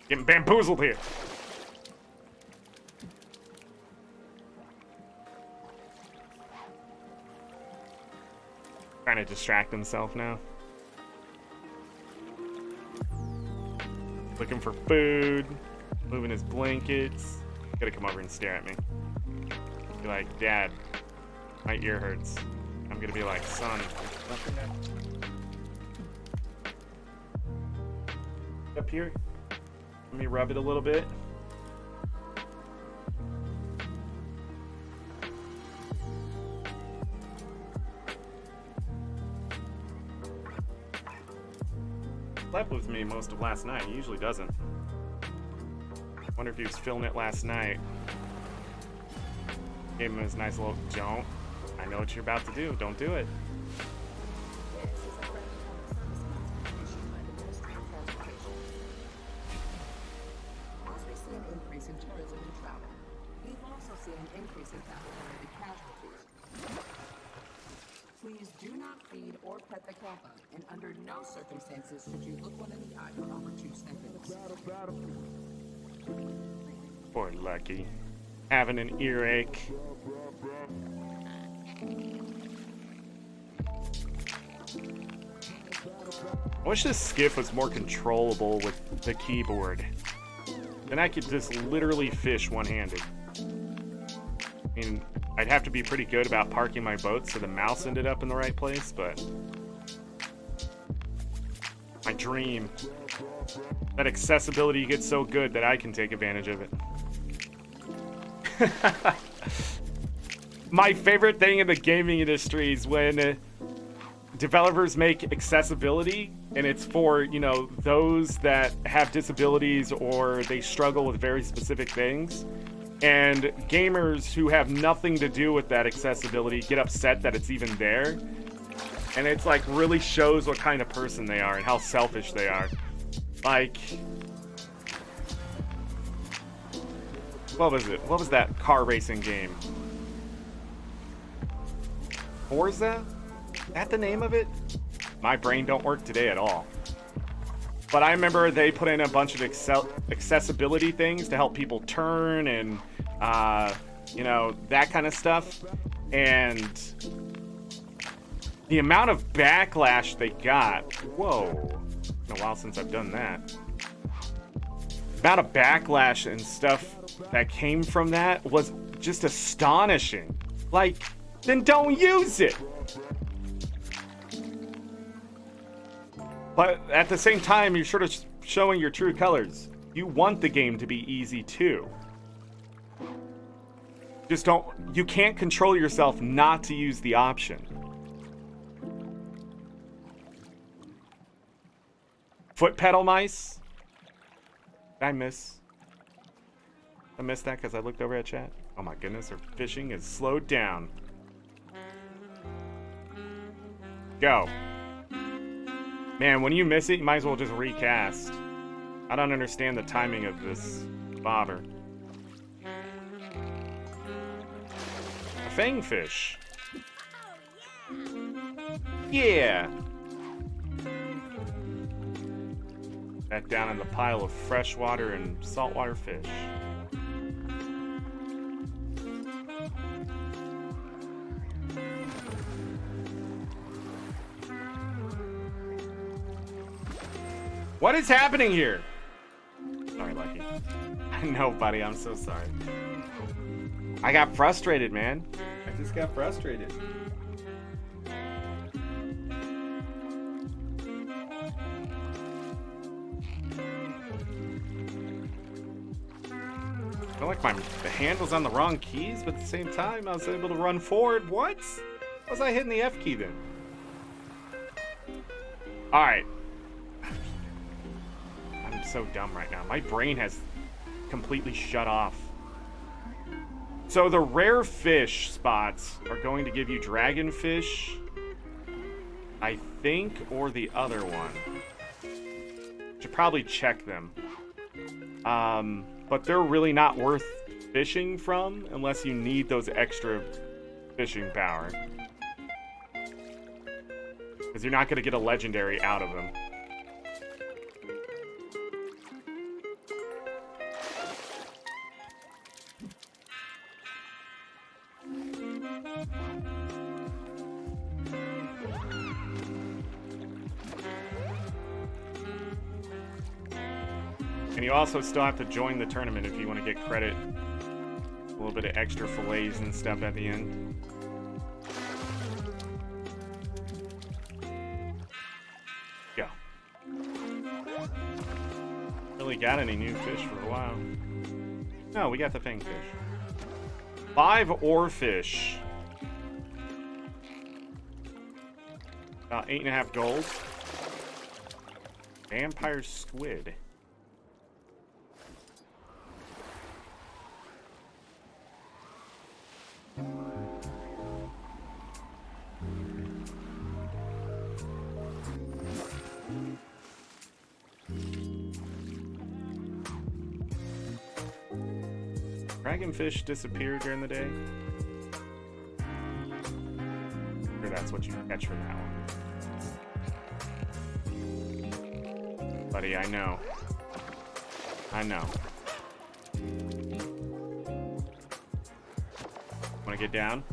[SPEAKER 1] Getting bamboozled here. Trying to distract himself now. Looking for food. Moving his blankets. Gotta come over and stare at me. Be like, Dad, my ear hurts. I'm gonna be like, son, up here. Let me rub it a little bit. Slept with me most of last night. He usually doesn't. Wonder if he was feeling it last night. Gave him his nice little don't. I know what you're about to do. Don't do it.
[SPEAKER 9] Please do not feed or pet the kappa, and under no circumstances should you look one in the eye for over 2 seconds.
[SPEAKER 1] Poor Lucky. Having an earache. I wish this skiff was more controllable with the keyboard. Then I could just literally fish one-handed. I mean, I'd have to be pretty good about parking my boat so the mouse ended up in the right place, but... My dream. That accessibility gets so good that I can take advantage of it. My favorite thing in the gaming industry is when developers make accessibility, and it's for, you know, those that have disabilities or they struggle with very specific things. And gamers who have nothing to do with that accessibility get upset that it's even there. And it's like really shows what kind of person they are and how selfish they are. Like, what was it? What was that car racing game? Forza? Is that the name of it? My brain don't work today at all. But I remember they put in a bunch of accessibility things to help people turn and, you know, that kind of stuff. And the amount of backlash they got, whoa, it's been a while since I've done that. The amount of backlash and stuff that came from that was just astonishing. Like, then don't use it. But at the same time, you're sort of showing your true colors. You want the game to be easy too. Just don't, you can't control yourself not to use the option. Foot pedal mice? Did I miss? I missed that because I looked over at chat. Oh my goodness, our fishing is slowed down. Go. Man, when you miss it, you might as well just recast. I don't understand the timing of this bobber. A fangfish. Yeah. Back down in the pile of freshwater and saltwater fish. What is happening here? Sorry, Lucky. I know, buddy. I'm so sorry. I got frustrated, man. I just got frustrated. I feel like the hand was on the wrong keys, but at the same time, I was able to run forward. What? Was I hitting the F key then? All right. I'm so dumb right now. My brain has completely shut off. So the rare fish spots are going to give you dragonfish, I think, or the other one. Should probably check them. But they're really not worth fishing from unless you need those extra fishing power. Because you're not going to get a legendary out of them. And you also still have to join the tournament if you want to get credit. A little bit of extra fillets and stuff at the end. Go. Really got any new fish for a while. No, we got the fangfish. 5 oarfish. About 8.5 gold. Vampire squid. Dragonfish disappear during the day? Or that's what you catch from that one. Buddy, I know. I know. Wanna get down?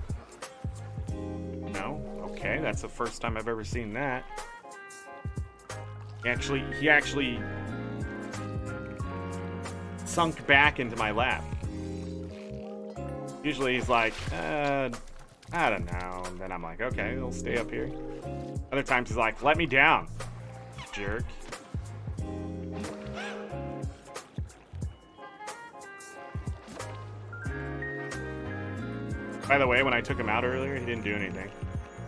[SPEAKER 1] No? Okay, that's the first time I've ever seen that. He actually sunk back into my lap. Usually he's like, I don't know. And then I'm like, okay, he'll stay up here. Other times he's like, let me down, jerk. By the way, when I took him out earlier, he didn't do anything.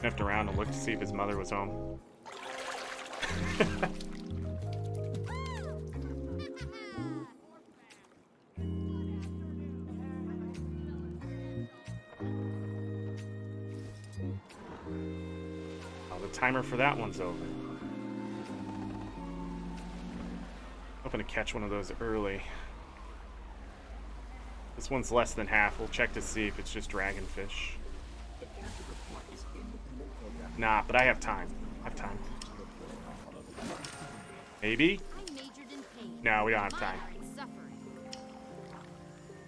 [SPEAKER 1] Sniffed around and looked to see if his mother was home. Timer for that one's over. Hoping to catch one of those early. This one's less than half. We'll check to see if it's just dragonfish. Nah, but I have time. I have time. Maybe? No, we don't have time.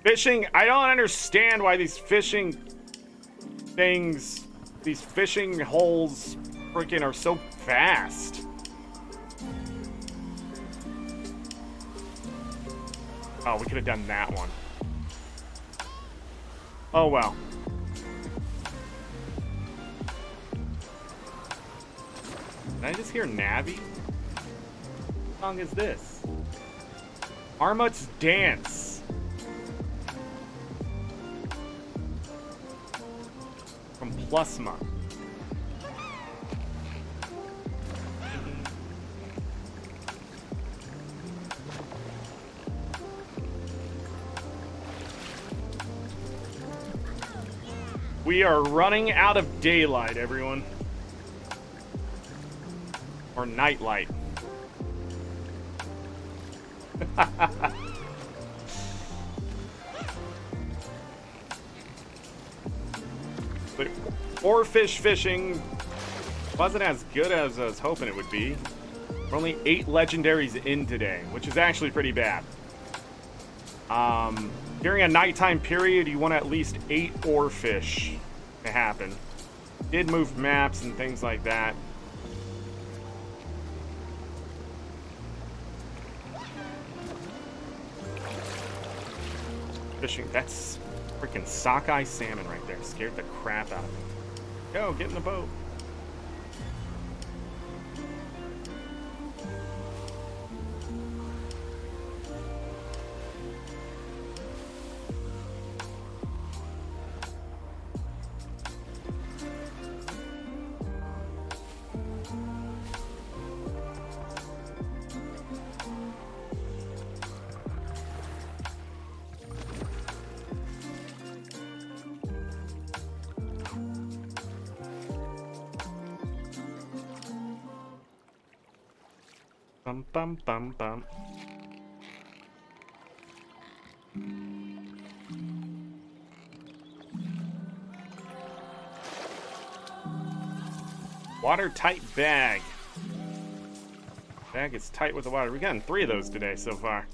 [SPEAKER 1] Fishing, I don't understand why these fishing things, these fishing holes freaking are so fast. Oh, we could have done that one. Oh well. Did I just hear Navi? What song is this? Armut's Dance. From Plusma. We are running out of daylight, everyone. Or nightlight. But oarfish fishing wasn't as good as I was hoping it would be. We're only 8 legendaries in today, which is actually pretty bad. During a nighttime period, you want at least 8 oarfish to happen. Did move maps and things like that. Fishing, that's freaking sockeye salmon right there. Scared the crap out of me. Go, get in the boat. Bum bum bum bum. Watertight bag. Bag is tight with the water. We've gotten 3 of those today so far.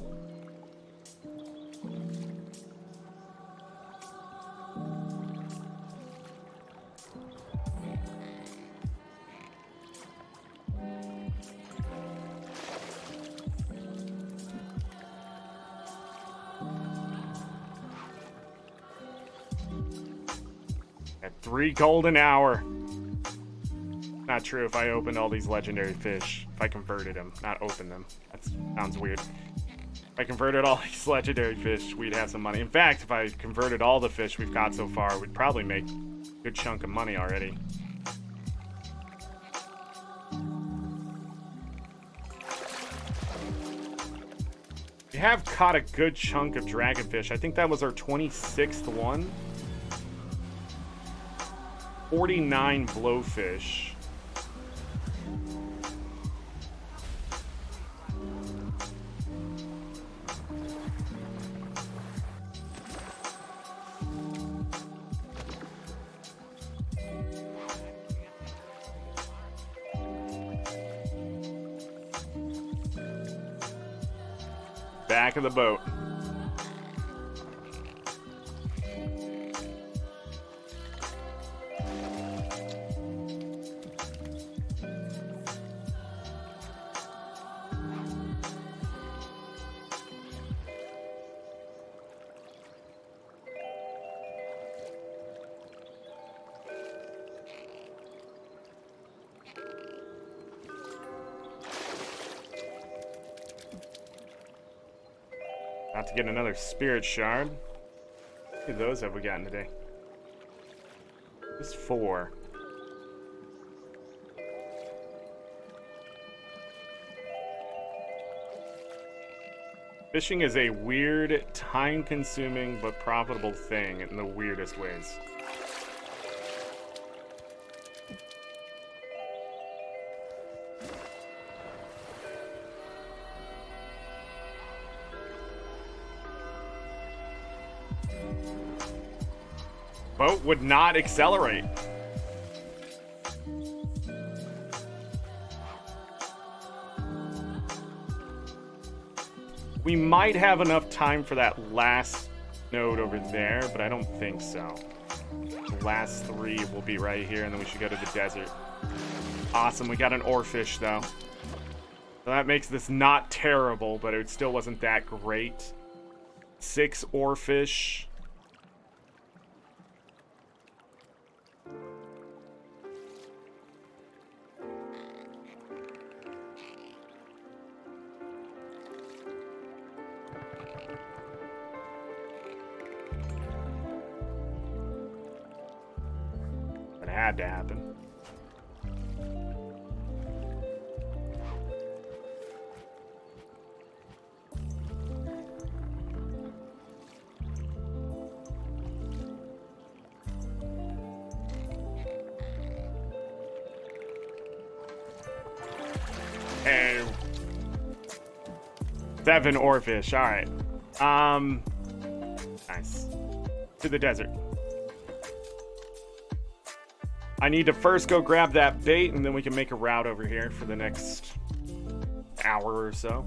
[SPEAKER 1] At 3 golden hour. Not true if I opened all these legendary fish. If I converted them, not opened them. That sounds weird. If I converted all these legendary fish, we'd have some money. In fact, if I converted all the fish we've got so far, we'd probably make a good chunk of money already. We have caught a good chunk of dragonfish. I think that was our 26th one. 49 blowfish. Back of the boat. About to get another spirit shard. How many of those have we gotten today? Just 4. Fishing is a weird, time-consuming, but profitable thing in the weirdest ways. Boat would not accelerate. We might have enough time for that last node over there, but I don't think so. The last 3 will be right here, and then we should go to the desert. Awesome, we got an oarfish, though. So that makes this not terrible, but it still wasn't that great. 6 oarfish. had to happen. Hey. 7 oarfish. All right. Nice. To the desert. I need to first go grab that bait, and then we can make a route over here for the next hour or so.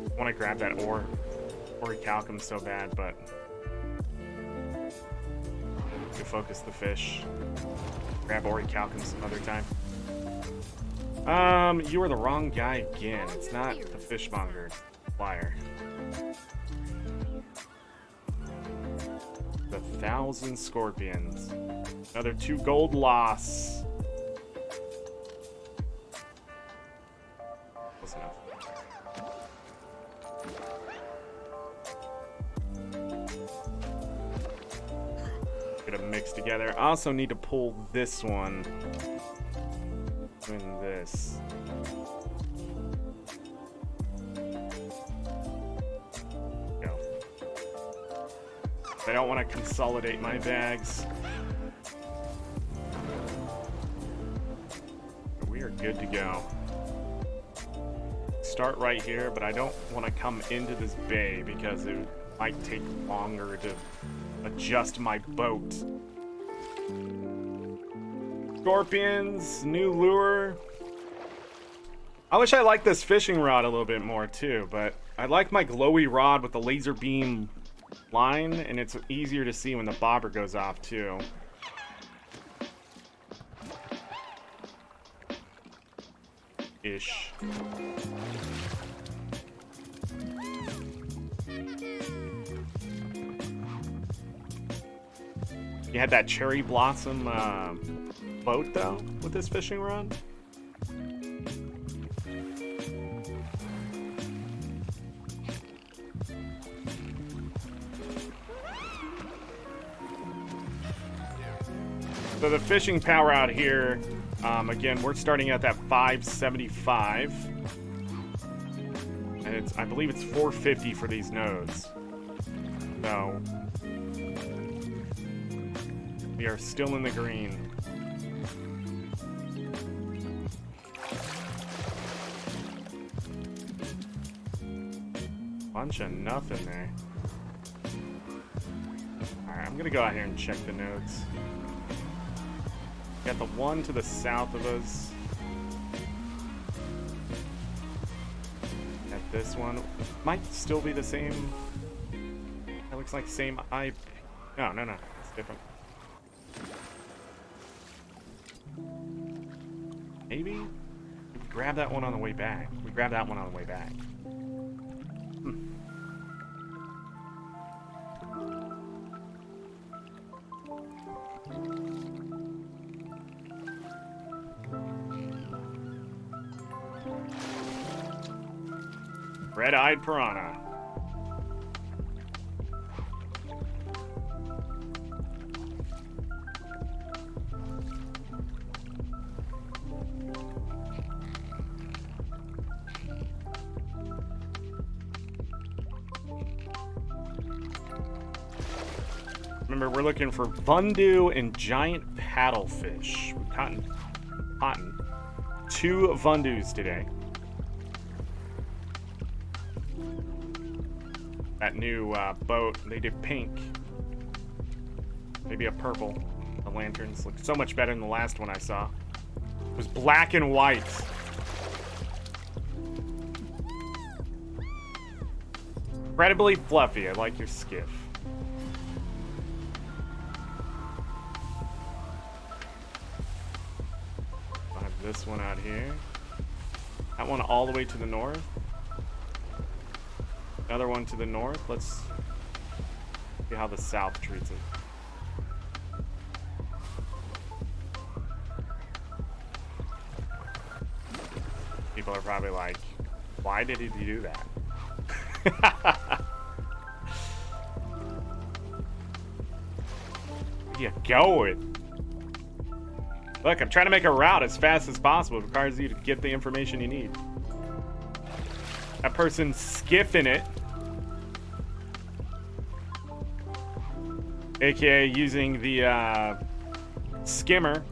[SPEAKER 1] I want to grab that orichalcum so bad, but to focus the fish. Grab orichalcum some other time. You are the wrong guy again. It's not the fishmonger, it's the flyer. The 1,000 scorpions. Another 2 gold loss. Close enough. Get them mixed together. I also need to pull this one. Doing this. Go. I don't want to consolidate my bags. We are good to go. Start right here, but I don't want to come into this bay because it might take longer to adjust my boat. Scorpions, new lure. I wish I liked this fishing rod a little bit more too, but I like my glowy rod with the laser beam line, and it's easier to see when the bobber goes off too. Ish. You had that cherry blossom boat though with this fishing rod. So the fishing power out here, again, we're starting at that 575, and I believe it's 450 for these nodes. So we are still in the green. Bunch of nothing there. Alright, I'm gonna go out here and check the nodes. Got the one to the south of us. At this one. Might still be the same. That looks like same IP. No, it's different. Maybe? We grab that one on the way back. We grab that one on the way back. Red-eyed piranha. Remember, we're looking for Vundu and giant paddlefish. We caught 2 Vundus today. That new boat, they did pink. Maybe a purple. The lanterns look so much better than the last one I saw. It was black and white. Incredibly fluffy. I like your skiff. I'll have this one out here. That one all the way to the north. Another one to the north. Let's see how the south treats it. People are probably like, why did he do that? Where you going? Look, I'm trying to make a route as fast as possible. It requires you to get the information you need. That person's skiffing it. AKA using the skimmer,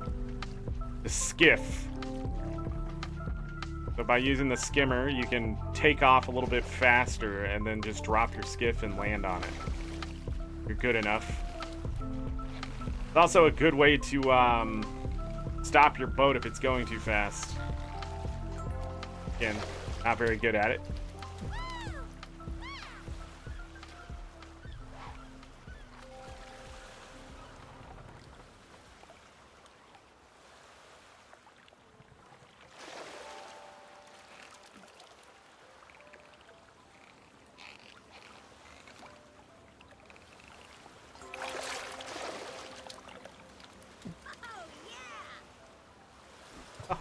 [SPEAKER 1] the skiff. So by using the skimmer, you can take off a little bit faster and then just drop your skiff and land on it. You're good enough. It's also a good way to stop your boat if it's going too fast. Again, not very good at it.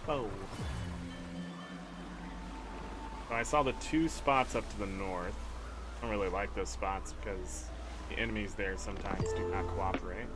[SPEAKER 1] Oh. So I saw the 2 spots up to the north. I don't really like those spots because the enemies there sometimes do not cooperate.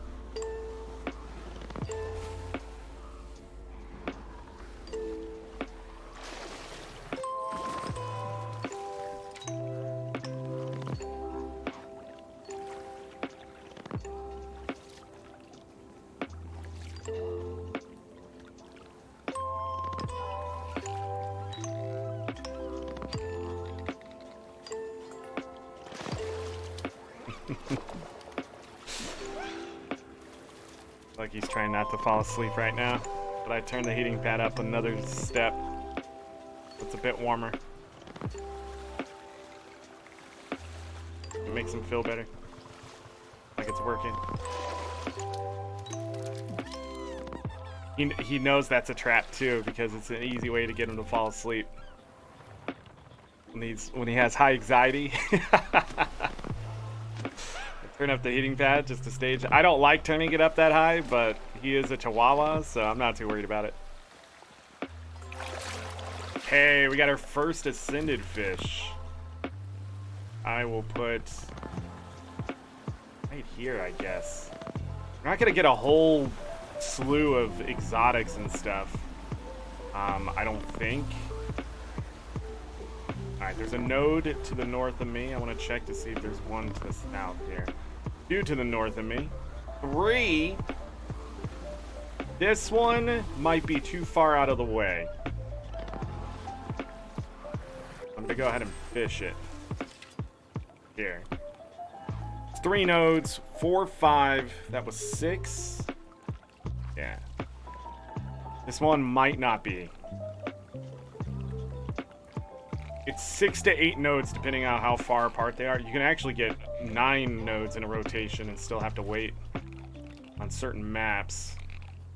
[SPEAKER 1] Like he's trying not to fall asleep right now, but I turned the heating pad up another step. It's a bit warmer. It makes him feel better. Like it's working. He knows that's a trap too, because it's an easy way to get him to fall asleep. When he has high anxiety. Turn up the heating pad just to stage. I don't like turning it up that high, but he is a chihuahua, so I'm not too worried about it. Hey, we got our first ascended fish. I will put right here, I guess. We're not gonna get a whole slew of exotics and stuff. I don't think. Alright, there's a node to the north of me. I want to check to see if there's one to the south here. 2 to the north of me. 3. This one might be too far out of the way. I'm gonna go ahead and fish it. Here. 3 nodes, 4, 5. That was 6. Yeah. This one might not be. It's 6 to 8 nodes depending on how far apart they are. You can actually get 9 nodes in a rotation and still have to wait on certain maps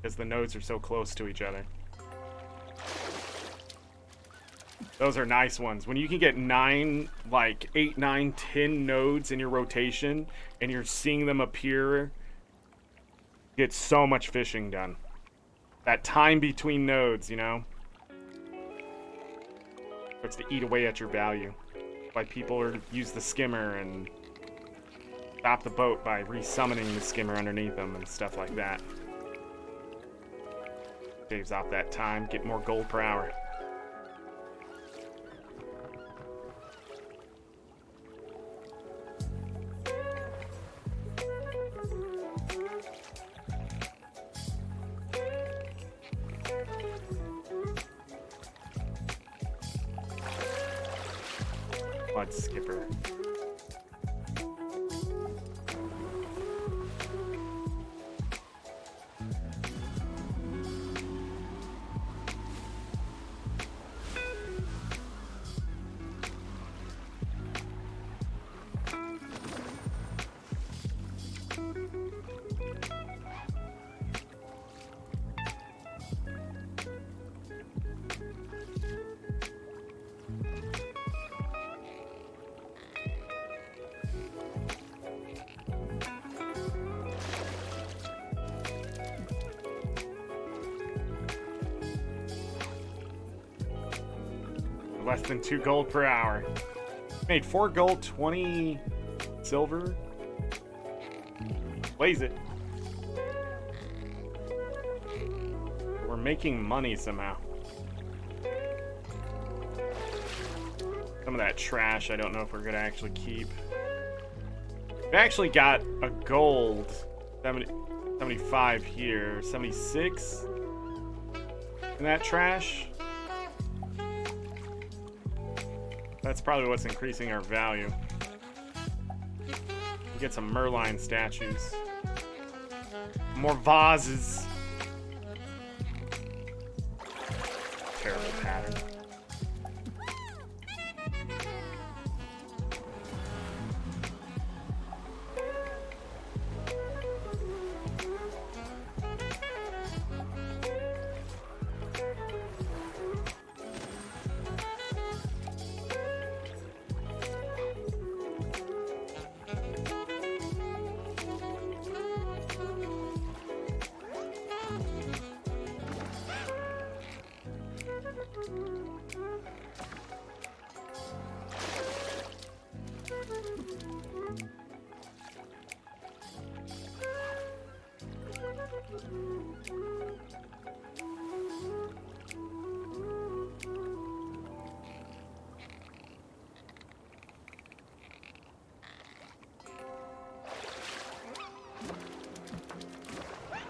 [SPEAKER 1] because the nodes are so close to each other. Those are nice ones. When you can get 9, like 8, 9, 10 nodes in your rotation and you're seeing them appear, you get so much fishing done. That time between nodes, you know? Starts to eat away at your value. Why people use the skimmer and stop the boat by resummoning the skimmer underneath them and stuff like that. Saves off that time, get more gold per hour. Mud skipper. Less than 2 gold per hour. Made 4 gold, 20 silver. Blaze it. We're making money somehow. Some of that trash I don't know if we're gonna actually keep. We actually got a gold 75 here, 76 in that trash. That's probably what's increasing our value. We get some Merline statues. More vases. Terrible pattern.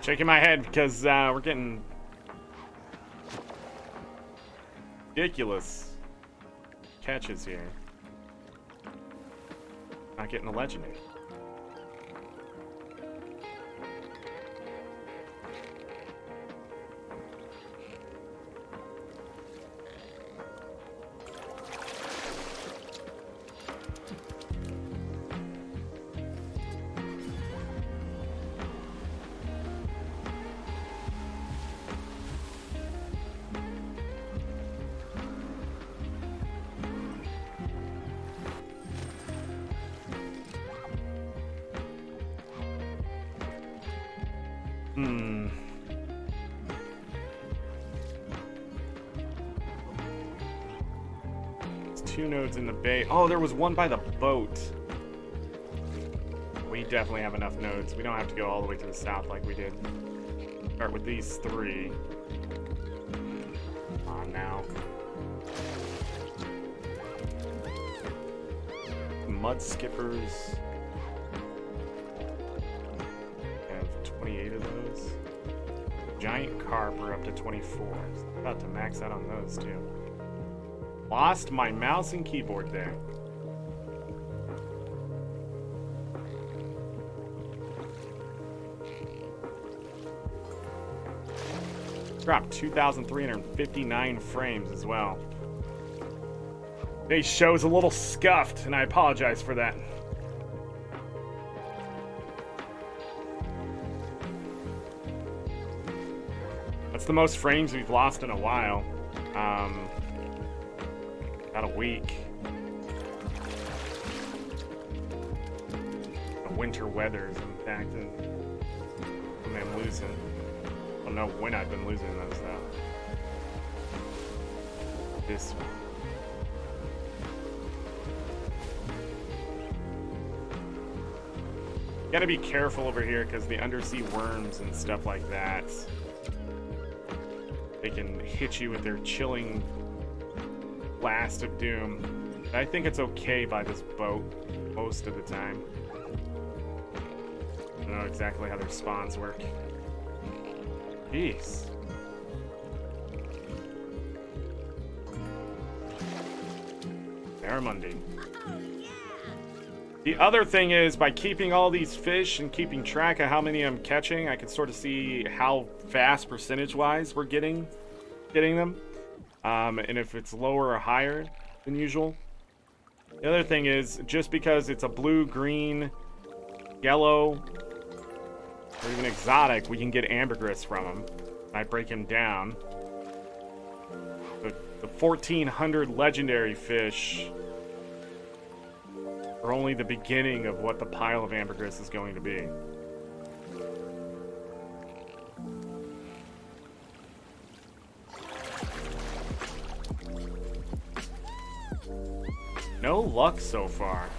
[SPEAKER 1] Shaking my head because we're getting ridiculous catches here. Not getting a legendary. There's 2 nodes in the bay. Oh, there was one by the boat. We definitely have enough nodes. We don't have to go all the way to the south like we did. Start with these 3. On now. Mud skippers. We have 28 of those. Giant carp are up to 24. About to max out on those too. Lost my mouse and keyboard there. Dropped 2,359 frames as well. Today's show's a little scuffed, and I apologize for that. That's the most frames we've lost in a while. About a week. The winter weather is impacting. I mean, I'm losing. I don't know when I've been losing those though. This one. Gotta be careful over here because the undersea worms and stuff like that, they can hit you with their chilling blast of doom. But I think it's okay by this boat most of the time. I don't know exactly how their spawns work. Jeez. Barramundi. The other thing is, by keeping all these fish and keeping track of how many I'm catching, I can sort of see how fast percentage-wise we're getting them. And if it's lower or higher than usual. The other thing is, just because it's a blue, green, yellow, or even exotic, we can get ambergris from him. I break him down. The 1,400 legendary fish are only the beginning of what the pile of ambergris is going to be. No luck so far.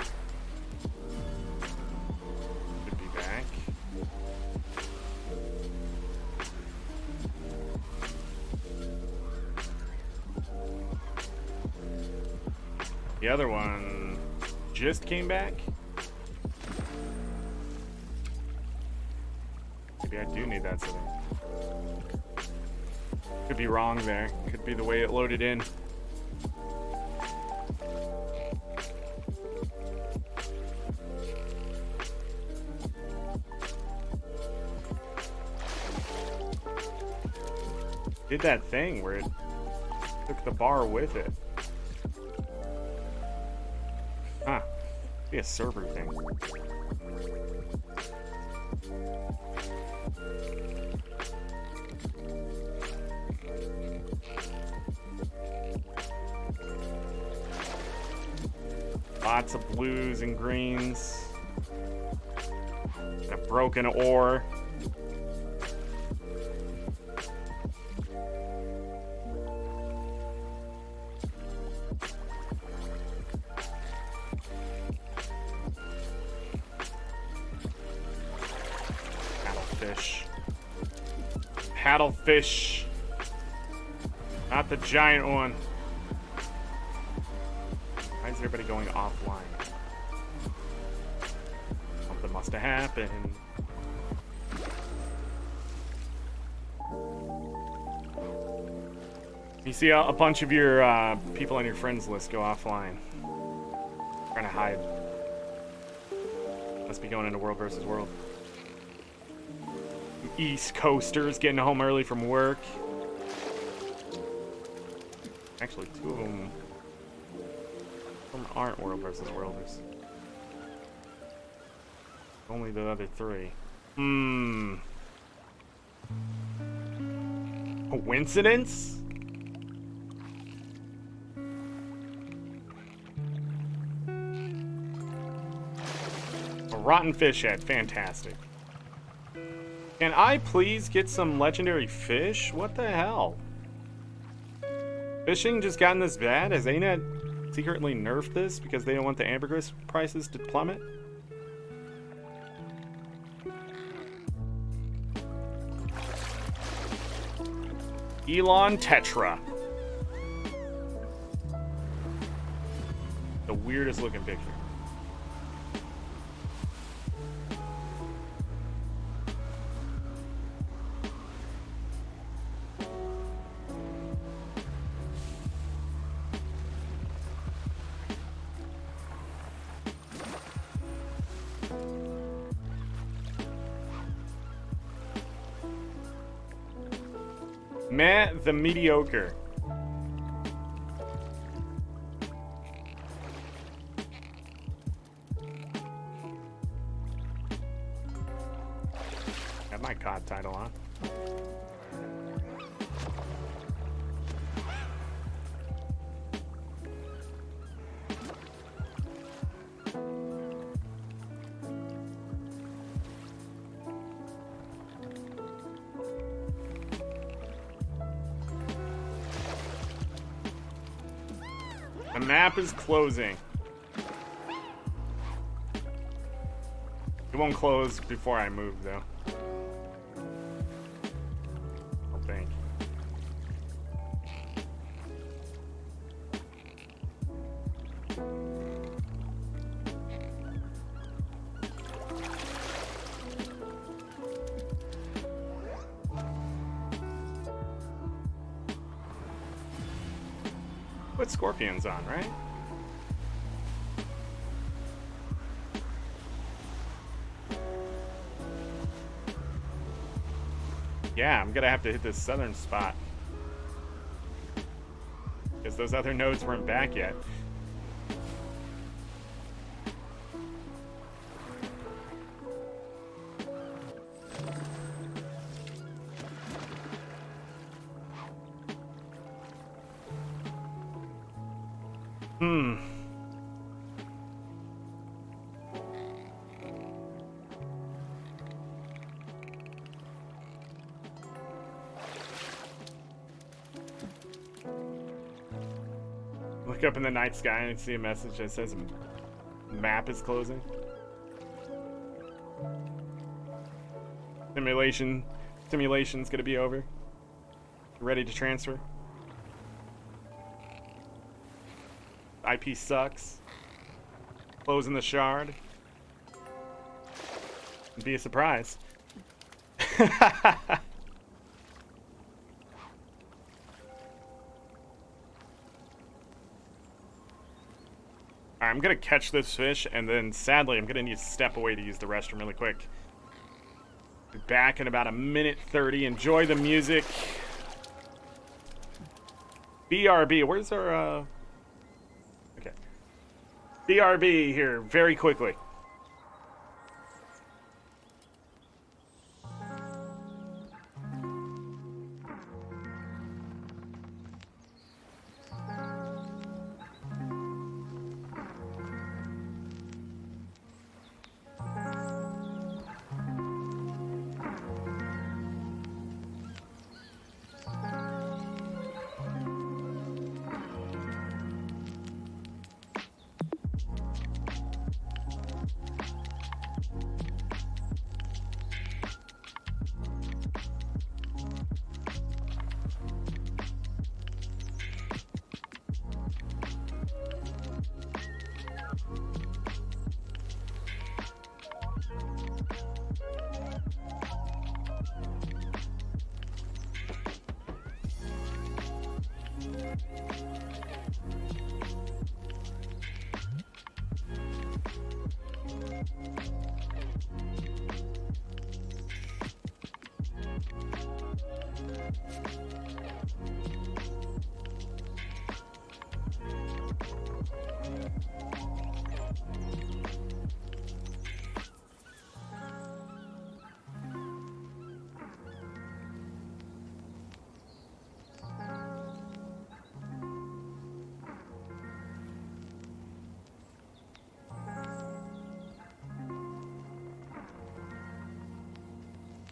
[SPEAKER 1] Could be back. The other one just came back. Maybe I do need that setting. Could be wrong there. Could be the way it loaded in. Did that thing where it took the bar with it. Huh. Be a server thing. Lots of blues and greens. A broken ore. Paddlefish. Not the giant one. Why is everybody going offline? Something must have happened. You see a bunch of your people on your friends list go offline. Trying to hide. Must be going into World versus World. East Coasters getting home early from work. Actually, two of them aren't World versus Worlders. Only the other three. Coincidence? A rotten fish head. Fantastic. Can I please get some legendary fish? What the hell? Fishing just gotten this bad? Has ArenaNet secretly nerfed this because they don't want the ambergris prices to plummet? Elon Tetra. The weirdest looking picture. Matt the Mediocre. Got my COD title on. The map is closing. It won't close before I move, though. I think. Put scorpions on, right? Yeah, I'm gonna have to hit this southern spot. Because those other nodes weren't back yet. Look up in the night sky and see a message that says map is closing. Simulation's gonna be over. Ready to transfer. IP sucks. Closing the shard. It'd be a surprise. I'm gonna catch this fish, and then sadly, I'm gonna need to step away to use the restroom really quick. Be back in about a minute 30. Enjoy the music. BRB, where's our, okay. BRB here, very quickly.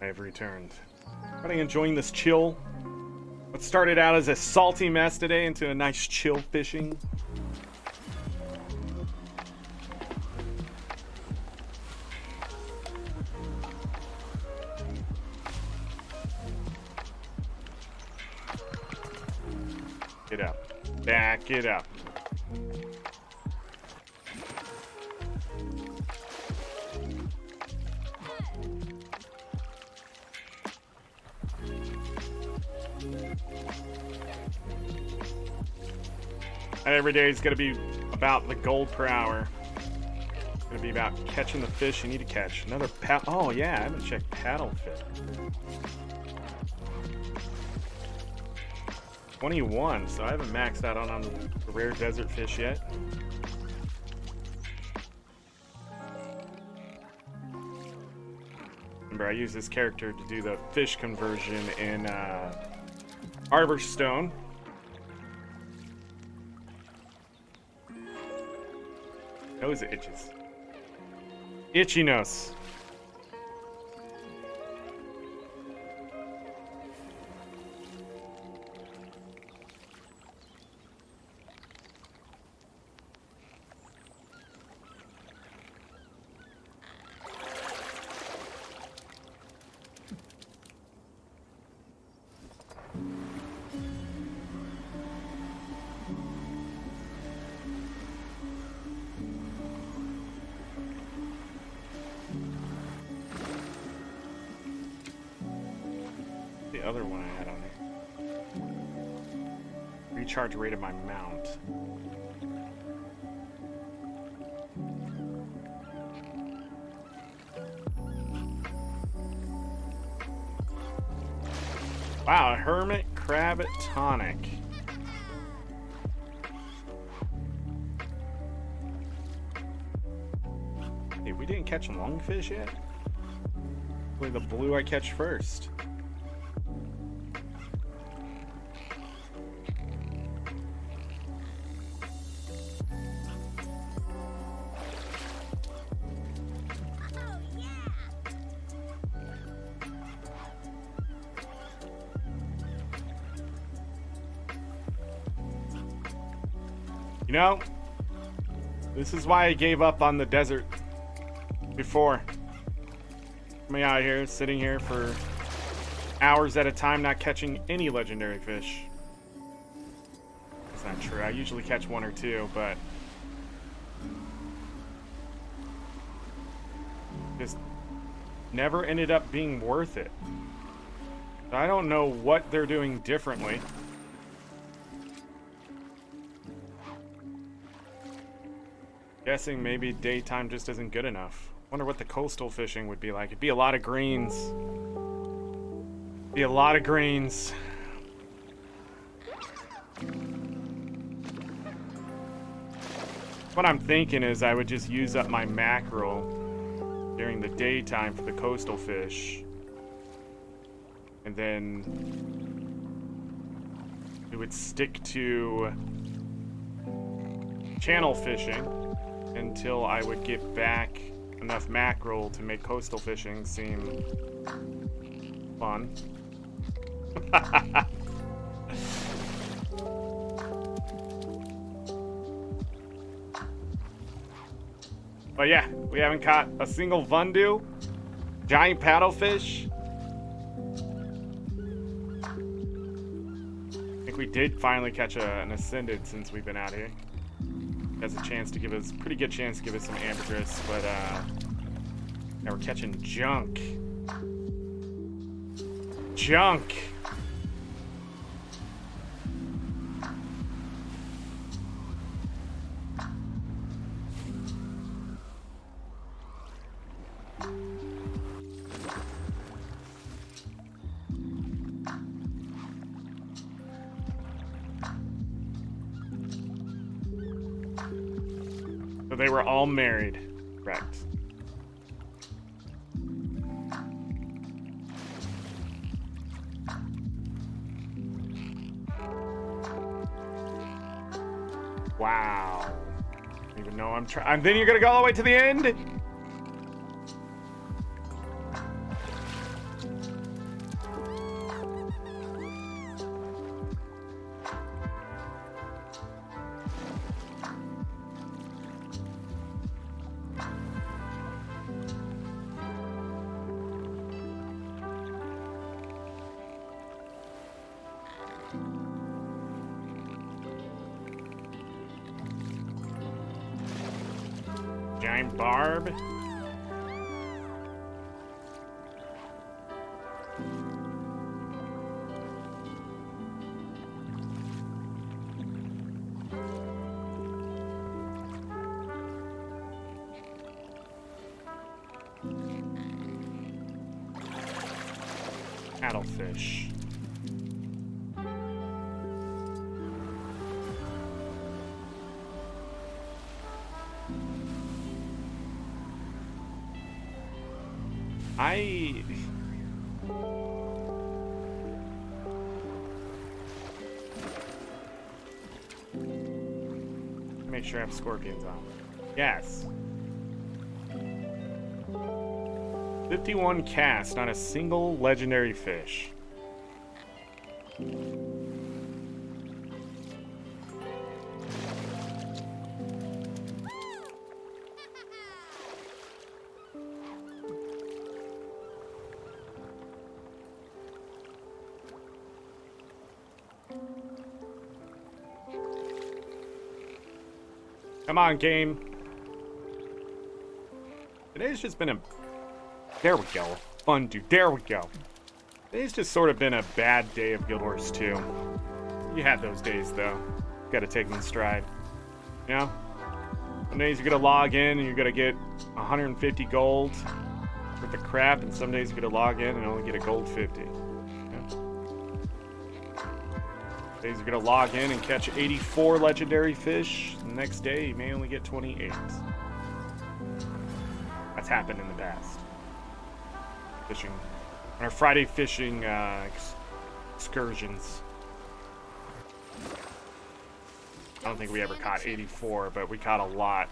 [SPEAKER 1] I have returned. I'm enjoying this chill. What started out as a salty mess today into a nice chill fishing. Get up. Back it up. And every day is going to be about the gold per hour. It's going to be about catching the fish you need to catch. Another oh yeah, I haven't checked paddlefish. 21, so I haven't maxed out on the rare desert fish yet. Remember, I use this character to do the fish conversion in Arborstone. Nose itches. Itchy nose. The other one I had on there. Recharge rate of my mount. Wow, a hermit crab tonic. Hey, we didn't catch lungfish yet? Hopefully the blue I catch first. You know, this is why I gave up on the desert before. Coming out here, sitting here for hours at a time, not catching any legendary fish. That's not true. I usually catch one or two, but just never ended up being worth it. I don't know what they're doing differently. Guessing maybe daytime just isn't good enough. Wonder what the coastal fishing would be like. It'd be a lot of greens. Be a lot of greens. What I'm thinking is I would just use up my mackerel during the daytime for the coastal fish. And then we would stick to channel fishing until I would get back enough mackerel to make coastal fishing seem fun. But yeah, we haven't caught a single vundu, giant paddlefish. I think we did finally catch an ascended since we've been out here. Has a chance to give us, pretty good chance to give us some ambergris, but now we're catching junk. Junk. So they were all married, correct? Wow. I don't even know I'm trying. Then you're gonna go all the way to the end? Giant barb. Paddlefish. Make sure I have scorpions on. Yes. 51 casts, not a single legendary fish. Come on, game. Today's just been a... There we go. Fun, dude. There we go. Today's just sort of been a bad day of Guild Wars 2. You had those days, though. Gotta take them in stride. You know? Some days you're gonna log in and you're gonna get 150 gold worth of crap, and some days you're gonna log in and only get a gold 50. Days you're gonna log in and catch 84 legendary fish. The next day you may only get 28. That's happened in the past. Fishing on our Friday fishing excursions. I don't think we ever caught 84, but we caught a lot.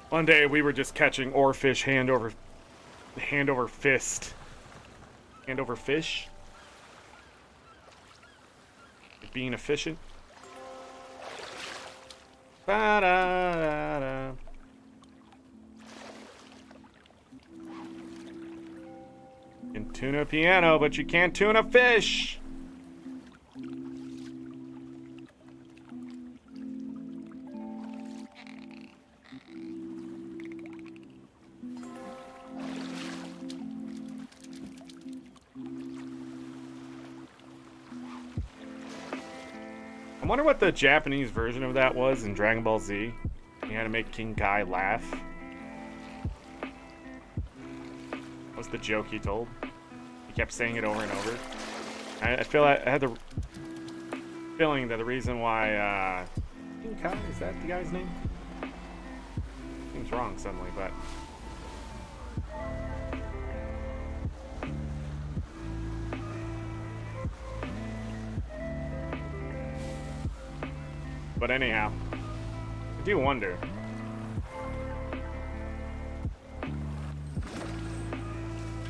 [SPEAKER 1] One day we were just catching oarfish hand over fist. Hand over fish. Being efficient. Ba-da-da-da. You can tune a piano, but you can't tune a fish. I wonder what the Japanese version of that was in Dragon Ball Z. You had to make King Kai laugh. What was the joke he told? He kept saying it over and over. I feel I had the feeling that the reason why King Kai, is that the guy's name? Seems wrong suddenly, but anyhow, I do wonder.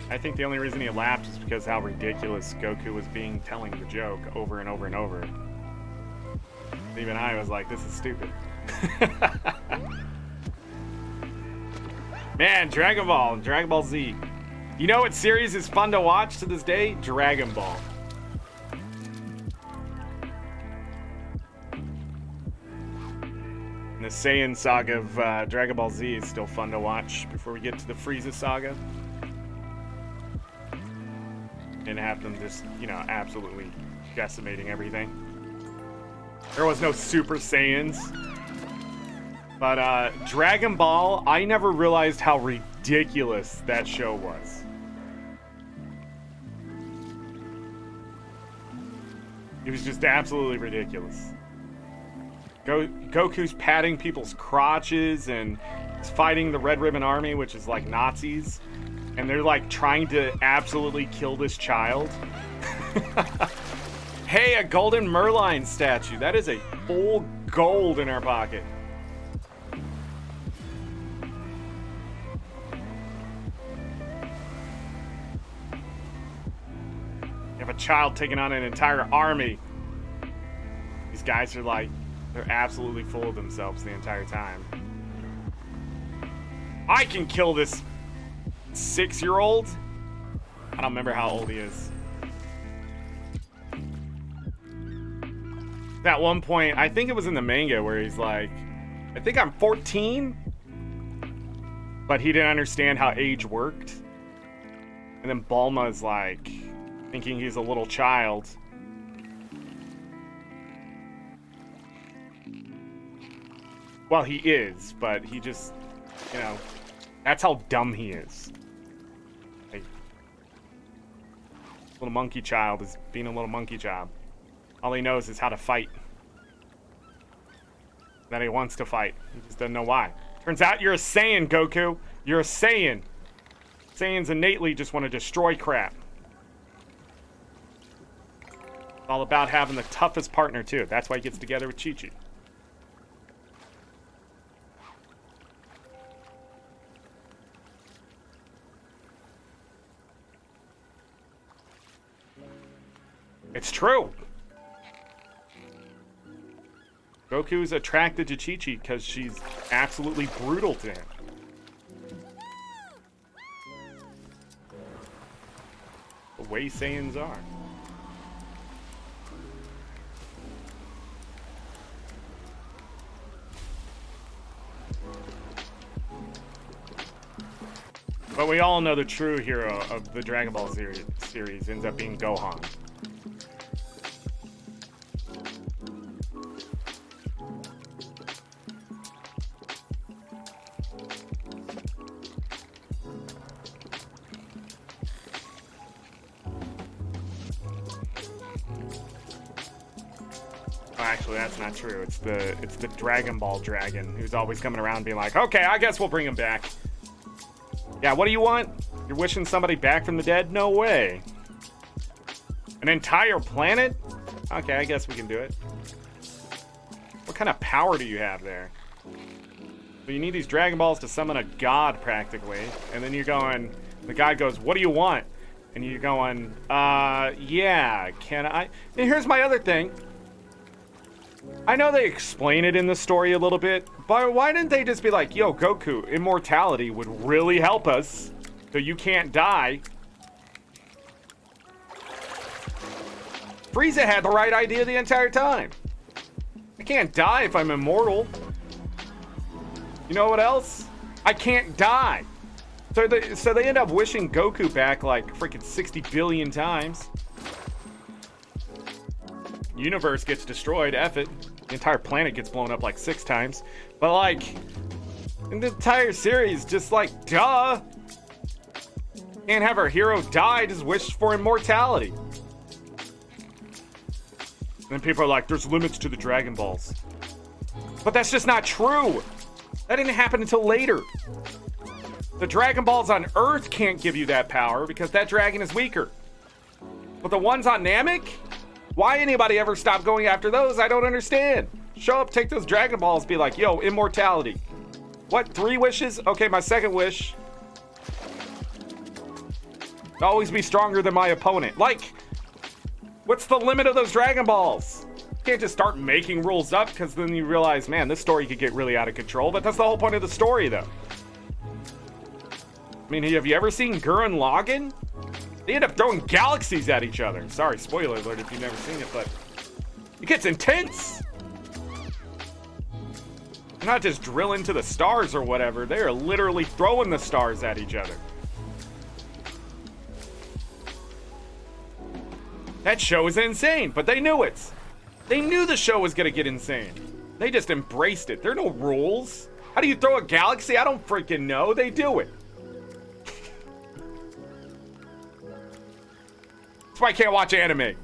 [SPEAKER 1] I think the only reason he laughed is because how ridiculous Goku was being telling the joke over and over and over. Even I was like, this is stupid. Man, Dragon Ball Z. You know what series is fun to watch to this day? Dragon Ball. And the Saiyan saga of Dragon Ball Z is still fun to watch before we get to the Frieza saga. And have them just, you know, absolutely decimating everything. There was no Super Saiyans. But Dragon Ball, I never realized how ridiculous that show was. It was just absolutely ridiculous. Goku's patting people's crotches and he's fighting the Red Ribbon Army, which is like Nazis. And they're like trying to absolutely kill this child. Hey, a golden Merline statue. That is a full gold in our pocket. You have a child taking on an entire army. These guys are like, they're absolutely full of themselves the entire time. I can kill this 6-year-old? I don't remember how old he is. At one point, I think it was in the manga where he's like, I think I'm 14, but he didn't understand how age worked. And then Bulma's like, thinking he's a little child. Well, he is, but he just, you know, that's how dumb he is. Like, little monkey child is being a little monkey child. All he knows is how to fight. That he wants to fight. He just doesn't know why. Turns out you're a Saiyan, Goku. You're a Saiyan. Saiyans innately just want to destroy crap. It's all about having the toughest partner, too. That's why he gets together with Chi-Chi. It's true. Goku's attracted to Chi-Chi because she's absolutely brutal to him. The way Saiyans are. But we all know the true hero of the Dragon Ball series ends up being Gohan. Actually, that's not true. It's the Dragon Ball dragon who's always coming around being like, okay, I guess we'll bring him back. Yeah, what do you want? You're wishing somebody back from the dead? No way. An entire planet? Okay, I guess we can do it. What kind of power do you have there? So you need these Dragon Balls to summon a god, practically. And then you're going, the god goes, what do you want? And you're going, yeah, can I? And here's my other thing. I know they explain it in the story a little bit, but why didn't they just be like, yo, Goku, immortality would really help us, so you can't die. Frieza had the right idea the entire time. I can't die if I'm immortal. You know what else? I can't die. So they end up wishing Goku back like freaking 60 billion times. Universe gets destroyed, F it. The entire planet gets blown up like 6 times. But like, in the entire series, just like, duh. Can't have our hero die, just wish for immortality. And then people are like, there's limits to the Dragon Balls. But that's just not true. That didn't happen until later. The Dragon Balls on Earth can't give you that power because that dragon is weaker. But the ones on Namek? Why anybody ever stopped going after those, I don't understand. Show up, take those Dragon Balls, be like, yo, immortality. What, 3 wishes? Okay, my second wish. Always be stronger than my opponent. Like, what's the limit of those Dragon Balls? You can't just start making rules up because then you realize, man, this story could get really out of control. But that's the whole point of the story, though. I mean, have you ever seen Gurren Lagann? They end up throwing galaxies at each other. Sorry, spoiler alert if you've never seen it, but it gets intense. They're not just drilling to the stars or whatever. They are literally throwing the stars at each other. That show is insane, but they knew it. They knew the show was going to get insane. They just embraced it. There are no rules. How do you throw a galaxy? I don't freaking know. They do it. That's why I can't watch anime.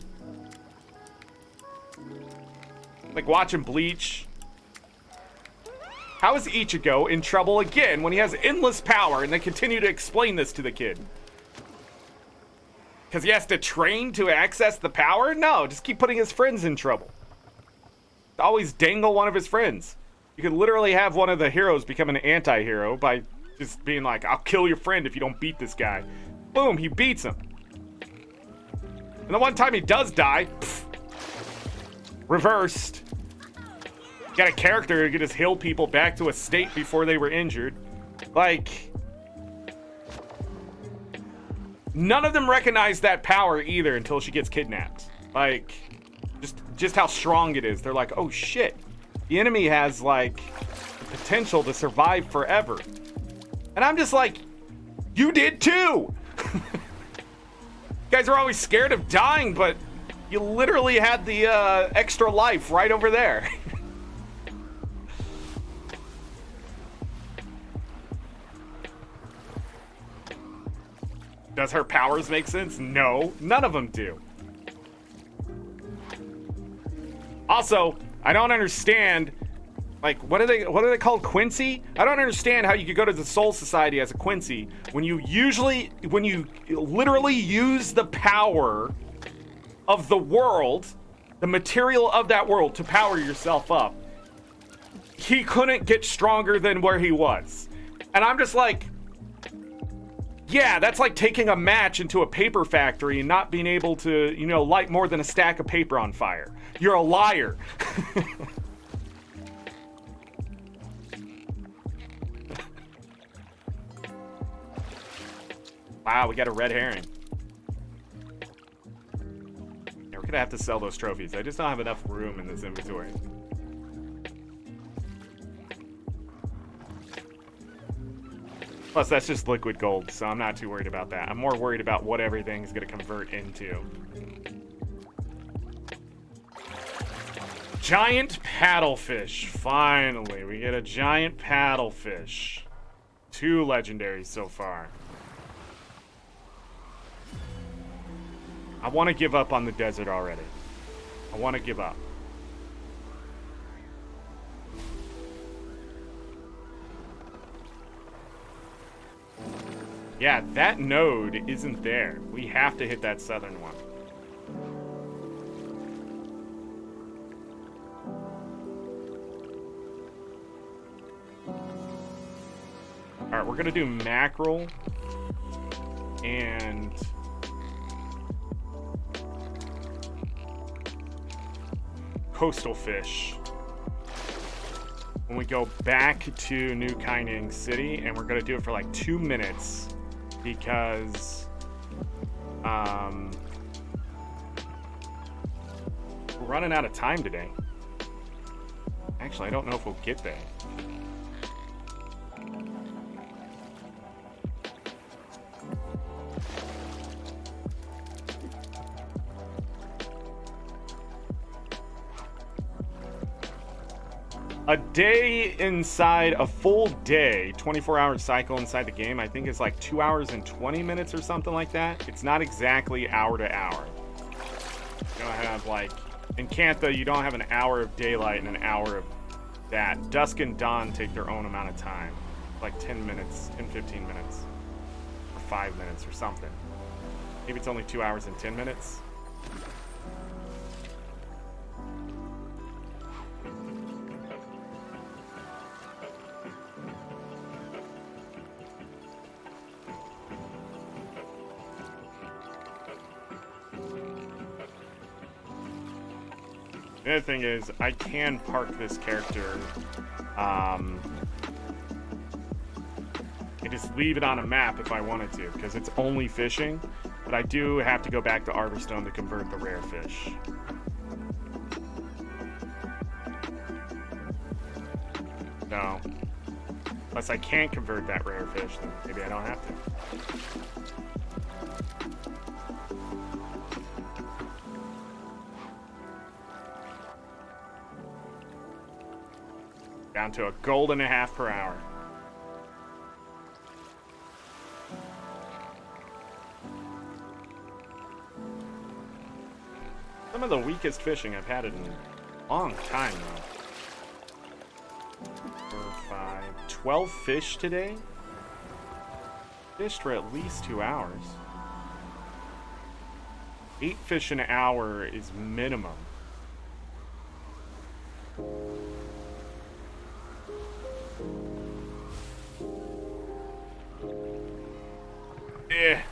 [SPEAKER 1] Like watching Bleach. How is Ichigo in trouble again when he has endless power and they continue to explain this to the kid? Because he has to train to access the power? No, just keep putting his friends in trouble. Always dangle one of his friends. You could literally have one of the heroes become an anti-hero by just being like, I'll kill your friend if you don't beat this guy. Boom, he beats him. And the one time he does die, pff, reversed. You got a character who can just heal people back to a state before they were injured. Like, none of them recognize that power either until she gets kidnapped. Like, just how strong it is. They're like, oh shit. The enemy has like the potential to survive forever. And I'm just like, you did too. You guys are always scared of dying, but you literally had the extra life right over there. Does her powers make sense? No, none of them do. Also, I don't understand, like, what are they called, Quincy? I don't understand how you could go to the Soul Society as a Quincy when you literally use the power of the world, the material of that world to power yourself up. He couldn't get stronger than where he was. And I'm just like, yeah, that's like taking a match into a paper factory and not being able to, light more than a stack of paper on fire. You're a liar. Wow, we got a red herring. Yeah, we're gonna have to sell those trophies. I just don't have enough room in this inventory. Plus, that's just liquid gold, so I'm not too worried about that. I'm more worried about what everything's gonna convert into. Giant paddlefish. Finally, we get a giant paddlefish. 2 legendaries so far. I want to give up on the desert already. I want to give up. Yeah, that node isn't there. We have to hit that southern one. Alright, we're gonna do mackerel and coastal fish when we go back to New Kaining City, and we're gonna do it for like 2 minutes because we're running out of time today. Actually, I don't know if we'll get there. A day inside, a full day, 24-hour cycle inside the game, I think is like 2 hours and 20 minutes or something like that. It's not exactly hour to hour. You don't have like, in Cantha, you don't have an hour of daylight and an hour of that. Dusk and dawn take their own amount of time. Like 10 minutes, 10, 15 minutes. Or 5 minutes or something. Maybe it's only 2 hours and 10 minutes. The other thing is, I can park this character and just leave it on a map if I wanted to, because it's only fishing, but I do have to go back to Arborstone to convert the rare fish. No. Unless I can't convert that rare fish, then maybe I don't have to. Down to a gold and a half per hour. Some of the weakest fishing I've had in a long time, though. 4, 5, 12 fish today? Fished for at least 2 hours. 8 fish an hour is minimum. If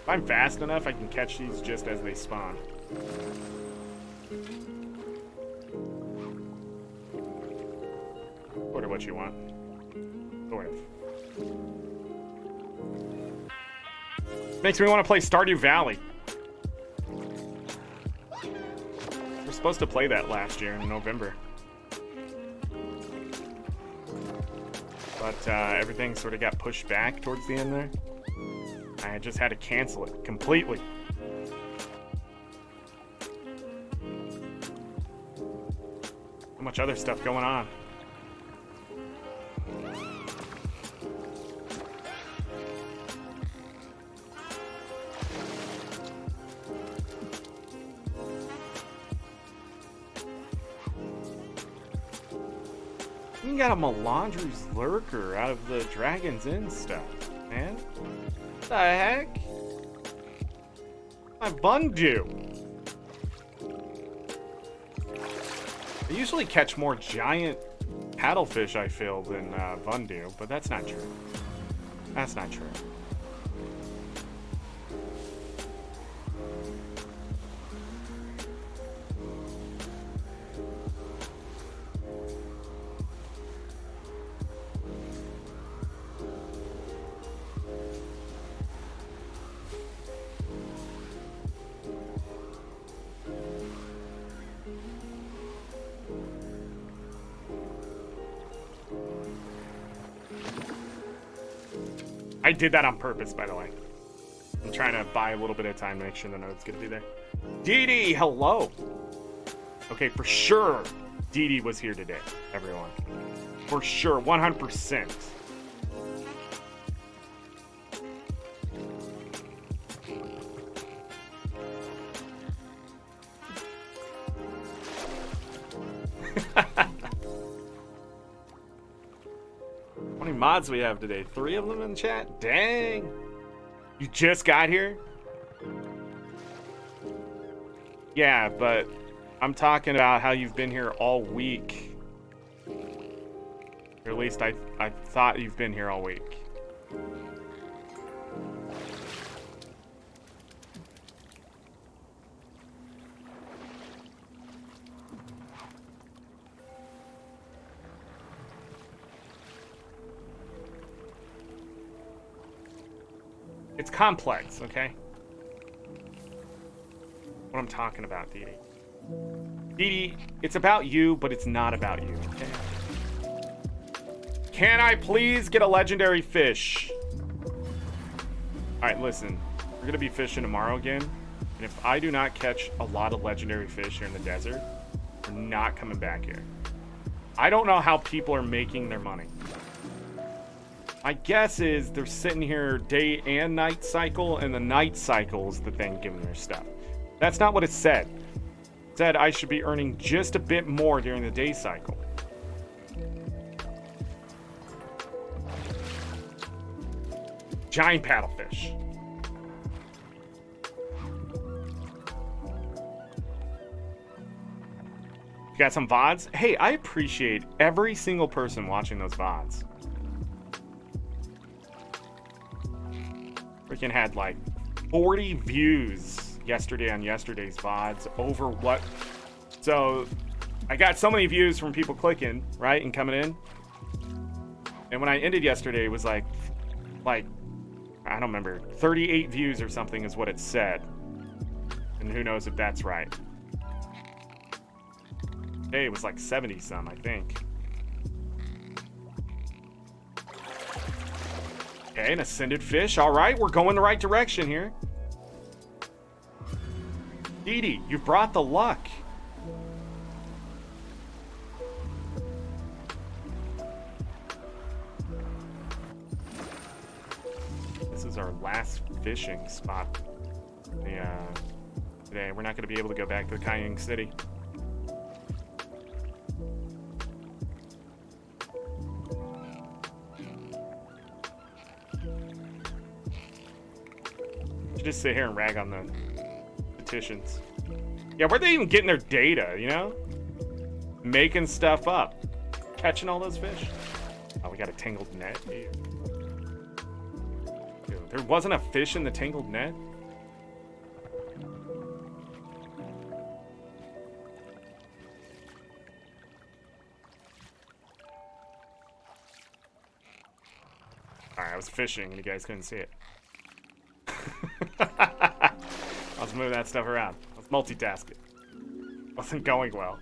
[SPEAKER 1] I'm fast enough, I can catch these just as they spawn. Sort of what you want. Sort of. Makes me want to play Stardew Valley. We're supposed to play that last year in November. But everything sort of got pushed back towards the end there. I just had to cancel it completely. So much other stuff going on. You got a Melandru's Lurker out of the Dragon's Inn stuff, man. What the heck? My Bundu. I usually catch more giant paddlefish, I feel, than Bundu, but that's not true. That's not true. I did that on purpose, by the way. I'm trying to buy a little bit of time to make sure the note's gonna be there. Dee Dee, hello. Okay, for sure, Dee Dee was here today, everyone. For sure, 100%. How many mods we have today? 3 of them in chat? Dang. You just got here? Yeah, but I'm talking about how you've been here all week. Or at least I thought you've been here all week. It's complex, okay? What I'm talking about, Dee Dee. Dee Dee, it's about you, but it's not about you, okay? Can I please get a legendary fish? Alright, listen. We're gonna be fishing tomorrow again. And if I do not catch a lot of legendary fish here in the desert, we're not coming back here. I don't know how people are making their money. My guess is they're sitting here day and night cycle, and the night cycle is the thing giving their stuff. That's not what it said. It said I should be earning just a bit more during the day cycle. Giant paddlefish. You got some VODs? Hey, I appreciate every single person watching those VODs. Freaking had like 40 views yesterday on yesterday's VODs over what? So I got so many views from people clicking, right, and coming in. And when I ended yesterday, it was like I don't remember, 38 views or something is what it said. And who knows if that's right. Hey, it was like 70 some, I think. Okay, an ascended fish. All right, we're going the right direction here. Dee Dee, you brought the luck. This is our last fishing spot. Today, we're not going to be able to go back to the Kayang City. Just sit here and rag on the petitions. Yeah, where are they even getting their data, you know? Making stuff up. Catching all those fish. Oh, we got a tangled net. Dude, there wasn't a fish in the tangled net? Alright, I was fishing and you guys couldn't see it. I was moving that stuff around. I was multitasking. Wasn't going well.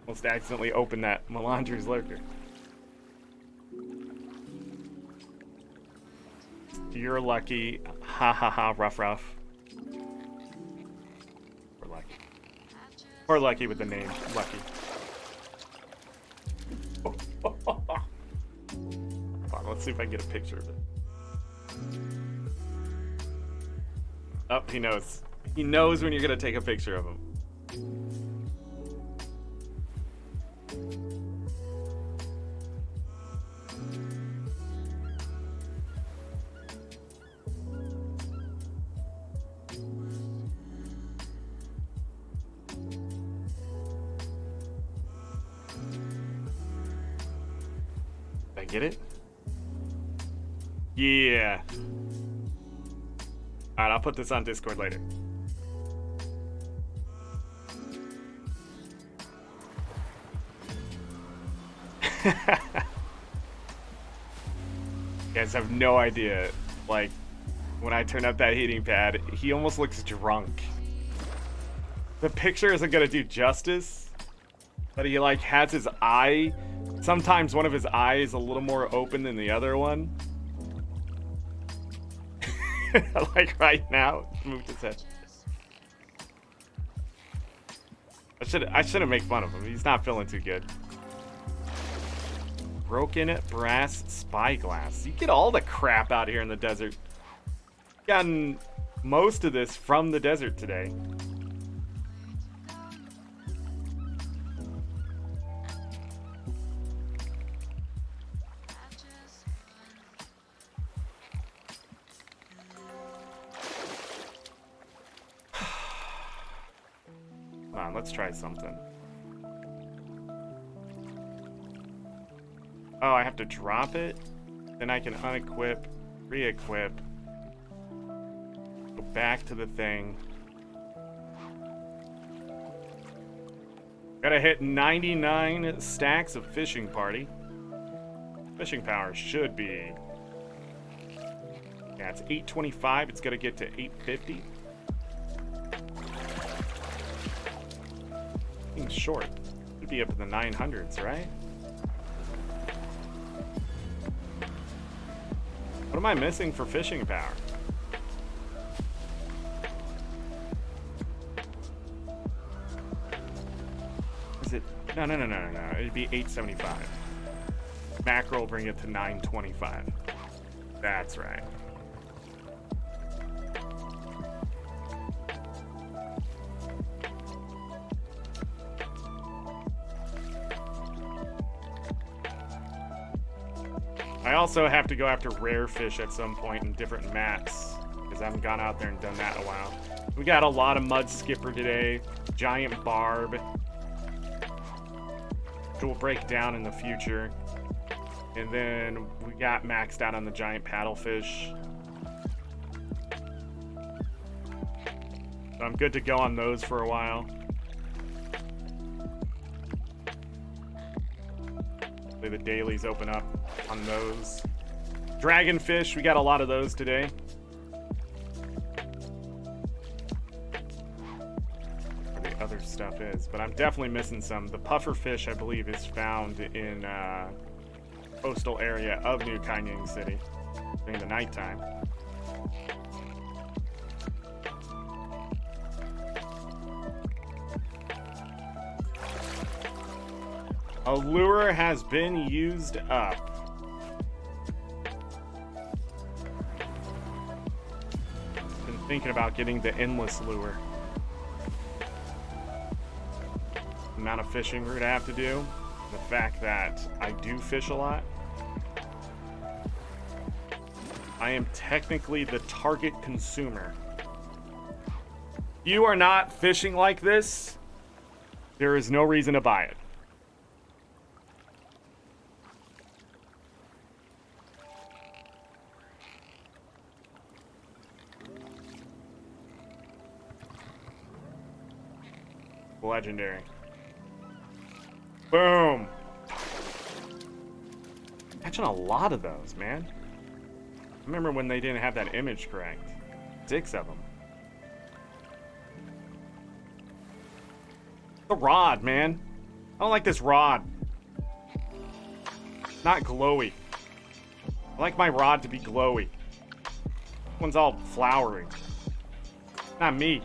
[SPEAKER 1] Almost accidentally opened that Melandri's lurker. You're lucky. Ha ha ha, rough rough. We're lucky. We're lucky with the name. Lucky. Hold on, let's see if I can get a picture of it. Oh, he knows. He knows when you're gonna take a picture of him. Did I get it? Yeah. Alright, I'll put this on Discord later. You guys have no idea. Like, when I turn up that heating pad, he almost looks drunk. The picture isn't gonna do justice, but he like has his eye. Sometimes one of his eyes a little more open than the other one. Like right now, moved his head. I shouldn't make fun of him. He's not feeling too good. Broken brass spyglass. You get all the crap out here in the desert. Gotten most of this from the desert today. Come on, let's try something. Oh, I have to drop it? Then I can unequip, re-equip, go back to the thing. Gotta hit 99 stacks of fishing party. Fishing power should be Yeah, it's 825. It's gonna get to 850. Seems short. Should be up in the 900s, right? What am I missing for fishing power? Is it? No. It'd be 875. Mackerel will bring it to 925. That's right. I also have to go after rare fish at some point in different maps, because I haven't gone out there and done that in a while. We got a lot of mud skipper today, giant barb, which will break down in the future. And then we got maxed out on the giant paddlefish. So I'm good to go on those for a while. Hopefully the dailies open up on those. Dragonfish, we got a lot of those today. Where the other stuff is, but I'm definitely missing some. The pufferfish, I believe, is found in coastal area of New Kanyang City during the nighttime. A lure has been used up. Been thinking about getting the endless lure. The amount of fishing we're gonna have to do, the fact that I do fish a lot. I am technically the target consumer. You are not fishing like this, there is no reason to buy it. Legendary. Boom. Catching a lot of those, man. I remember when they didn't have that image correct. 6 of them. The rod, man. I don't like this rod. Not glowy. I like my rod to be glowy. This one's all flowery. Not me.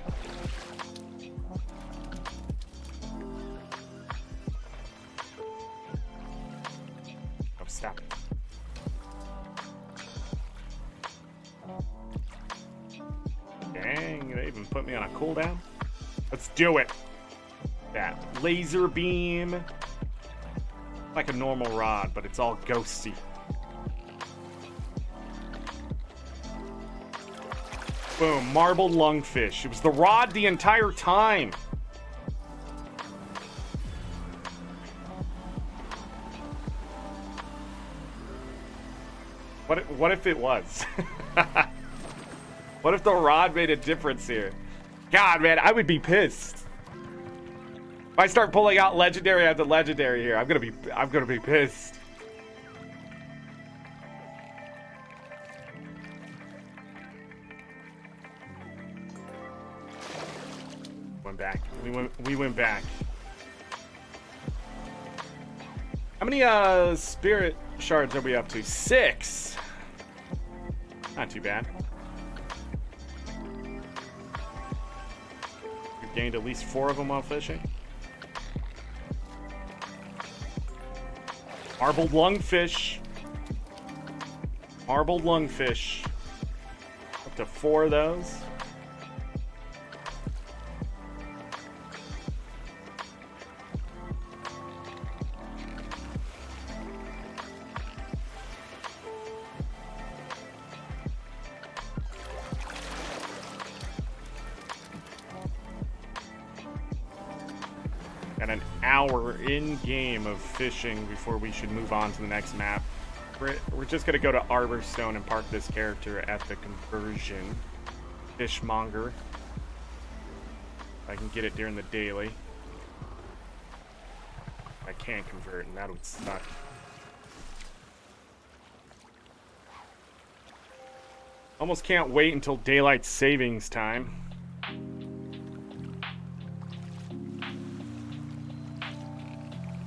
[SPEAKER 1] Stop it. Dang, they even put me on a cooldown. Let's do it. That laser beam. Like a normal rod, but it's all ghosty. Boom, marbled lungfish. It was the rod the entire time. What if it was? What if the rod made a difference here? God, man, I would be pissed. If I start pulling out legendary after legendary here, I'm gonna be pissed. Went back. We went back. How many spirit shards are we up to? 6. Not too bad. We've gained at least 4 of them while fishing. Marbled lungfish. Marbled lungfish. Up to 4 of those. Got an hour in game of fishing before we should move on to the next map. We're just gonna go to Arborstone and park this character at the conversion fishmonger. If I can get it during the daily. I can't convert, and that would suck. Almost can't wait until daylight savings time.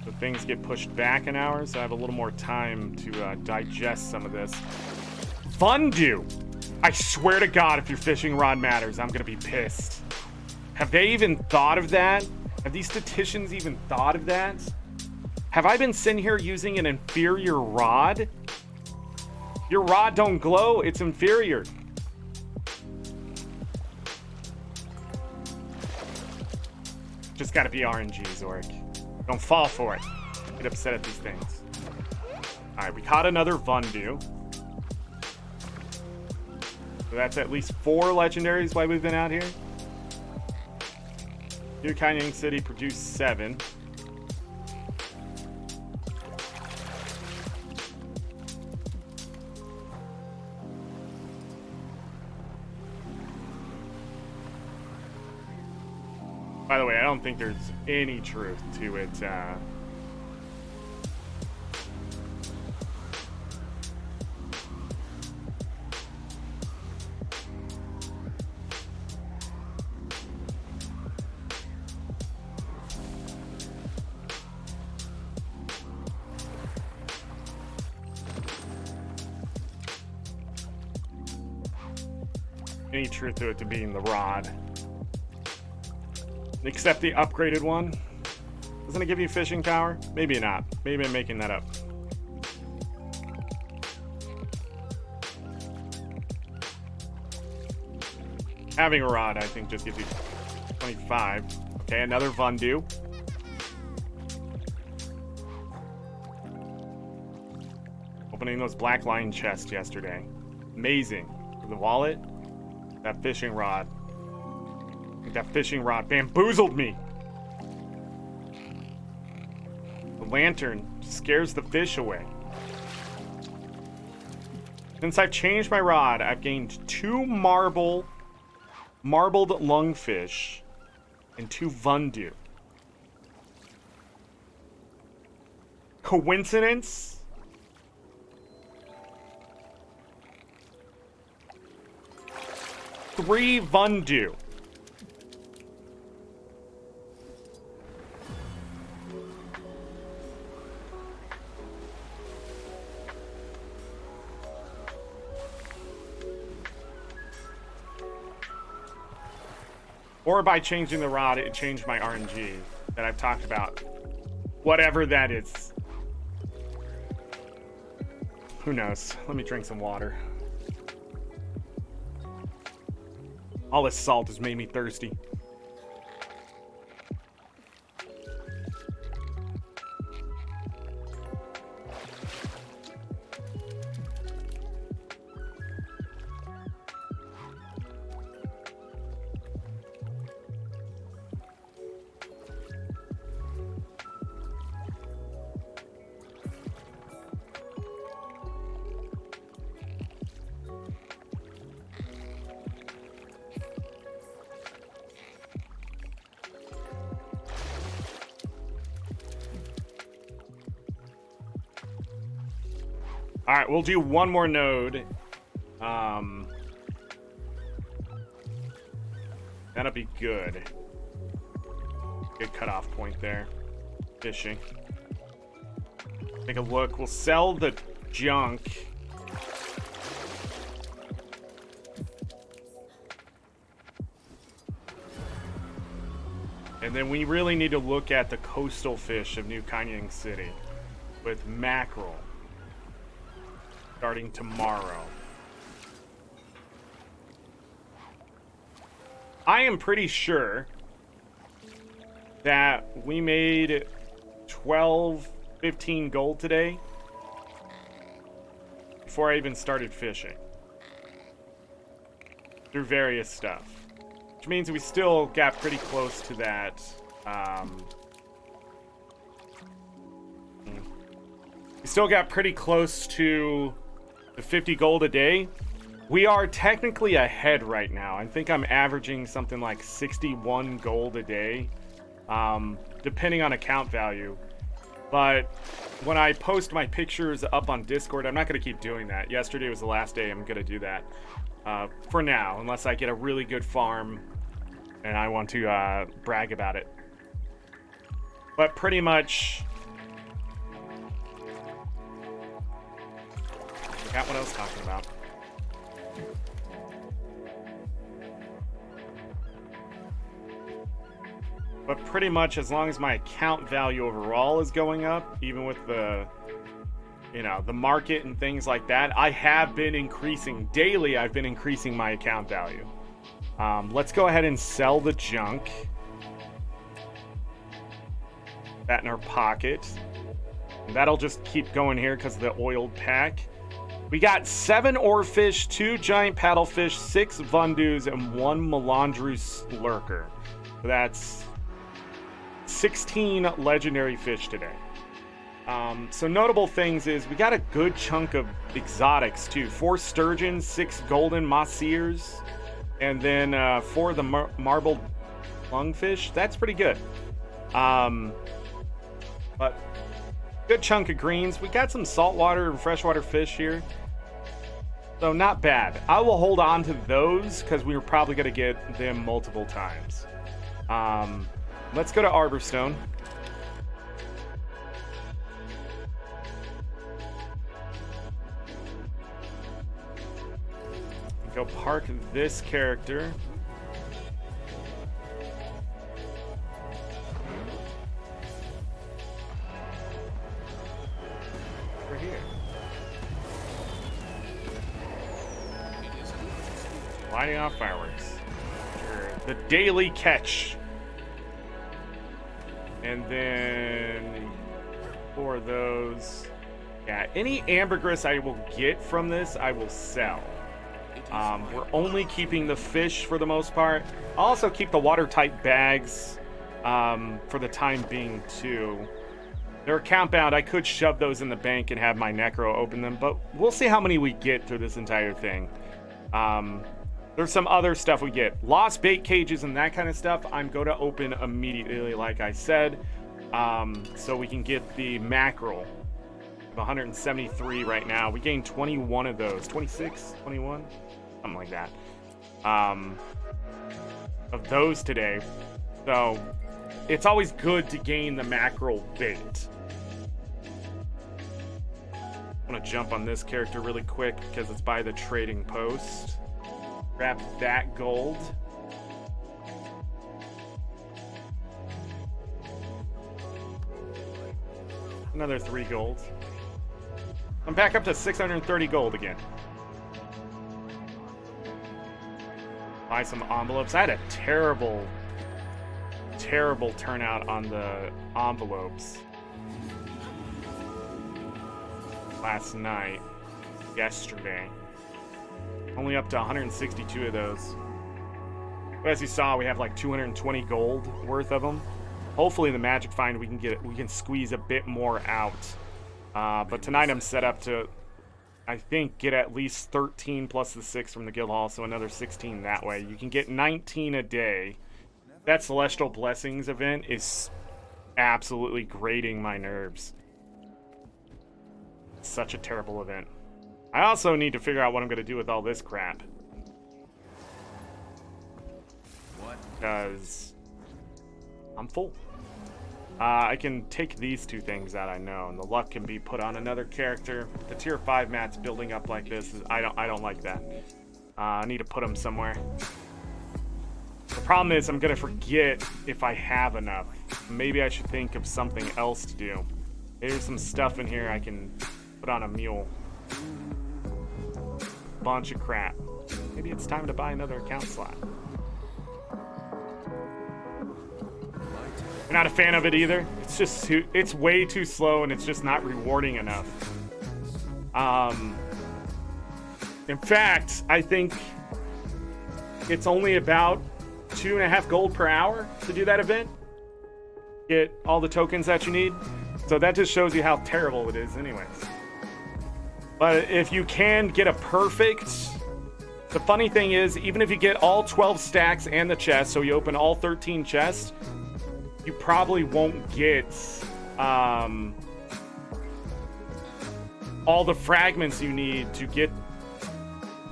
[SPEAKER 1] So things get pushed back an hour, so I have a little more time to digest some of this. Fondue! I swear to God, if your fishing rod matters, I'm gonna be pissed. Have they even thought of that? Have these statisticians even thought of that? Have I been sitting here using an inferior rod? Your rod don't glow, it's inferior. Just gotta be RNG, Zorric. Don't fall for it. Get upset at these things. Alright, we caught another Vundu. So that's at least 4 legendaries while we've been out here. New Kanyang City produced 7. By the way, I don't think there's any truth to it. Any truth to it to being the rod. Except the upgraded one. Doesn't it give you fishing power? Maybe not. Maybe I'm making that up. Having a rod, I think, just gives you 25. Okay, another Vundu. Opening those black line chests yesterday. Amazing. For the wallet, that fishing rod. That fishing rod bamboozled me. The lantern scares the fish away. Since I've changed my rod, I've gained 2 marbled lungfish and 2 Vundu. Coincidence? Three Vundu. Or by changing the rod, it changed my RNG that I've talked about. Whatever that is. Who knows? Let me drink some water. All this salt has made me thirsty. All right, we'll do one more node. That'll be good. Good cutoff point there. Fishing. Take a look. We'll sell the junk. And then we really need to look at the coastal fish of New Kanyang City with mackerel. Starting tomorrow. I am pretty sure that we made 12, 15 gold today before I even started fishing. Through various stuff. Which means we still got pretty close to that. We still got pretty close to the 50 gold a day. We are technically ahead right now. I think I'm averaging something like 61 gold a day, depending on account value. But when I post my pictures up on Discord, I'm not going to keep doing that. Yesterday was the last day I'm going to do that. for now, unless I get a really good farm and I want to brag about it. But pretty much, I forgot what I was talking about. But pretty much, as long as my account value overall is going up, even with the, you know, the market and things like that, I have been increasing daily. I've been increasing my account value. Let's go ahead and sell the junk. That in our pocket. And that'll just keep going here because of the oiled pack. We got 7 oarfish, 2 giant paddlefish, 6 vundus, and 1 melandru lurker. So that's 16 legendary fish today. So notable things is we got a good chunk of exotics too. 4 sturgeons, 6 golden mahseers, and then 4 of the marbled lungfish. That's pretty good. But good chunk of greens. We got some saltwater and freshwater fish here. So not bad. I will hold on to those because we were probably going to get them multiple times. Let's go to Arborstone. Go park this character. Over here. Lighting off fireworks. Sure. The daily catch. And then for those, yeah, any ambergris I will get from this, I will sell. We're only keeping the fish for the most part. I'll also keep the watertight bags for the time being too. They're account bound. I could shove those in the bank and have my necro open them, but we'll see how many we get through this entire thing. There's some other stuff we get. Lost bait cages and that kind of stuff I'm going to open immediately, like I said, so we can get the mackerel. 173 right now. We gained 21 of those. 26? 21? Something like that. Of those today. So, it's always good to gain the mackerel bait. I'm going to jump on this character really quick because it's by the trading post. Grab that gold. Another 3 gold. I'm back up to 630 gold again. Buy some envelopes. I had a terrible turnout on the envelopes last night, yesterday. Only up to 162 of those. But as you saw, we have like 220 gold worth of them. Hopefully the magic find we can squeeze a bit more out. But tonight I'm set up to, I think, get at least 13 plus the 6 from the guild hall, so another 16 that way. You can get 19 a day. That Celestial Blessings event is absolutely grating my nerves. It's such a terrible event. I also need to figure out what I'm going to do with all this crap. Because I'm full. I can take these 2 things out, I know, and the luck can be put on another character. The tier 5 mats building up like this, I don't like that. I need to put them somewhere. The problem is I'm gonna forget if I have enough. Maybe I should think of something else to do. There's some stuff in here I can put on a mule. Bunch of crap. Maybe it's time to buy another account slot. I'm not a fan of it either. It's just it's way too slow and it's just not rewarding enough. In fact, I think it's only about 2.5 gold per hour to do that event. Get all the tokens that you need. So that just shows you how terrible it is anyways. But if you can get a perfect... The funny thing is, even if you get all 12 stacks and the chest, so you open all 13 chests, you probably won't get all the fragments you need to get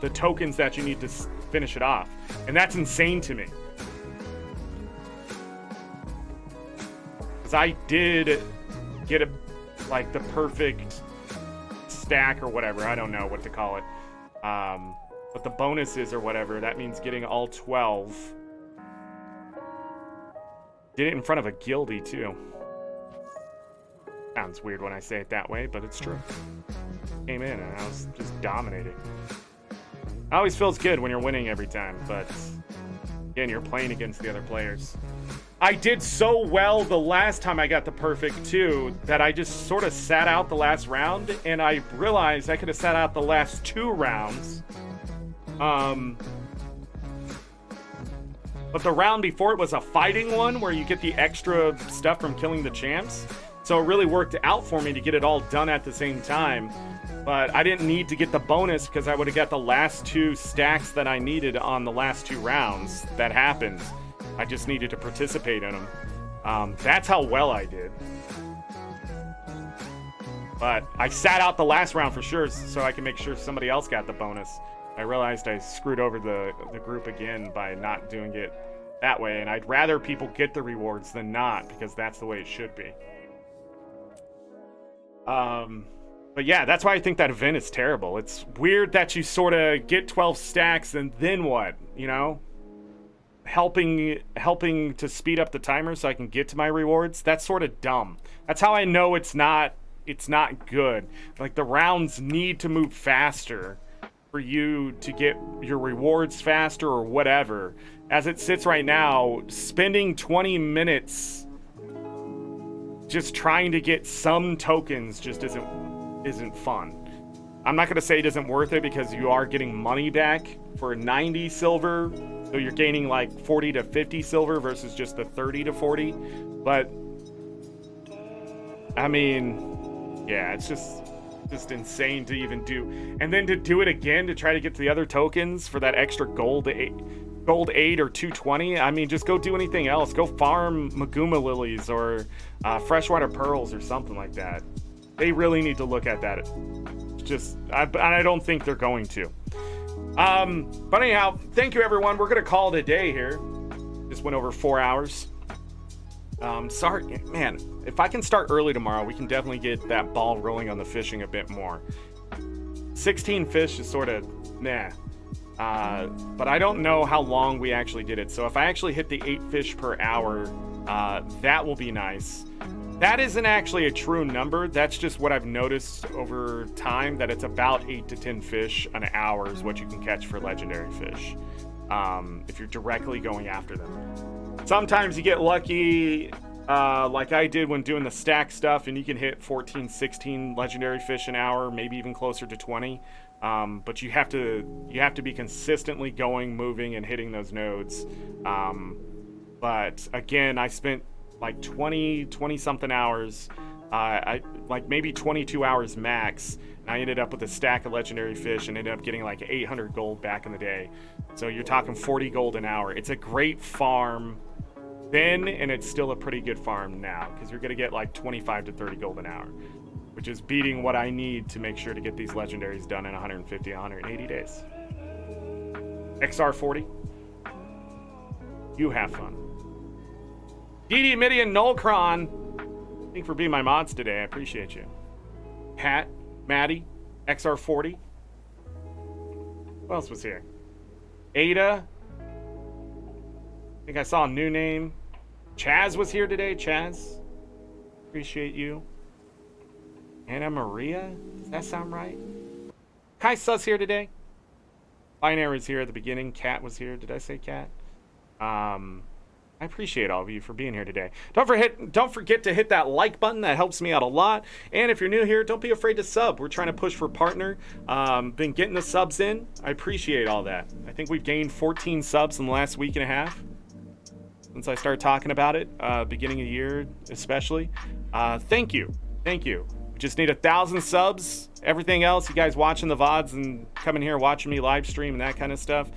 [SPEAKER 1] the tokens that you need to finish it off. And that's insane to me. Because I did get like the perfect stack or whatever. I don't know what to call it. But the bonuses or whatever, that means getting all 12. Did it in front of a guildie too. Sounds weird when I say it that way, but it's true. Came in and I was just dominating. It always feels good when you're winning every time, but again, you're playing against the other players. I did so well the last time I got the perfect 2 that I just sort of sat out the last round, and I realized I could have sat out the last 2 rounds. But the round before it was a fighting one where you get the extra stuff from killing the champs. So it really worked out for me to get it all done at the same time. But I didn't need to get the bonus because I would have got the last 2 stacks that I needed on the last 2 rounds that happened. I just needed to participate in them. That's how well I did. But I sat out the last round for sure so I can make sure somebody else got the bonus. I realized I screwed over the group again by not doing it that way, and I'd rather people get the rewards than not, because that's the way it should be. But yeah, that's why I think that event is terrible. It's weird that you sort of get 12 stacks and then what, you know? Helping to speed up the timer so I can get to my rewards. That's sort of dumb. That's how I know it's not good. Like, the rounds need to move faster for you to get your rewards faster or whatever. As it sits right now, spending 20 minutes just trying to get some tokens just isn't fun. I'm not going to say it isn't worth it, because you are getting money back for 90 silver. So you're gaining like 40 to 50 silver versus just the 30 to 40. But I mean, yeah, it's just insane to even do. And then to do it again to try to get to the other tokens for that extra gold 8 or 220. I mean, just go do anything else. Go farm Maguma lilies or freshwater pearls or something like that. They really need to look at that. I don't think they're going to. But anyhow, thank you everyone. We're gonna call it a day here. Just went over 4 hours. Sorry, man. If I can start early tomorrow, we can definitely get that ball rolling on the fishing a bit more. 16 fish is sort of meh. But I don't know how long we actually did it. So if I actually hit the 8 fish per hour, that will be nice. That isn't actually a true number. That's just what I've noticed over time, that it's about 8 to 10 fish an hour is what you can catch for legendary fish, if you're directly going after them. Sometimes you get lucky, like I did when doing the stack stuff, and you can hit 14, 16 legendary fish an hour, maybe even closer to 20. But you have to be consistently going, moving, and hitting those nodes. But again, I spent like 20 something hours, I like maybe 22 hours max, and I ended up with a stack of legendary fish and ended up getting like 800 gold back in the day. So you're talking 40 gold an hour. It's a great farm then, and it's still a pretty good farm now, because you're gonna get like 25 to 30 gold an hour, which is beating what I need to make sure to get these legendaries done in 150, 180 days. XR40, you have fun. DD, Midian, Nullcron, thank you for being my mods today. I appreciate you. Pat, Maddie, XR40. Who else was here? Ada. I think I saw a new name. Chaz was here today. Chaz, appreciate you. Anna Maria, does that sound right? Kai Sus here today. Binary was here at the beginning. Kat was here. Did I say Kat? I appreciate all of you for being here today. Don't forget to hit that like button. That helps me out a lot. And if you're new here, don't be afraid to sub. We're trying to push for partner. Been getting the subs in. I appreciate all that. I think we've gained 14 subs in the last week and a half since I started talking about it, beginning of the year especially. Thank you. Thank you. We just need 1,000 subs. Everything else, you guys watching the VODs and coming here watching me live stream and that kind of stuff.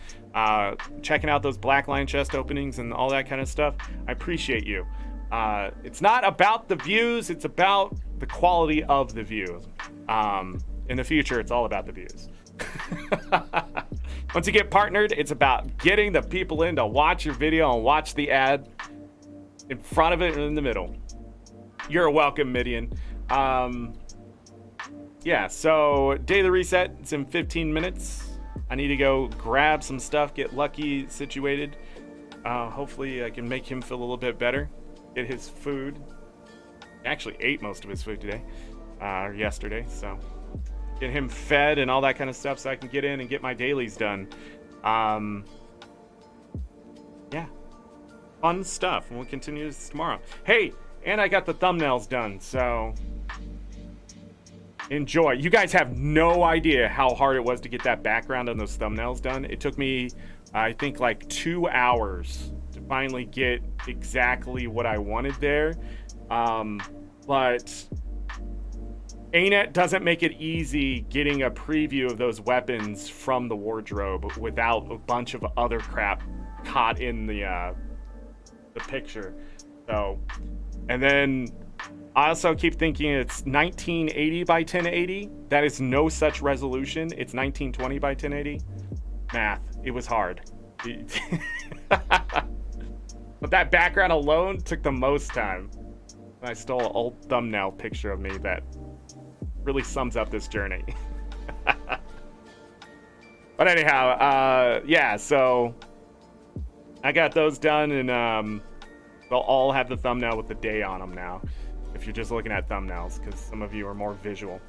[SPEAKER 1] Checking out those black line chest openings and all that kind of stuff. I appreciate you. It's not about the views, it's about the quality of the views. In the future, it's all about the views. Once you get partnered, it's about getting the people in to watch your video and watch the ad in front of it and in the middle. You're welcome, Midian. Yeah, so daily reset. It's in 15 minutes. I need to go grab some stuff, get Lucky situated. Hopefully I can make him feel a little bit better. Get his food. He actually ate most of his food today, or yesterday, so get him fed and all that kind of stuff so I can get in and get my dailies done. Yeah, fun stuff, and we'll continue this tomorrow. Hey, and I got the thumbnails done, so enjoy. You guys have no idea how hard it was to get that background on those thumbnails done. It took me, I think, like 2 hours to finally get exactly what I wanted there. But ArenaNet doesn't make it easy getting a preview of those weapons from the wardrobe without a bunch of other crap caught in the picture. So, and then I also keep thinking it's 1980 by 1080. That is no such resolution. It's 1920 by 1080. Math. It was hard. But that background alone took the most time. I stole an old thumbnail picture of me that really sums up this journey. But anyhow, yeah, so I got those done, and they'll all have the thumbnail with the day on them now, if you're just looking at thumbnails, because some of you are more visual.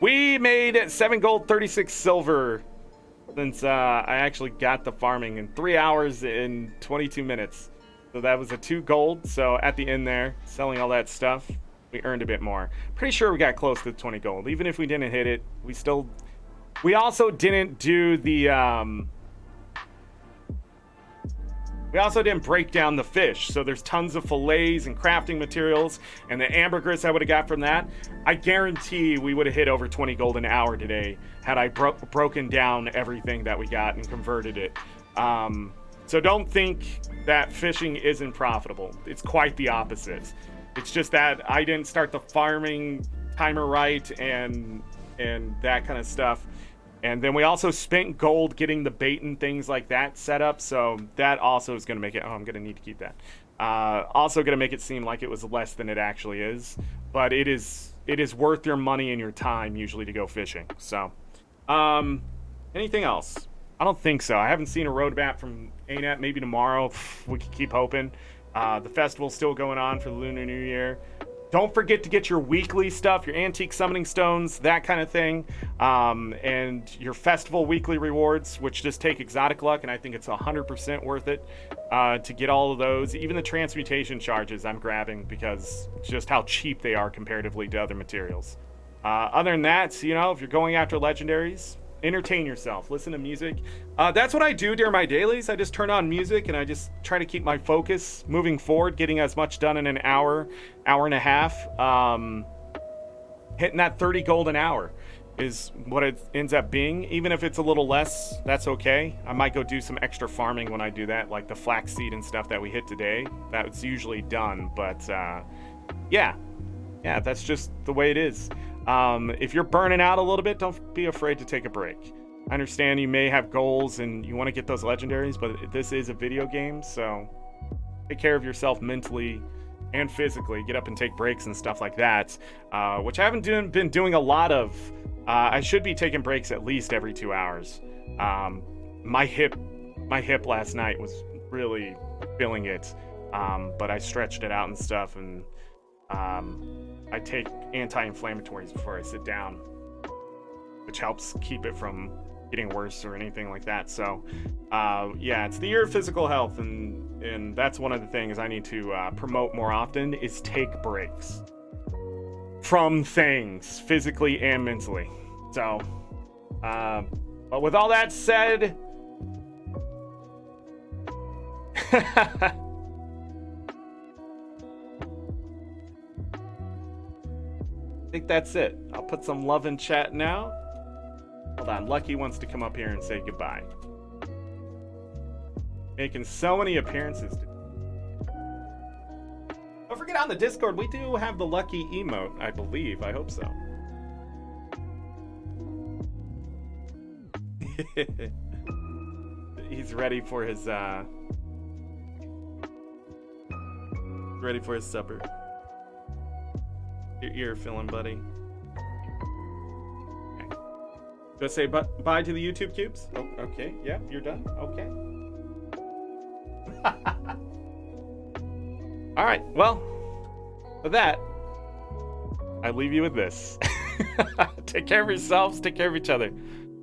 [SPEAKER 1] We made 7 gold, 36 silver since I actually got the farming in 3 hours and 22 minutes. So that was a 2 gold. So at the end there, selling all that stuff, we earned a bit more. Pretty sure we got close to 20 gold. Even if we didn't hit it, we also didn't do the, we also didn't break down the fish. So there's tons of fillets and crafting materials, and the ambergris I would have got from that. I guarantee we would have hit over 20 gold an hour today had I broken down everything that we got and converted it. So don't think that fishing isn't profitable. It's quite the opposite. It's just that I didn't start the farming timer right and that kind of stuff. And then we also spent gold getting the bait and things like that set up. So that also is going to make it... Oh, I'm going to need to keep that. Also going to make it seem like it was less than it actually is. But it is worth your money and your time usually to go fishing. So, anything else? I don't think so. I haven't seen a roadmap from ArenaNet. Maybe tomorrow. We can keep hoping. The festival's still going on for the Lunar New Year. Don't forget to get your weekly stuff, your antique summoning stones, that kind of thing, and your festival weekly rewards, which just take exotic luck, and I think it's 100% worth it to get all of those. Even the transmutation charges I'm grabbing because just how cheap they are comparatively to other materials. Other than that, you know, if you're going after legendaries, entertain yourself, listen to music. That's what I do during my dailies. I just turn on music and I just try to keep my focus moving forward, getting as much done in an hour and a half. Hitting that 30 gold an hour is what it ends up being. Even if it's a little less, that's okay. I might go do some extra farming when I do that, like the flaxseed and stuff that we hit today. That's usually done, but yeah, that's just the way it is. If you're burning out a little bit, don't be afraid to take a break. I understand you may have goals and you want to get those legendaries, but this is a video game, so take care of yourself mentally and physically. Get up and take breaks and stuff like that, which I haven't been doing a lot of. I should be taking breaks at least every 2 hours. My hip last night was really feeling it, but I stretched it out and stuff, and I take anti-inflammatories before I sit down, which helps keep it from getting worse or anything like that. So yeah, it's the year of physical health, and that's one of the things I need to promote more often, is take breaks from things physically and mentally. So but with all that said, I think that's it. I'll put some love in chat now. Hold on, Lucky wants to come up here and say goodbye. Making so many appearances today. Don't forget, on the Discord, we do have the Lucky emote, I believe. I hope so. he's ready for his supper. Your ear filling, buddy. Okay. Go say bye to the YouTube cubes. Oh, okay. Yeah, you're done. Okay. All right. Well, with that, I leave you with this. Take care of yourselves. Take care of each other.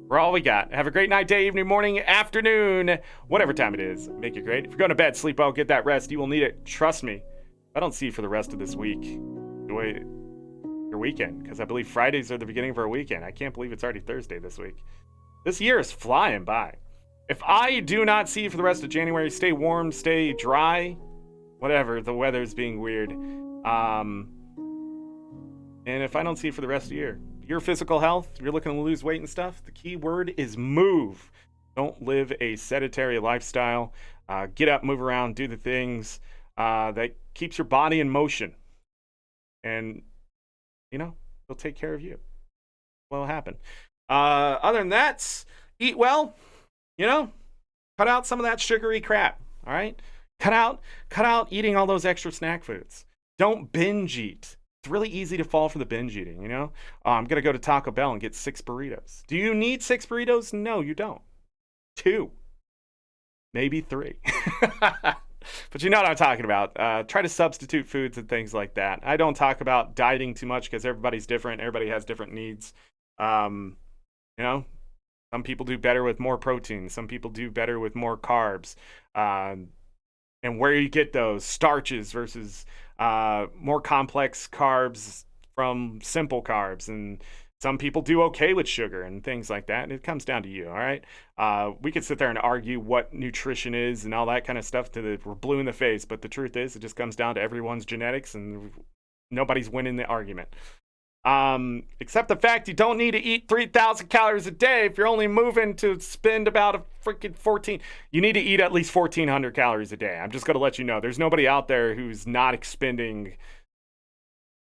[SPEAKER 1] We're all we got. Have a great night, day, evening, morning, afternoon, whatever time it is. Make it great. If you're going to bed, sleep well, get that rest. You will need it. Trust me. I don't see you for the rest of this week. Enjoy your weekend, because I believe Fridays are the beginning of our weekend. I can't believe it's already Thursday this week. This year is flying by. If I do not see you for the rest of January, stay warm, stay dry, whatever. The weather's being weird. And if I don't see you for the rest of the year, your physical health, you're looking to lose weight and stuff, the key word is move. Don't live a sedentary lifestyle. Get up, move around, do the things that keeps your body in motion. And, you know, it'll take care of you. What'll happen? Other than that, eat well, you know, cut out some of that sugary crap, all right? Cut out eating all those extra snack foods. Don't binge eat. It's really easy to fall for the binge eating, you know? I'm going to go to Taco Bell and get 6 burritos. Do you need 6 burritos? No, you don't. 2. Maybe 3. But you know what I'm talking about. Try to substitute foods and things like that. I don't talk about dieting too much because everybody's different. Everybody has different needs. You know, some people do better with more protein. Some people do better with more carbs. And where you get those starches versus more complex carbs from simple carbs. And some people do okay with sugar and things like that. And it comes down to you, all right? We could sit there and argue what nutrition is and all that kind of stuff till we're blue in the face. But the truth is, it just comes down to everyone's genetics and nobody's winning the argument. Except the fact you don't need to eat 3,000 calories a day if you're only moving to spend about a freaking 14. You need to eat at least 1,400 calories a day. I'm just going to let you know. There's nobody out there who's not expending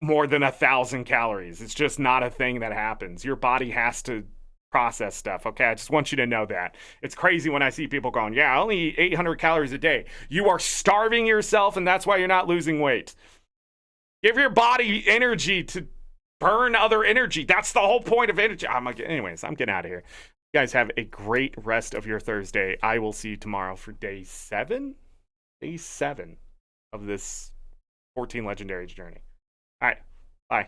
[SPEAKER 1] more than 1,000 calories. It's just not a thing that happens. Your body has to process stuff, okay? I just want you to know that. It's crazy when I see people going, yeah, I only eat 800 calories a day. You are starving yourself, and that's why you're not losing weight. Give your body energy to burn other energy. That's the whole point of energy. Anyways, I'm getting out of here. You guys have a great rest of your Thursday. I will see you tomorrow for day 7? Day 7 of this 14 Legendaries journey. All right. Bye.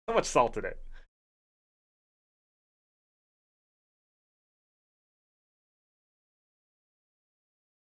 [SPEAKER 1] So much salt today.